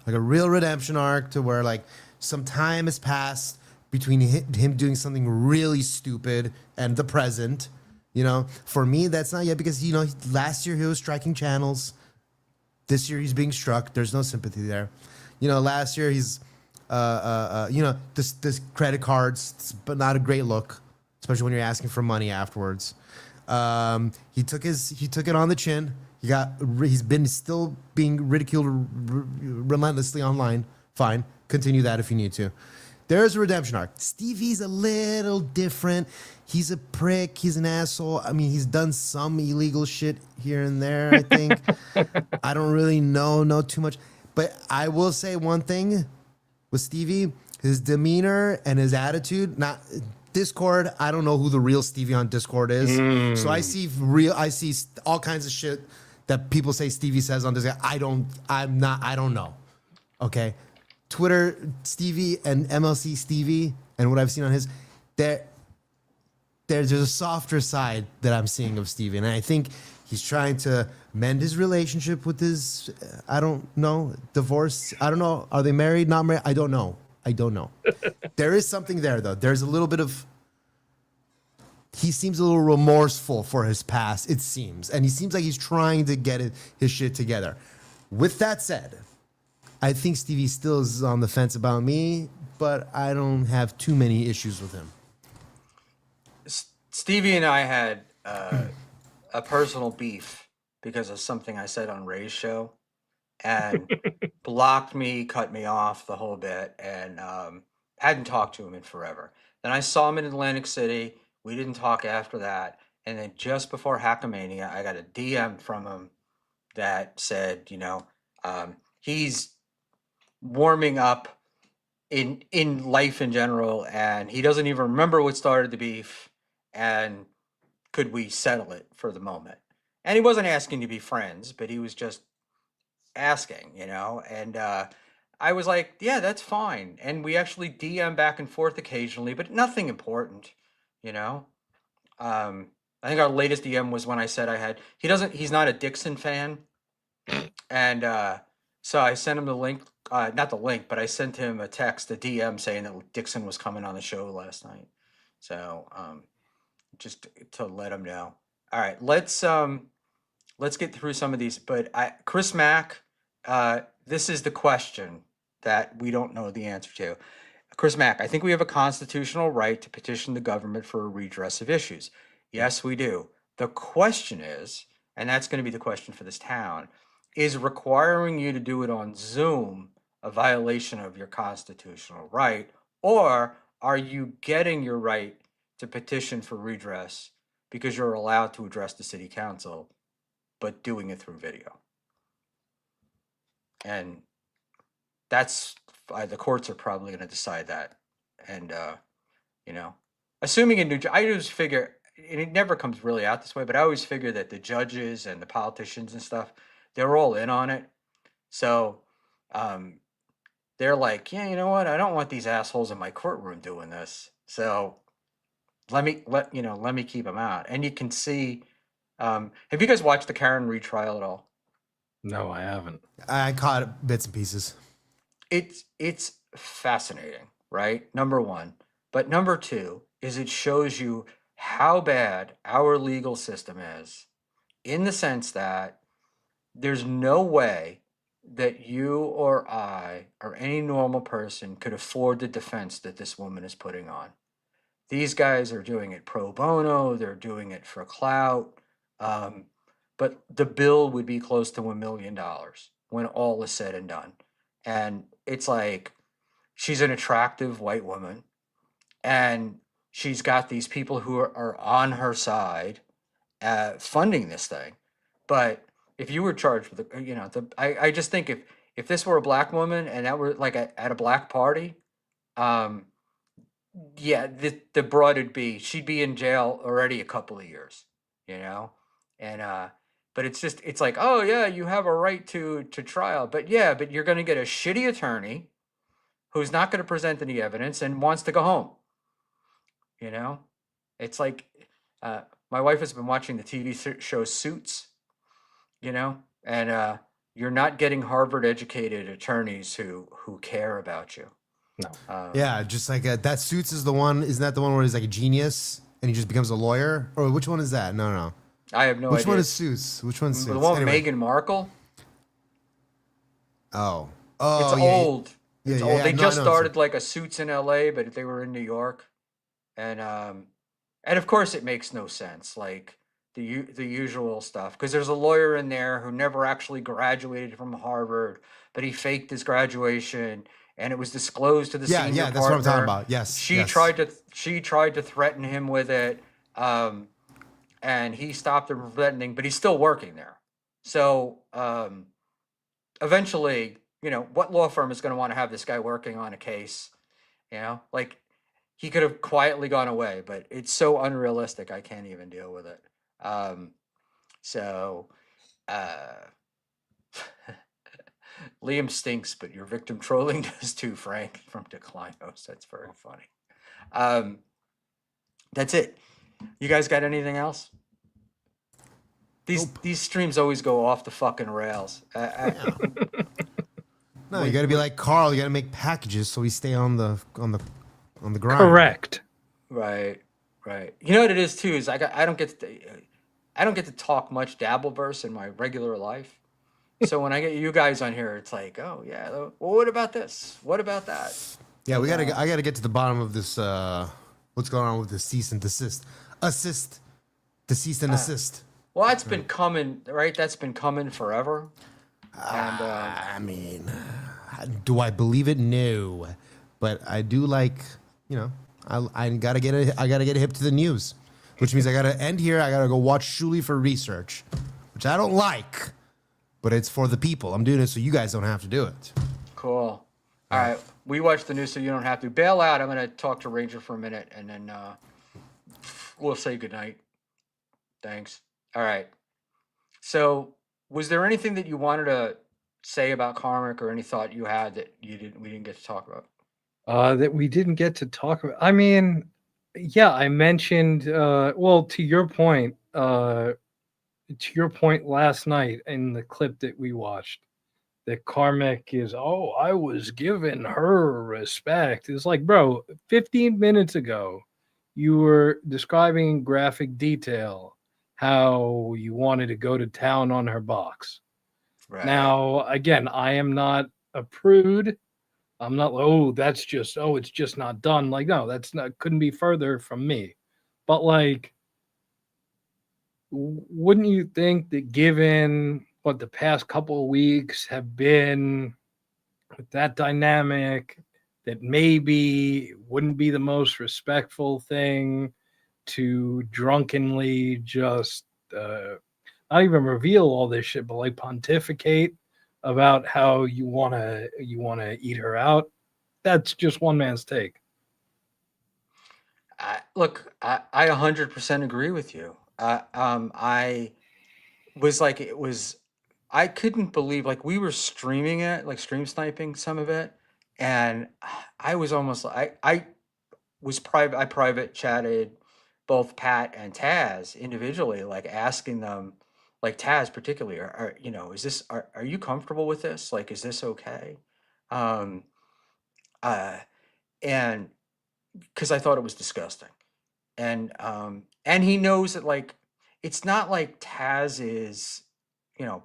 like a real redemption arc to where like some time has passed between him doing something really stupid and the present. For me, that's not yet because, last year he was striking channels. This year he's being struck. There's no sympathy there. Last year he's, this credit cards, but not a great look, especially when you're asking for money afterwards. He took it on the chin. He's been still being ridiculed relentlessly online. Fine, continue that if you need to. There's a redemption arc. Stevie's a little different. He's a prick. He's an asshole. I mean, he's done some illegal shit here and there, I think. I don't really know too much. But I will say one thing with Stevie, his demeanor and his attitude, not Discord, I don't know who the real Stevie on Discord is. So I see all kinds of shit that people say Stevie says on Discord. I don't know. Okay. Twitter Stevie and MLC Stevie and what I've seen on his, there's a softer side that I'm seeing of Stevie, and I think he's trying to mend his relationship with his, I don't know, divorce. I don't know. Are they married? Not married? I don't know. There is something there though. There's a little bit of. He seems a little remorseful for his past. It seems, and he seems like he's trying to get his shit together. With that said, I think Stevie still is on the fence about me, but I don't have too many issues with him. Stevie and I had a personal beef because of something I said on Ray's show, and blocked me, cut me off the whole bit, and hadn't talked to him in forever. Then I saw him in Atlantic City. We didn't talk after that. And then just before Hackamania, I got a DM from him that said, he's warming up in life in general, and he doesn't even remember what started the beef, and could we settle it for the moment? And he wasn't asking to be friends, but he was just asking, and I was like, yeah, that's fine. And we actually DM back and forth occasionally, but nothing important, you know. I think our latest DM was when I said he's not a Dixon fan, and so I sent him the link, not the link, but I sent him a text, a DM saying that Dixon was coming on the show last night. So just to let him know. All right, let's get through some of these. But Chris Mack, this is the question that we don't know the answer to. Chris Mack, I think we have a constitutional right to petition the government for a redress of issues. Yes, we do. The question is, and that's going to be the question for this town, is requiring you to do it on Zoom a violation of your constitutional right, or are you getting your right to petition for redress because you're allowed to address the city council, but doing it through video? And that's the courts are probably going to decide that. And assuming in New Jersey, I always figure, and it never comes really out this way, but I always figure that the judges and the politicians and stuff, they're all in on it. So they're like, yeah, you know what? I don't want these assholes in my courtroom doing this. So let me keep them out. And you can see, have you guys watched the Karen retrial at all? No, I haven't. I caught bits and pieces. it's fascinating, right? Number one. But number two is it shows you how bad our legal system is, in the sense that there's no way that you or I or any normal person could afford the defense that this woman is putting on. These guys are doing it pro bono, they're doing it for clout. Um, but the bill would be close to $1 million when all is said and done. And it's like, she's an attractive white woman, and she's got these people who are on her side funding this thing. But if you were charged with, I just think if this were a black woman and that were like at a black party, um, yeah, the broad would be, she'd be in jail already a couple of years, you know, and but it's like, oh yeah, you have a right to trial, but yeah, but you're going to get a shitty attorney who's not going to present any evidence and wants to go home. You know, it's like, my wife has been watching the TV show Suits, and you're not getting Harvard educated attorneys who care about you. No. Yeah, just like that. Suits is the one. Isn't that the one where he's like a genius and he just becomes a lawyer? Or which one is that? No, no. I have no Which idea. one is Suits? Which one's Suits? The one with Anyway. Meghan Markle? Oh, It's yeah, old. yeah, It's yeah, old. yeah. They No, just no, started like a Suits in LA, but they were in New York. And of course it makes no sense. Like the usual stuff, because there's a lawyer in there who never actually graduated from Harvard, but he faked his graduation, and it was disclosed to the Yeah, senior yeah, that's what I'm talking partner. about. Yes, She yes. tried to threaten him with it, and he stopped her from threatening, but he's still working there. So eventually, what law firm is going to want to have this guy working on a case? Like, he could have quietly gone away, but it's so unrealistic. I can't even deal with it. So, uh, Liam stinks, but your victim trolling does too, Frank from Declinos. That's very funny. That's it. You guys got anything else? These streams always go off the fucking rails. No, you got to be like Carl. You got to make packages so we stay on the grind. Correct. Right. You know what it is too is I don't get to talk much Dabbleverse in my regular life. So when I get you guys on here, it's like, oh yeah, well, what about this? What about that? Yeah, I gotta get to the bottom of this. What's going on with the cease and desist? Cease and assist. Well, that's been coming, right? That's been coming forever. And I mean, do I believe it? No, but I do like, I gotta get hip to the news, which means I gotta end here. I gotta go watch Shuli for research, which I don't like, but it's for the people. I'm doing it so you guys don't have to do it. cool. All right, we watch the news so you don't have to. Bail out. I'm gonna talk to Ranger for a minute, and then we'll say goodnight. Thanks. All right. So, was there anything that you wanted to say about Karmic, or any thought you had that we didn't get to talk about? That we didn't get to talk about. I mean, yeah, I mentioned. Well, to your point last night in the clip that we watched, that Karmic is. Oh, I was giving her respect. It's like, bro, 15 minutes ago, you were describing in graphic detail how you wanted to go to town on her box. Right. Now, again, I am not a prude. I'm not, it's just not done. Like, no, couldn't be further from me. But like, wouldn't you think that given what the past couple of weeks have been with that dynamic, that maybe wouldn't be the most respectful thing to drunkenly just not even reveal all this shit, but like pontificate about how you wanna eat her out? That's just one man's take. Look, I 100% agree with you. I was like, I couldn't believe, like, we were streaming it, like stream sniping some of it, and I was almost, I was I private chatted both Pat and Taz individually, like asking them, like Taz particularly, is this, are you comfortable with this? Like, is this okay? Um, and because I thought it was disgusting. And he knows that, like, it's not like Taz is, you know,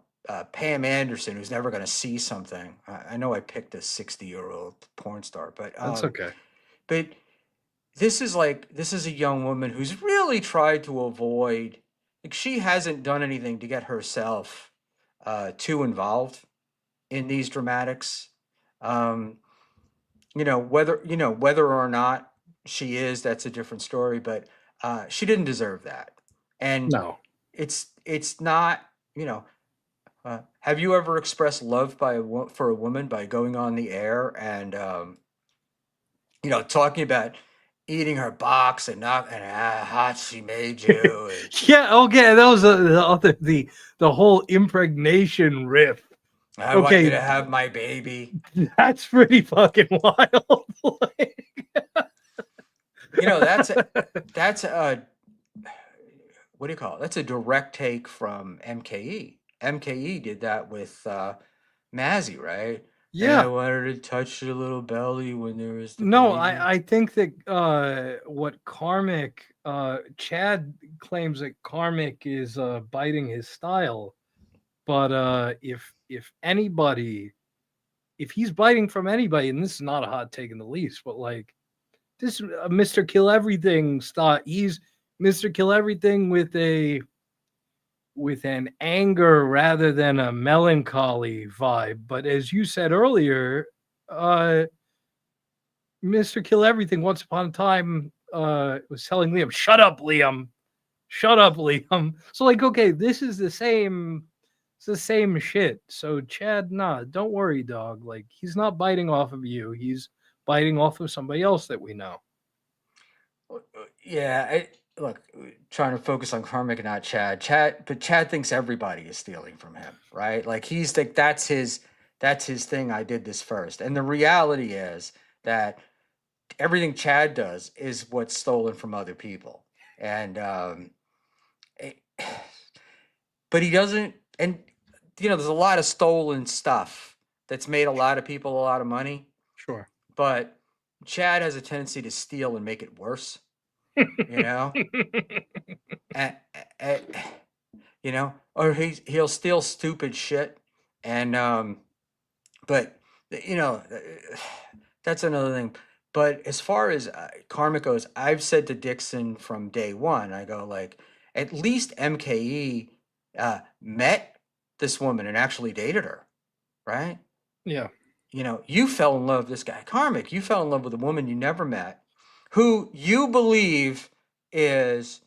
Pam Anderson, who's never going to see something. I know I picked a 60-year-old porn star, That's okay. but this is a young woman who's really tried to avoid, like, she hasn't done anything to get herself too involved in these dramatics. Um, whether or not she is, that's a different story, but she didn't deserve that. And No. it's not, have you ever expressed love for a woman by going on the air and talking about eating her box and not and how hot she made you, and Yeah, okay, that was the whole impregnation riff. I want you Okay, to have my baby. that's pretty fucking wild. That's a what do you call it? That's a direct take from MKE. MKE did that with Mazzy, right? And I Yeah. wanted to touch your little belly when there was the No, baby. I think that what Karmic Chad claims that Karmic is biting his style, but if anybody, if he's biting from anybody, and this is not a hot take in the least, but like this Mr. Kill Everything style, he's Mr. Kill Everything with an anger rather than a melancholy vibe. But as you said earlier, Mr. Kill Everything once upon a time was telling Liam, "Shut up, Liam. Shut up, Liam." So like, okay, this is the same, it's the same shit. So Chad, nah, don't worry, dog. Like he's not biting off of you. He's biting off of somebody else that we know. Yeah, look, trying to focus on Karmic and not Chad. But Chad thinks everybody is stealing from him, right? Like he's like that's his thing. I did this first, and the reality is that everything Chad does is what's stolen from other people, and it- but he doesn't. And there's a lot of stolen stuff that's made a lot of people a lot of money, Sure. but Chad has a tendency to steal and make it worse. You know, and, or he'll steal stupid shit, and but you know, that's another thing. But as far as karma goes, I've said to Dixon from day one, I go like, at least MKE met this woman and actually dated her, right? Yeah. You fell in love with this guy, Karmic. You fell in love with a woman you never met, who you believe is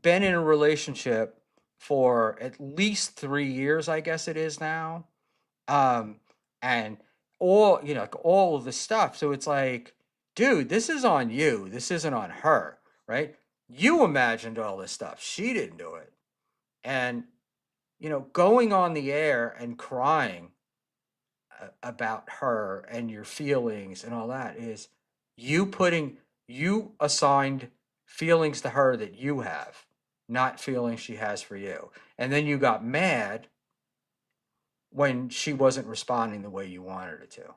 been in a relationship for at least 3 years, I guess it is now. Um, and all of this stuff. So it's like, dude, this is on you. This isn't on her, right? You imagined all this stuff. She didn't do it. And, going on the air and crying about her and your feelings and all that is you assigned feelings to her that you have, not feelings she has for you. And then you got mad when she wasn't responding the way you wanted her to.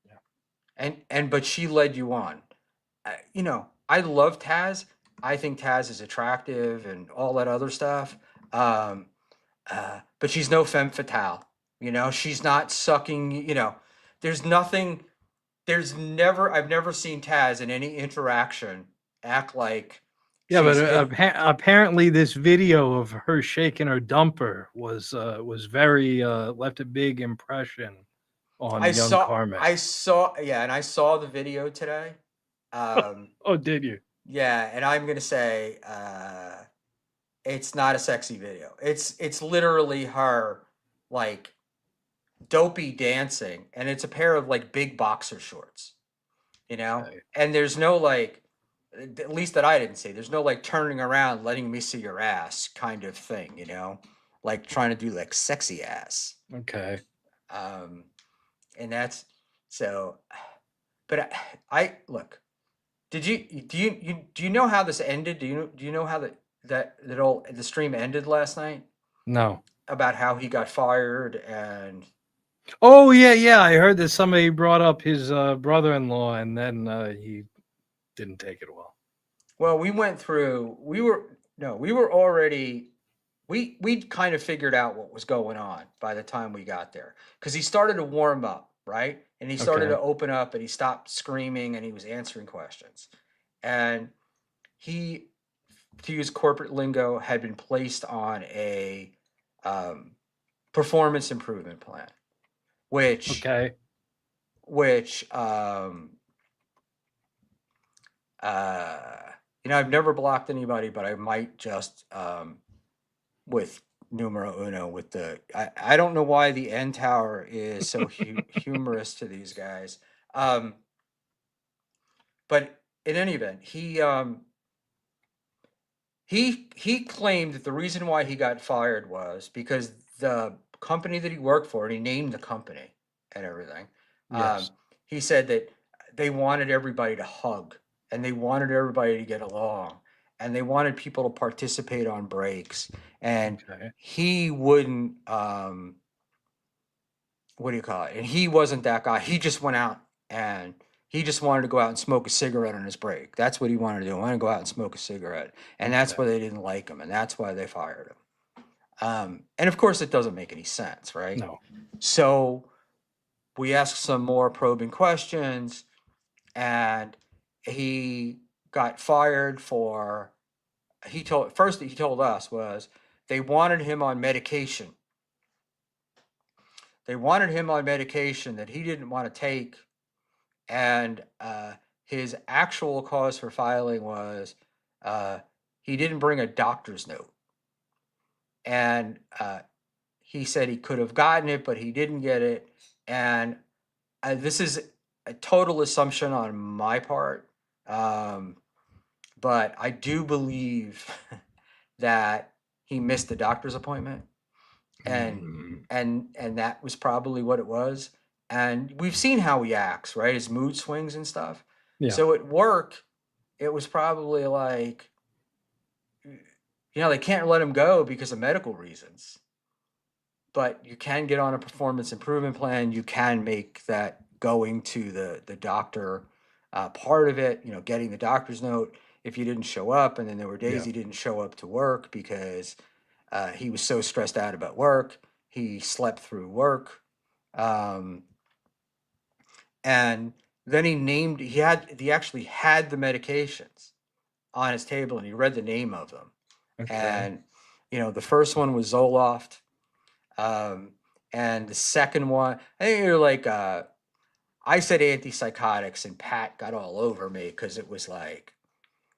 Yeah. But she led you on. I love Taz. I think Taz is attractive and all that other stuff. But she's no femme fatale. She's not sucking. There's nothing. I've never seen Taz in any interaction act like Yeah, but she's hit. apparently this video of her shaking her dumper was very left a big impression on young Carmen. Yeah, and I saw the video today. Oh, did you? Yeah, and I'm gonna say it's not a sexy video. It's literally her like dopey dancing, and it's a pair of like big boxer shorts, Okay. and there's no like, at least that I didn't see. There's no like turning around, letting me see your ass kind of thing, like trying to do like sexy ass. Okay. Um, and that's so. But I look. Do you know how this ended? Do you know how the stream ended last night? No. About how he got fired and Oh yeah. I heard that somebody brought up his brother-in-law, and then he didn't take it well. Well, we went through. We were already. We kind of figured out what was going on by the time we got there because he started to warm up, right? And he started Okay. to open up, and he stopped screaming, and he was answering questions, and he, to use corporate lingo, had been placed on a um, performance improvement plan, which Okay. which uh, I've never blocked anybody, but I might just with numero uno with the I don't know why the N Tower is so humorous to these guys. Um, but in any event, he claimed that the reason why he got fired was because the company that he worked for, and he named the company and everything. Um, Yes. he said that they wanted everybody to hug and they wanted everybody to get along and they wanted people to participate on breaks. And Okay. he wouldn't, what do you call it? And he wasn't that guy. He just went out and he just wanted to go out and smoke a cigarette on his break. That's what he wanted to do. He wanted to go out and smoke a cigarette. And that's Okay. why they didn't like him. And that's why they fired him. And of course, it doesn't make any sense, right? No. So we asked some more probing questions, and he got fired for. He told us was they wanted him on medication. They wanted him on medication that he didn't want to take, and his actual cause for filing was uh, he didn't bring a doctor's note, and he said he could have gotten it, but he didn't get it. And this is a total assumption on my part, um, but I do believe that he missed the doctor's appointment, and Mm. and that was probably what it was. And we've seen how he acts, right? His mood swings and stuff. Yeah. So at work, it was probably like, they can't let him go because of medical reasons, but you can get on a performance improvement plan. You can make that going to the doctor part of it, getting the doctor's note if you didn't show up. And then there were days Yeah. he didn't show up to work because he was so stressed out about work. He slept through work. Um, and then he actually had the medications on his table and he read the name of them. Okay. And, the first one was Zoloft. Um, and the second one, I think you're like, I said antipsychotics, and Pat got all over me because it was like,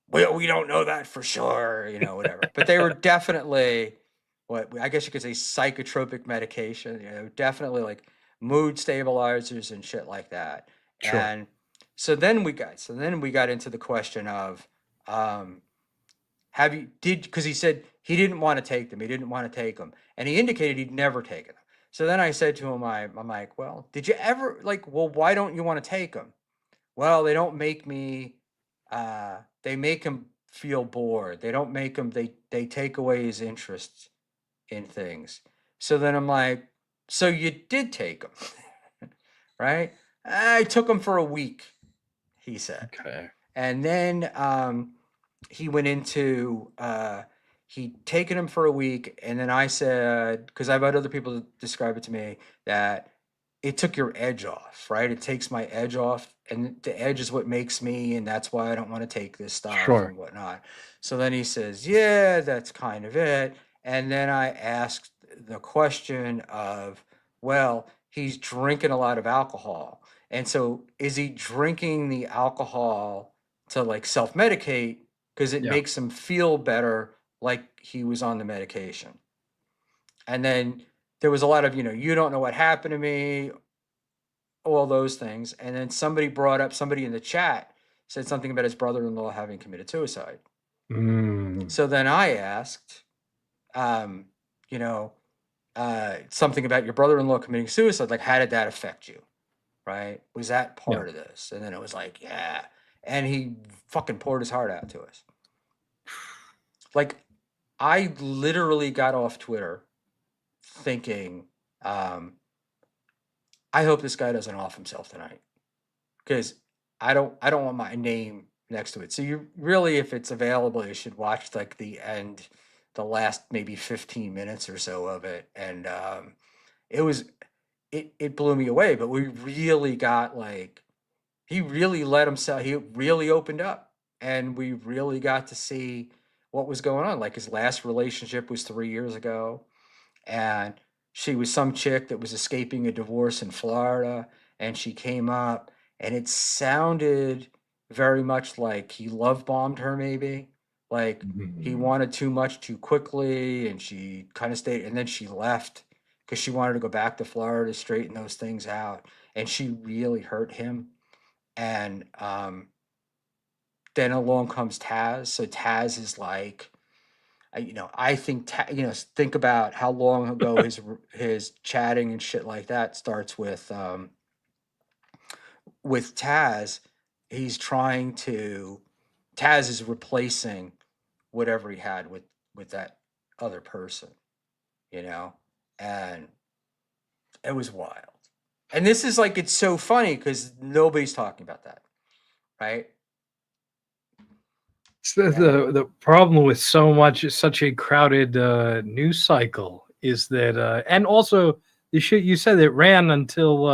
well, we don't know that for sure, whatever. But they were definitely what I guess you could say psychotropic medication, definitely like mood stabilizers and shit like that. Sure. And so then we got into the question of, um, because he said he didn't want to take them. He didn't want to take them. And he indicated he'd never taken them. So then I said to him, I'm like, well, did you ever well, why don't you want to take them? Well, they don't make me, they make him feel bored. They don't make him, they take away his interest in things. So then I'm like, so you did take them, right? I took them for a week, he said. Okay. And then he went into he'd taken him for a week, and then I said, because I've had other people describe it to me, that it took your edge off, right? It takes my edge off, and the edge is what makes me, and that's why I don't want to take this stuff Sure. and whatnot. So then he says, yeah, that's kind of it. And then I asked the question of, well, he's drinking a lot of alcohol. And so is he drinking the alcohol to like self medicate because it Yeah. makes him feel better like he was on the medication? And then there was a lot of, you don't know what happened to me, all those things. And then somebody in the chat said something about his brother in law having committed suicide. Mm. So then I asked, you know, something about your brother in law committing suicide. Like, how did that affect you? Right? Was that Yeah. part of this? And then it was like, yeah. And he fucking poured his heart out to us. Like, I literally got off Twitter thinking, I hope this guy doesn't off himself tonight, because I don't want my name next to it. So you really, if it's available, you should watch like the last maybe 15 minutes or so of it, and it was it blew me away. But we really got like he really let himself. He really opened up, and we really got to see what was going on. Like his last relationship was 3 years ago, and she was some chick that was escaping a divorce in Florida, and she came up, and it sounded very much like he love bombed her, maybe like he wanted too much too quickly, and she kind of stayed, and then she left because she wanted to go back to Florida to straighten those things out, and she really hurt him. And then along comes Taz. So Taz is like, I think think about how long ago his chatting and shit like that starts with Taz. He's trying to Taz is replacing whatever he had with that other person, you know, and it was wild. And this is like it's so funny because nobody's talking about that, right? So the problem with such a crowded news cycle is that, and also the shit you said, it ran until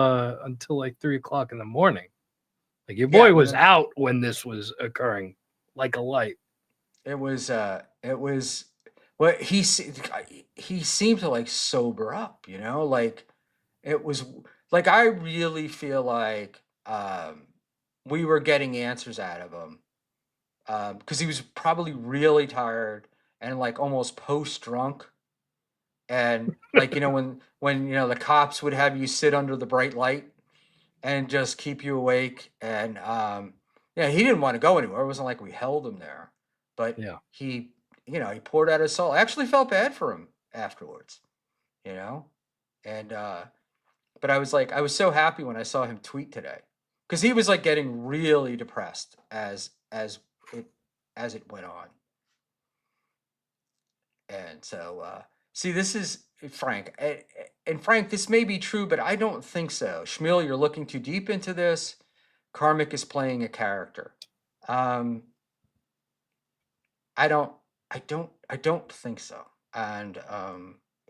like 3 o'clock in the morning. Like your boy was out when this was occurring, like a light. It was well, he seemed to like sober up, like it was like I really feel like we were getting answers out of him, because he was probably really tired and like almost post drunk, and like when the cops would have you sit under the bright light and just keep you awake, and yeah, he didn't want to go anywhere. It wasn't like we held him there, but Yeah. he poured out his soul. I actually felt bad for him afterwards, and but I was so happy when I saw him tweet today, because he was like getting really depressed it as it went on. And so, see, this is Frank. And Frank, this may be true, but I don't think so. Schmuel, you're looking too deep into this. Karmic is playing a character. Um, I don't think so. And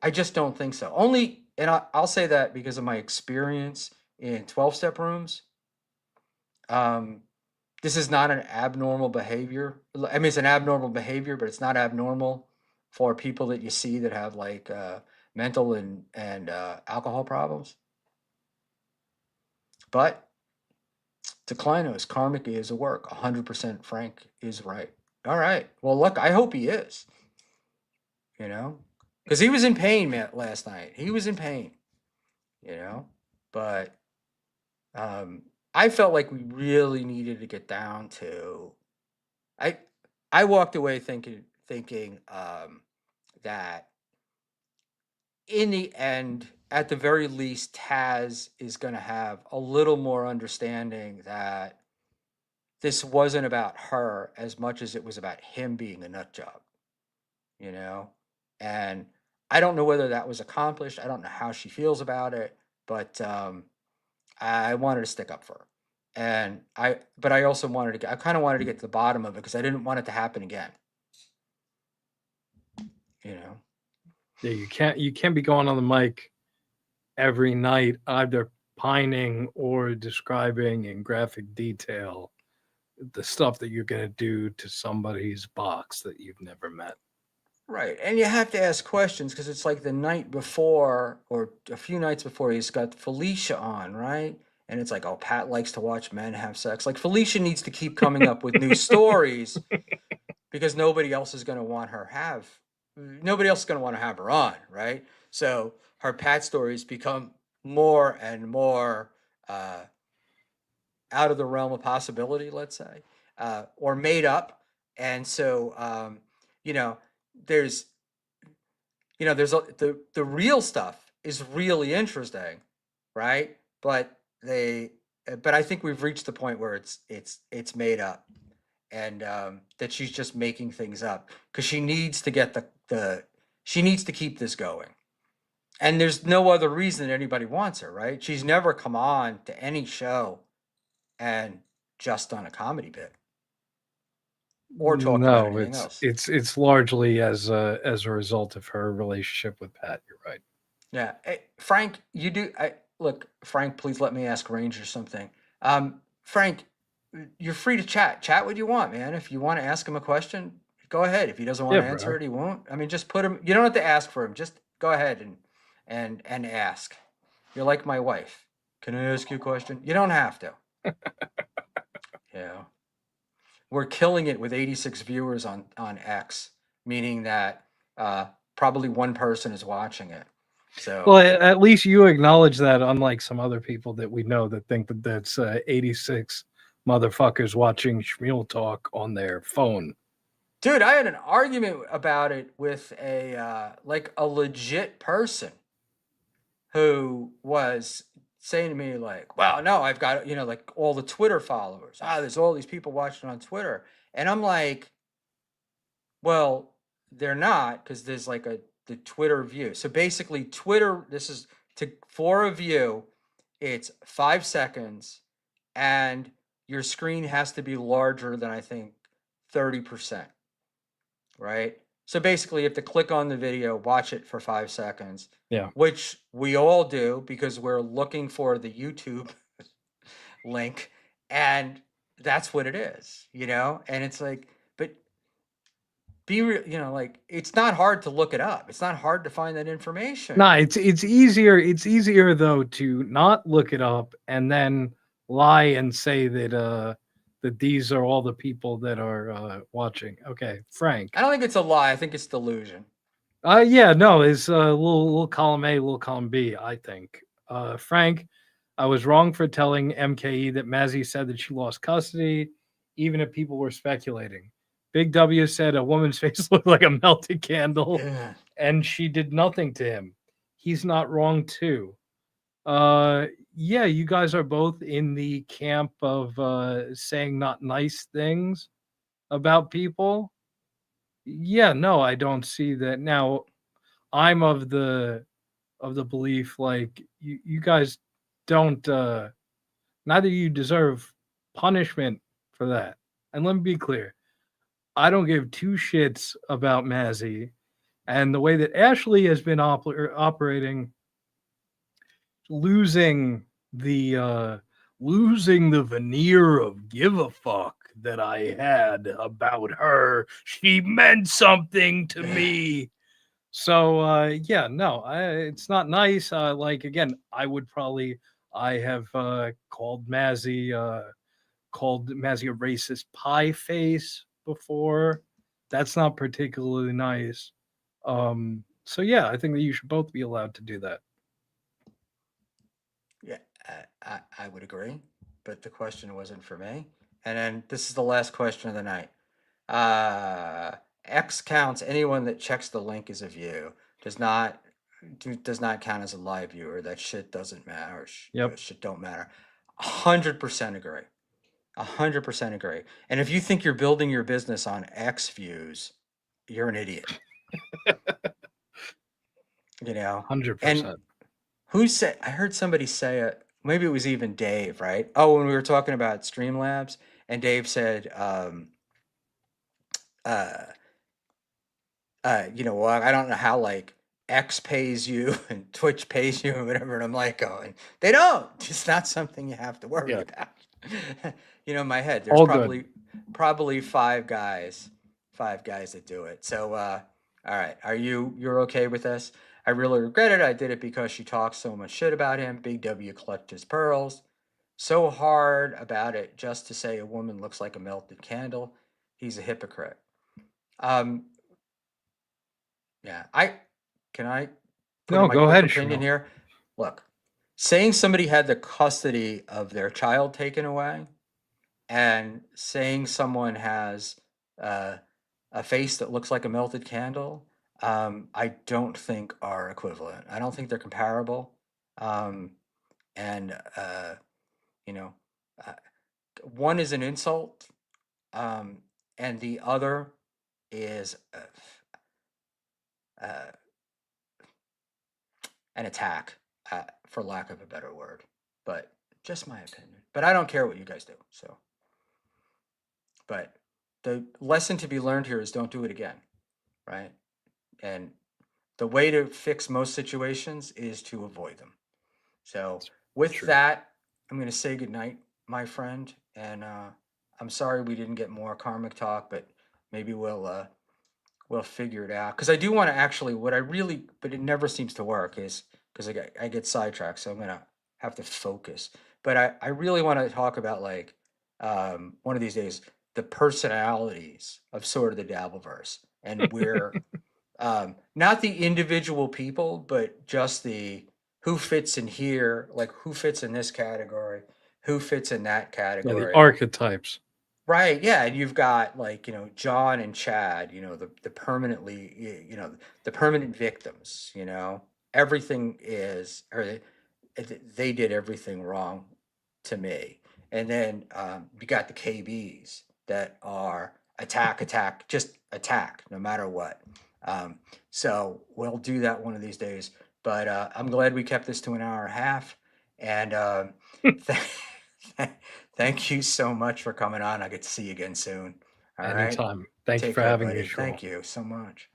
I just don't think so. Only, and I'll say that because of my experience in 12-step rooms. This is not an abnormal behavior. I mean, it's an abnormal behavior, but it's not abnormal for people that you see that have like mental and alcohol problems. But Declinos, karmic is a work. 100% Frank is right. All right. Well, look, I hope he is. Because he was in pain, last night. He was in pain. But I felt like we really needed to get down to. I I walked away thinking that in the end, at the very least, Taz is going to have a little more understanding that this wasn't about her as much as it was about him being a nut job, you know? And I don't know whether that was accomplished. I don't know how she feels about it, but I wanted to stick up for her. And but I also I kind of wanted to get to the bottom of it because I didn't want it to happen again. Yeah, you can't be going on the mic every night either pining or describing in graphic detail the stuff that you're going to do to somebody's box that you've never met. Right. And you have to ask questions because it's like the night before or a few nights before he's got Felicia on, right? And it's like, oh, Pat likes to watch men have sex. Like Felicia needs to keep coming up with new stories because nobody else is going to want to have her on, right? So her Pat stories become more and more out of the realm of possibility, let's say, or made up. And so, there's, the real stuff is really interesting, right? But I think we've reached the point where it's made up, and that she's just making things up because she needs to get she needs to keep this going. And there's no other reason anybody wants her, right? She's never come on to any show and just done a comedy bit or talked about No, anything else. it's largely as a result of her relationship with Pat. You're right. Yeah. Hey, Frank, you do. Look, Frank, please let me ask Ranger something. Frank, you're free to chat. Chat what you want, man. If you want to ask him a question, go ahead. If he doesn't want Yeah, to answer bro. it, he won't. I mean, just put him. You don't have to ask for him. Just go ahead and ask. You're like my wife. Can I ask you a question? You don't have to. Yeah. We're killing it with 86 viewers on X, meaning that probably one person is watching it. So Well, at least you acknowledge that, unlike some other people that we know that think that that's 86 motherfuckers watching Schmuel Talk on their phone. dude, I had an argument about it with a like a legit person who was saying to me like, "Well, no, I've got like all the Twitter followers. There's all these people watching on Twitter," and I'm like, "Well, they're not because there's like the Twitter view. So basically, Twitter. This is to for a view. It's 5 seconds, and your screen has to be larger than I think 30%. Right? So basically, you have to click on the video, watch it for 5 seconds, Yeah. which we all do because we're looking for the YouTube link, and that's what it is, And it's like, but be real, like it's not hard to look it up. It's not hard to find that information. No, it's easier. It's easier though to not look it up and then lie and say that these are all the people that are watching. Okay, Frank. I don't think it's a lie. I think it's delusion. Yeah, no, it's little column A, little column B, I think. Frank, I was wrong for telling MKE that Mazzy said that she lost custody, even if people were speculating. Big W said a woman's face looked like a melted candle, Yeah. and she did nothing to him. He's not wrong too. Uh, yeah, you guys are both in the camp of saying not nice things about people. Yeah, no, I don't see that. Now, I'm of the belief like you guys don't neither you deserve punishment for that. And let me be clear. I don't give two shits about Mazzy and the way that Ashley has been operating, losing the losing the veneer of give a fuck that I had about her. She meant something to me. So yeah, no, it's not nice. Like again, I have called Mazzy a racist pie face before. That's not particularly nice. So yeah, I think that you should both be allowed to do that. Yeah, I would agree, but the question wasn't for me. And then this is the last question of the night. X counts anyone that checks the link as a view. Does not count as a live viewer. That shit doesn't matter. Yep. Shit don't matter. 100% agree. 100% agree. And if you think you're building your business on X views, you're an idiot. 100%. And who said? I heard somebody say it. Maybe it was even Dave, right? Oh, when we were talking about Streamlabs, and Dave said, uh, well, I don't know how like X pays you and Twitch pays you or whatever. And I'm like, oh, and they don't. It's not something you have to worry Yeah. about. In my head, there's All good. probably five guys that do it. So, all right, you're okay with this? I really regret it. I did it because she talks so much shit about him. Big W clutched his pearls. So hard about it just to say a woman looks like a melted candle. He's a hypocrite. Um, yeah, can I put in No, my go quick ahead, opinion Shmuel. here? Look, saying somebody had the custody of their child taken away and saying someone has uh, a face that looks like a melted candle, I don't think are equivalent. I don't think they're comparable. Um, and you know, uh, one is an insult, and the other is uh, and attack, for lack of a better word. But just my opinion. But I don't care what you guys do. So, but the lesson to be learned here is don't do it again, right? And the way to fix most situations is to avoid them. So, with True. that, I'm going to say goodnight, my friend. And I'm sorry we didn't get more karmic talk, but maybe we'll figure it out. Because I do want to actually, but it never seems to work, is because I get sidetracked. So I'm going to have to focus. But I really want to talk about, like, one of these days, the personalities of sort of the Dabbleverse, and where not the individual people, but just the who fits in here, like who fits in this category, who fits in that Yeah, category. the archetypes. Right, yeah, and you've got, like, John and Chad, the the permanent victims, everything is, or they did everything wrong to me. And then you got the KBs that are attack, just attack no matter what. So we'll do that one of these days. But I'm glad we kept this to an hour and a half. And thank you so much for coming on. I get to see you again soon. All right. Anytime. Thank you Take for care, having buddy. me, Schmuel. Thank you so much.